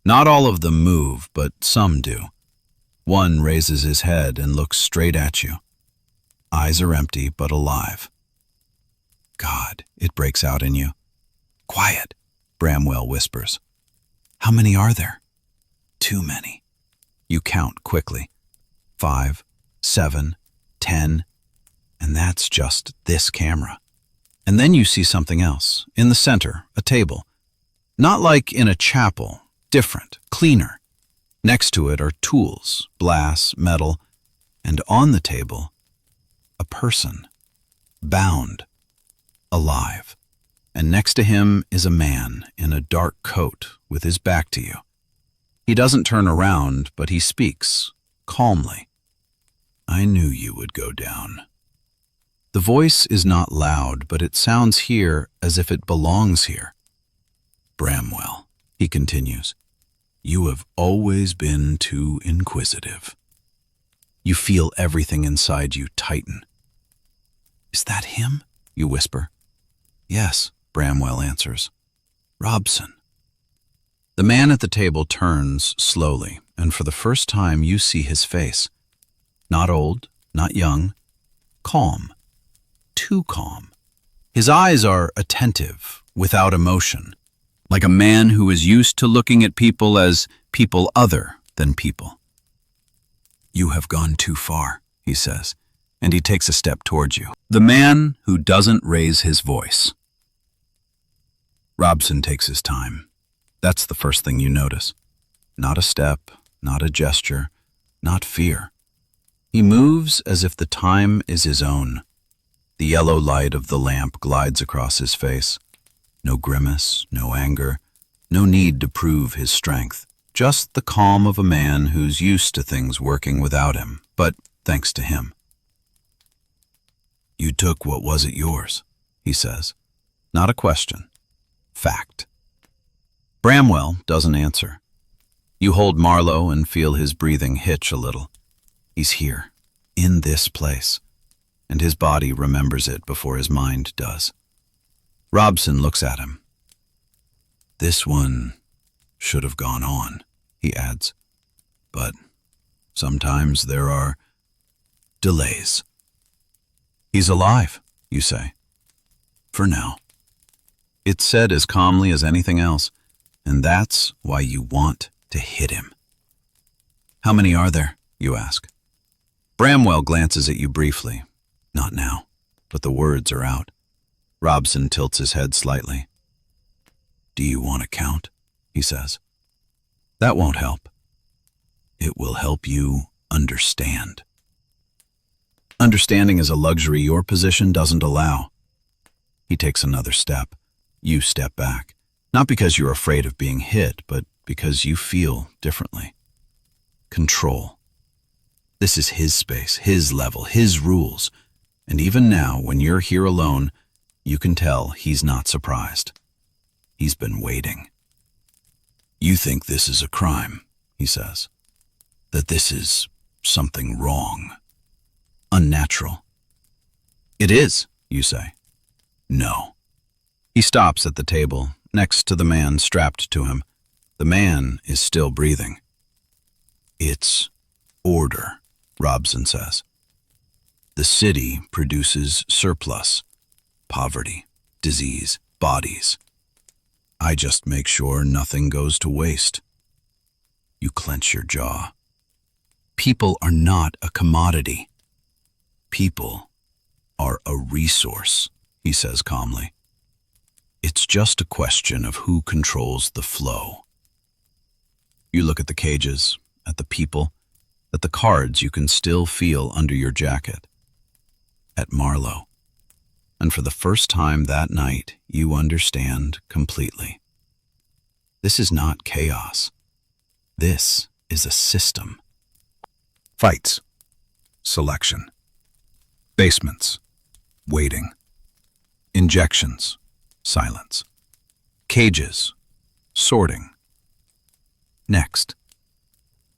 Not all of them move, but some do. One raises his head and looks straight at you. Eyes are empty, but alive. God, it breaks out in you. Quiet, Bramwell whispers. How many are there? Too many. You count quickly. 5, 7, 10, and that's just this camera. And then you see something else. In the center, a table. Not like in a chapel, different, cleaner. Next to it are tools, glass, metal, and on the table, a person, bound, alive. And next to him is a man in a dark coat with his back to you. He doesn't turn around, but he speaks, calmly. I knew you would go down. The voice is not loud, but it sounds here as if it belongs here. Bramwell, he continues, you have always been too inquisitive. You feel everything inside you tighten. Is that him? You whisper. Yes, Bramwell answers. Robson. The man at the table turns slowly, and for the first time you see his face. Not old, not young, calm, too calm. His eyes are attentive, without emotion, like a man who is used to looking at people as people other than people. You have gone too far, he says, and he takes a step towards you. The man who doesn't raise his voice. Robson takes his time. That's the first thing you notice. Not a step, not a gesture, not fear. He moves as if the time is his own. The yellow light of the lamp glides across his face. No grimace, no anger, No need to prove his strength. Just the calm of a man who's used to things working without him, but thanks to him. You took what wasn't yours, he says. Not a question. Fact. Bramwell doesn't answer. You hold Marlowe and feel his breathing hitch a little. He's here, in this place, and his body remembers it before his mind does. Robson looks at him. This one should have gone on, he adds. But sometimes there are delays. He's alive, you say. For now. It's said as calmly as anything else, and that's why you want to hit him. How many are there, you ask. Bramwell glances at you briefly. Not now, but the words are out. Robson tilts his head slightly. Do you want to count? He says. That won't help. It will help you understand. Understanding is a luxury your position doesn't allow. He takes another step. You step back. Not because you're afraid of being hit, but because you feel differently. Control. This is his space, his level, his rules. And even now, when you're here alone, you can tell he's not surprised. He's been waiting. You think this is a crime, he says. That this is something wrong. Unnatural. It is, you say. No. He stops at the table, next to the man strapped to him. The man is still breathing. It's order, Robson says. The city produces surplus, poverty, disease, bodies. I just make sure nothing goes to waste. You clench your jaw. People are not a commodity. People are a resource, he says calmly. It's just a question of who controls the flow. You look at the cages, at the people, at the cards you can still feel under your jacket. At Marlowe. And for the first time that night, you understand completely. This is not chaos. This is a system. Fights. Selection. Basements. Waiting. Injections. Silence. Cages. Sorting. Next.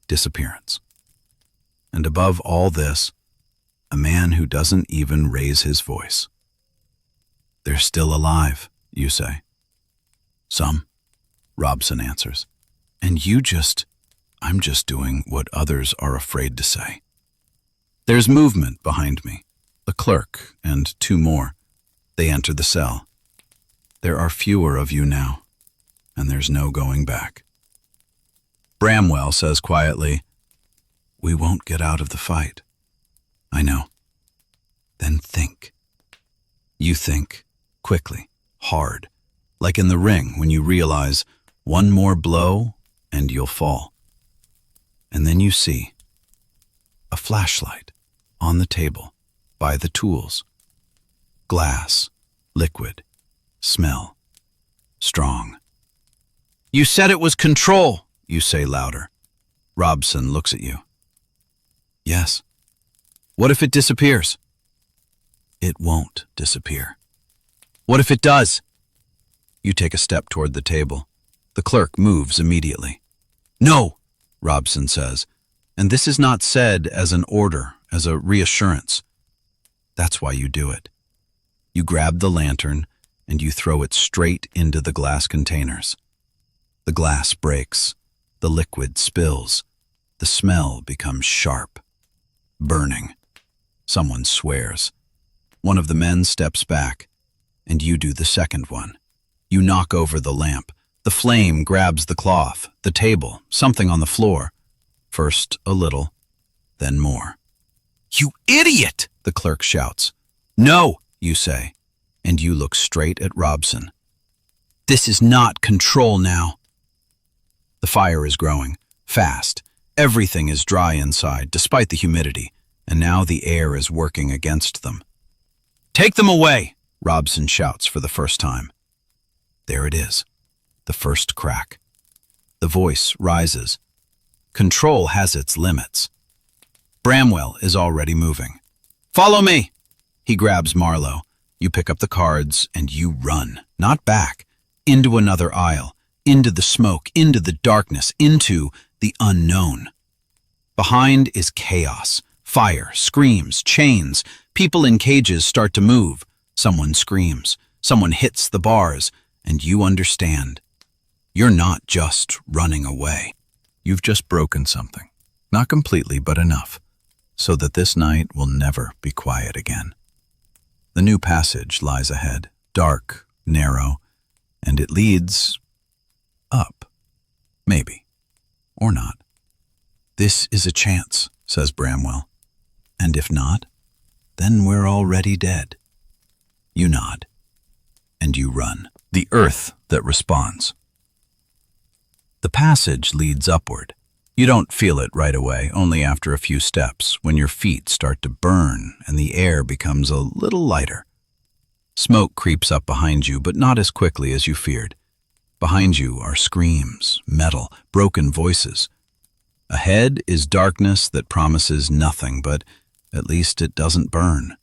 Disappearance. And above all this, a man who doesn't even raise his voice. They're still alive, you say. Some, Robson answers. And I'm just doing what others are afraid to say. There's movement behind me. A clerk and two more. They enter the cell. There are fewer of you now, and there's no going back. Bramwell says quietly, We won't get out of the fight. I know. Then think. You think, quickly, hard, like in the ring when you realize one more blow and you'll fall. And then you see a flashlight on the table by the tools. Glass, liquid, smell, strong. You said it was control, you say louder. Robson looks at you. Yes. What if it disappears? It won't disappear. What if it does? You take a step toward the table. The clerk moves immediately. No, Robson says, and this is not said as an order, as a reassurance. That's why you do it. You grab the lantern and you throw it straight into the glass containers. The glass breaks. The liquid spills. The smell becomes sharp. Burning. Someone swears. One of the men steps back, and you do the second one. You knock over the lamp. The flame grabs the cloth, the table, something on the floor. First a little, then more. You idiot! The clerk shouts. No, you say, and you look straight at Robson. This is not control now. The fire is growing, fast. Everything is dry inside, despite the humidity, and now the air is working against them. Take them away, Robson shouts for the first time. There it is. The first crack. The voice rises. Control has its limits. Bramwell is already moving. "Follow me!" He grabs Marlowe. You pick up the cards and you run, not back, into another aisle, into the smoke, into the darkness, into the unknown. Behind is chaos, fire, screams, chains. People in cages start to move. Someone screams. Someone hits the bars, and you understand. You're not just running away. You've just broken something. Not completely, but enough, so that this night will never be quiet again. The new passage lies ahead, dark, narrow, and it leads up. Maybe. Or not. "This is a chance," says Bramwell. "And if not, then we're already dead." You nod. And you run. The earth that responds. The passage leads upward. You don't feel it right away, only after a few steps, when your feet start to burn and the air becomes a little lighter. Smoke creeps up behind you, but not as quickly as you feared. Behind you are screams, metal, broken voices. Ahead is darkness that promises nothing, but at least it doesn't burn.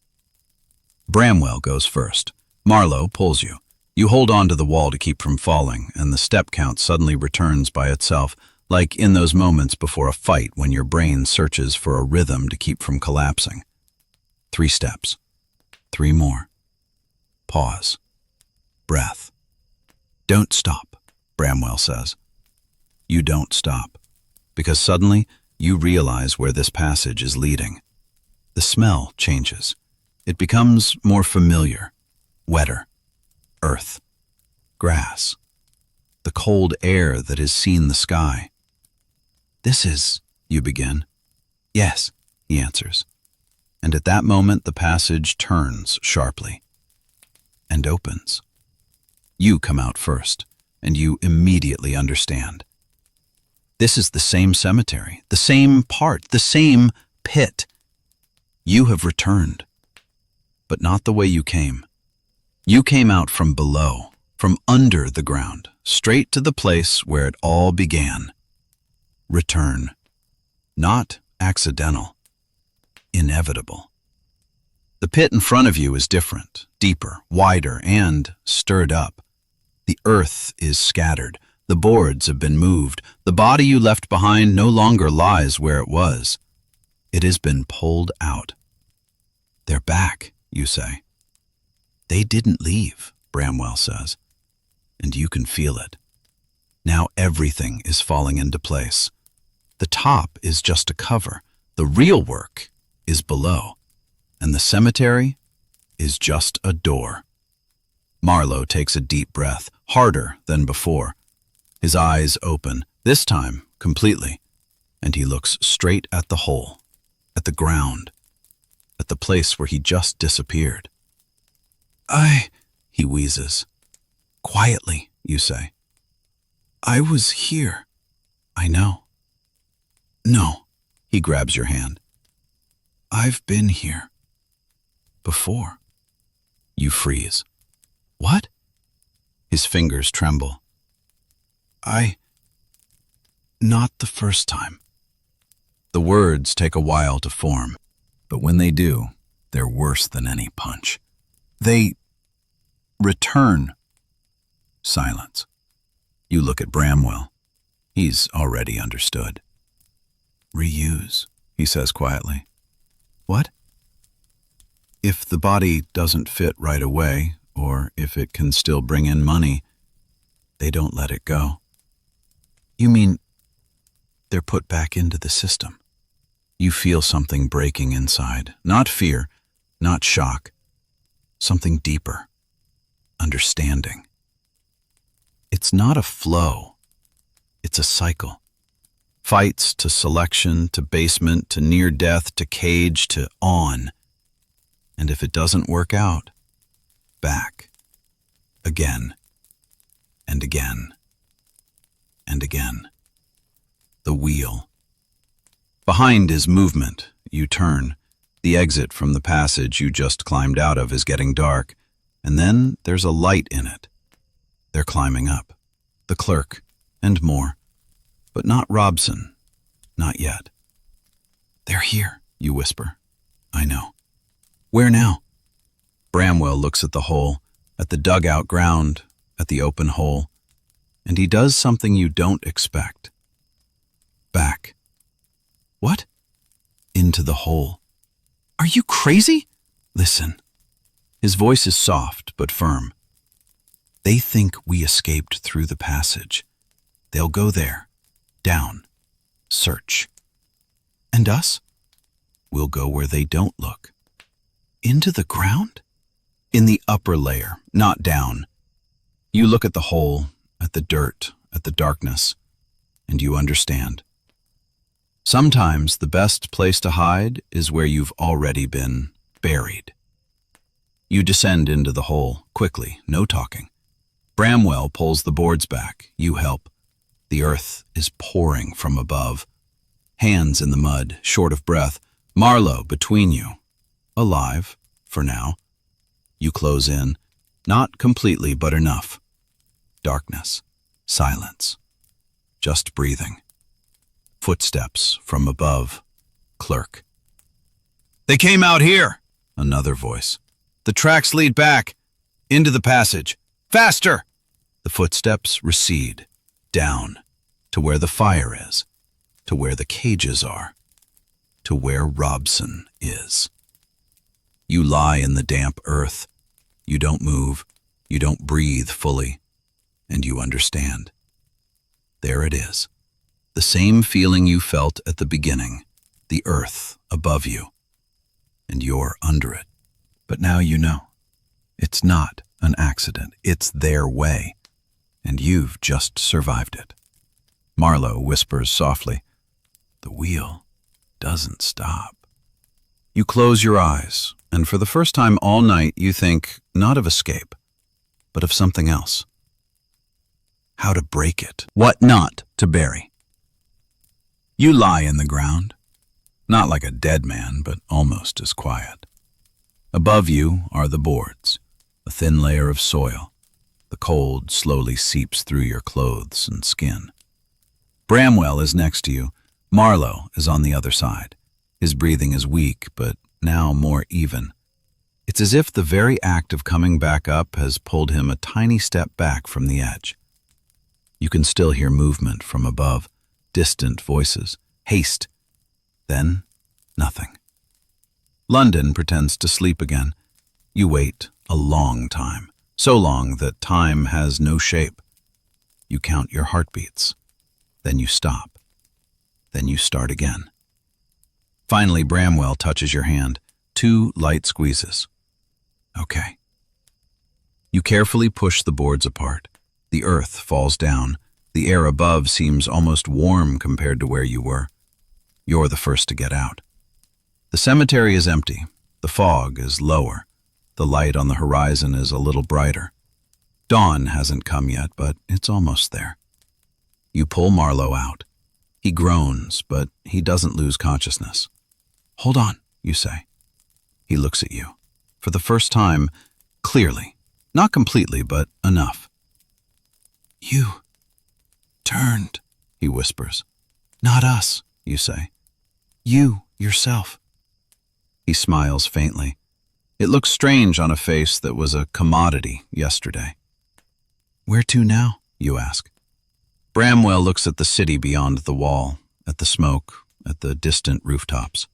Bramwell goes first. Marlowe pulls you. You hold on to the wall to keep from falling, and the step count suddenly returns by itself, like in those moments before a fight when your brain searches for a rhythm to keep from collapsing. 3 steps. 3 more. Pause. Breath. "Don't stop," Bramwell says. You don't stop, because suddenly you realize where this passage is leading. The smell changes. It becomes more familiar, wetter. Earth. Grass. The cold air that has seen the sky. "This is," you begin. "Yes," he answers. And at that moment the passage turns sharply and opens. You come out first, and you immediately understand. This is the same cemetery, the same part, the same pit. You have returned, but not the way you came. You came out from below, from under the ground, straight to the place where it all began. Return. Not accidental. Inevitable. The pit in front of you is different, deeper, wider, and stirred up. The earth is scattered. The boards have been moved. The body you left behind no longer lies where it was. It has been pulled out. "They're back," you say. "They didn't leave," Bramwell says, and you can feel it. Now everything is falling into place. The top is just a cover. The real work is below, and the cemetery is just a door. Marlowe takes a deep breath, harder than before. His eyes open, this time completely, and he looks straight at the hole, at the ground, at the place where he just disappeared. He wheezes. "Quietly," you say. "I was here." "I know." "No," he grabs your hand. "I've been here. Before." You freeze. "What?" His fingers tremble. Not the first time." The words take a while to form, but when they do, they're worse than any punch. "They return." Silence. You look at Bramwell. He's already understood. "Reuse," he says quietly. "What?" "If the body doesn't fit right away, or if it can still bring in money, they don't let it go." "You mean they're put back into the system?" You feel something breaking inside. Not fear, not shock. Something deeper. Understanding. It's not a flow. It's a cycle. Fights to selection, to basement, to near death, to cage, to on. And if it doesn't work out, back. Again. And again. And again. The wheel. Behind is movement. You turn. The exit from the passage you just climbed out of is getting dark, and then there's a light in it. They're climbing up. the clerk, and more. But not Robson. Not yet. "They're here," you whisper. "I know." "Where now?" Bramwell looks at the hole, at the dugout ground, at the open hole, and he does something you don't expect. Back. "What?" "Into the hole." "Are you crazy?" "Listen." His voice is soft but firm. "They think we escaped through the passage. They'll go there. Down. Search. And us? We'll go where they don't look." "Into the ground?" "In the upper layer, not down." You look at the hole, at the dirt, at the darkness, and you understand. Sometimes the best place to hide is where you've already been buried. You descend into the hole, quickly, no talking. Bramwell pulls the boards back. You help. The earth is pouring from above. Hands in the mud, short of breath. Marlowe between you. Alive, for now. You close in. Not completely, but enough. Darkness. Silence. Just breathing. Footsteps from above. Clerk. "They came out here!" Another voice. "The tracks lead back. Into the passage. Faster!" The footsteps recede. Down. To where the fire is. To where the cages are. To where Robson is. You lie in the damp earth. You don't move. You don't breathe fully. And you understand. There it is. The same feeling you felt at the beginning. The earth above you. And you're under it. But now you know. It's not an accident. It's their way. And you've just survived it. Marlowe whispers softly, "The wheel doesn't stop." You close your eyes, and for the first time all night you think not of escape, but of something else. How to break it. What not to bury. You lie in the ground, not like a dead man, but almost as quiet. Above you are the boards, a thin layer of soil. The cold slowly seeps through your clothes and skin. Bramwell is next to you. Marlowe is on the other side. His breathing is weak, but now more even. It's as if the very act of coming back up has pulled him a tiny step back from the edge. You can still hear movement from above, distant voices, haste. Then, nothing. London pretends to sleep again. You wait a long time, so long that time has no shape. You count your heartbeats. Then you stop. Then you start again. Finally, Bramwell touches your hand. 2 light squeezes. Okay. You carefully push the boards apart. The earth falls down. The air above seems almost warm compared to where you were. You're the first to get out. The cemetery is empty. The fog is lower. The light on the horizon is a little brighter. Dawn hasn't come yet, but it's almost there. You pull Marlowe out. He groans, but he doesn't lose consciousness. "Hold on," you say. He looks at you. For the first time, clearly. Not completely, but enough. "You turned," he whispers. "Not us," you say. "You, yourself." He smiles faintly. It looks strange on a face that was a commodity yesterday. "Where to now?" you ask. Bramwell looks at the city beyond the wall, at the smoke, at the distant rooftops.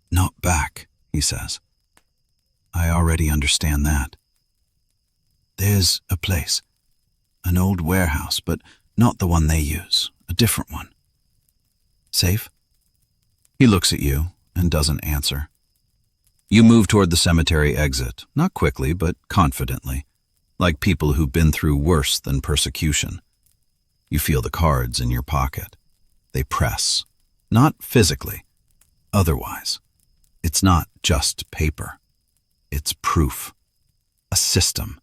"Not back," he says. "I already understand that. There's a place, an old warehouse, but not the one they use, a different one. Safe?" He looks at you and doesn't answer. You move toward the cemetery exit, not quickly, but confidently, like people who've been through worse than persecution. You feel the cards in your pocket. They press, not physically, otherwise. It's not just paper. It's proof. A system.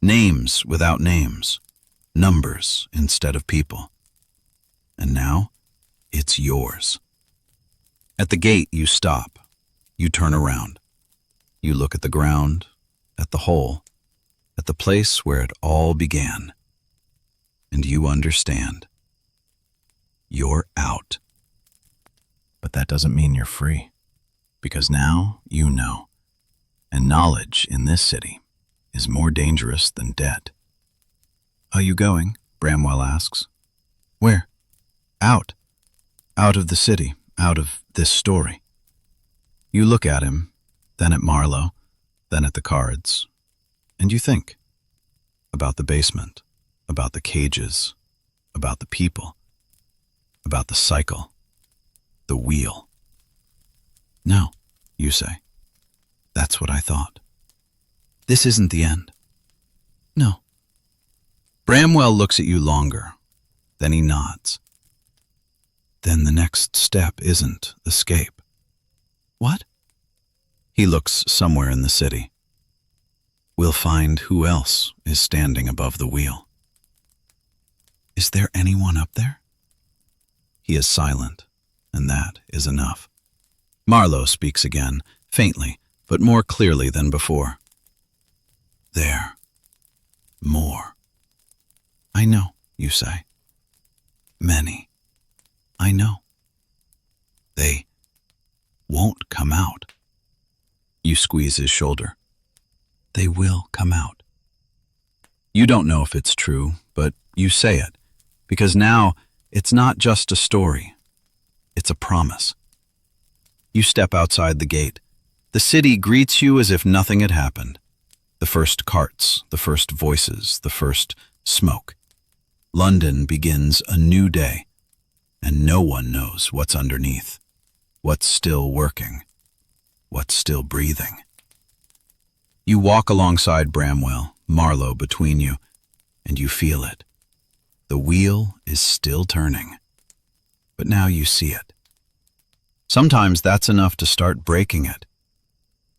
Names without names. Numbers instead of people. And now, it's yours. At the gate, you stop. You turn around. You look at the ground, at the hole, at the place where it all began. and you understand. You're out. But that doesn't mean you're free, because now you know, and knowledge in this city is more dangerous than debt. Are you going? Bramwell asks. Where? Out. Out of the city, out of this story. You look at him, then at Marlowe, then at the cards, and you think about the basement, about the cages, about the people, about the cycle, the wheel. No, you say. That's what I thought. This isn't the end. No. Bramwell looks at you longer, then he nods. Then the next step isn't escape. What? He looks somewhere in the city. We'll find who else is standing above the wheel. Is there anyone up there? He is silent, and that is enough. Marlowe speaks again, faintly, but more clearly than before. There. More. I know, you say. Many. I know. They won't come out. You squeeze his shoulder. They will come out. You don't know if it's true, but you say it, because now it's not just a story. It's a promise. You step outside the gate. The city greets you as if nothing had happened. The first carts, the first voices, the first smoke. London begins a new day, and no one knows what's underneath, what's still working, what's still breathing. You walk alongside Bramwell, Marlowe between you, and you feel it. The wheel is still turning, but now you see it. Sometimes that's enough to start breaking it.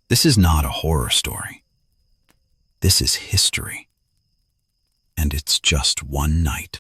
This is not a horror story. This is history. And it's just one night.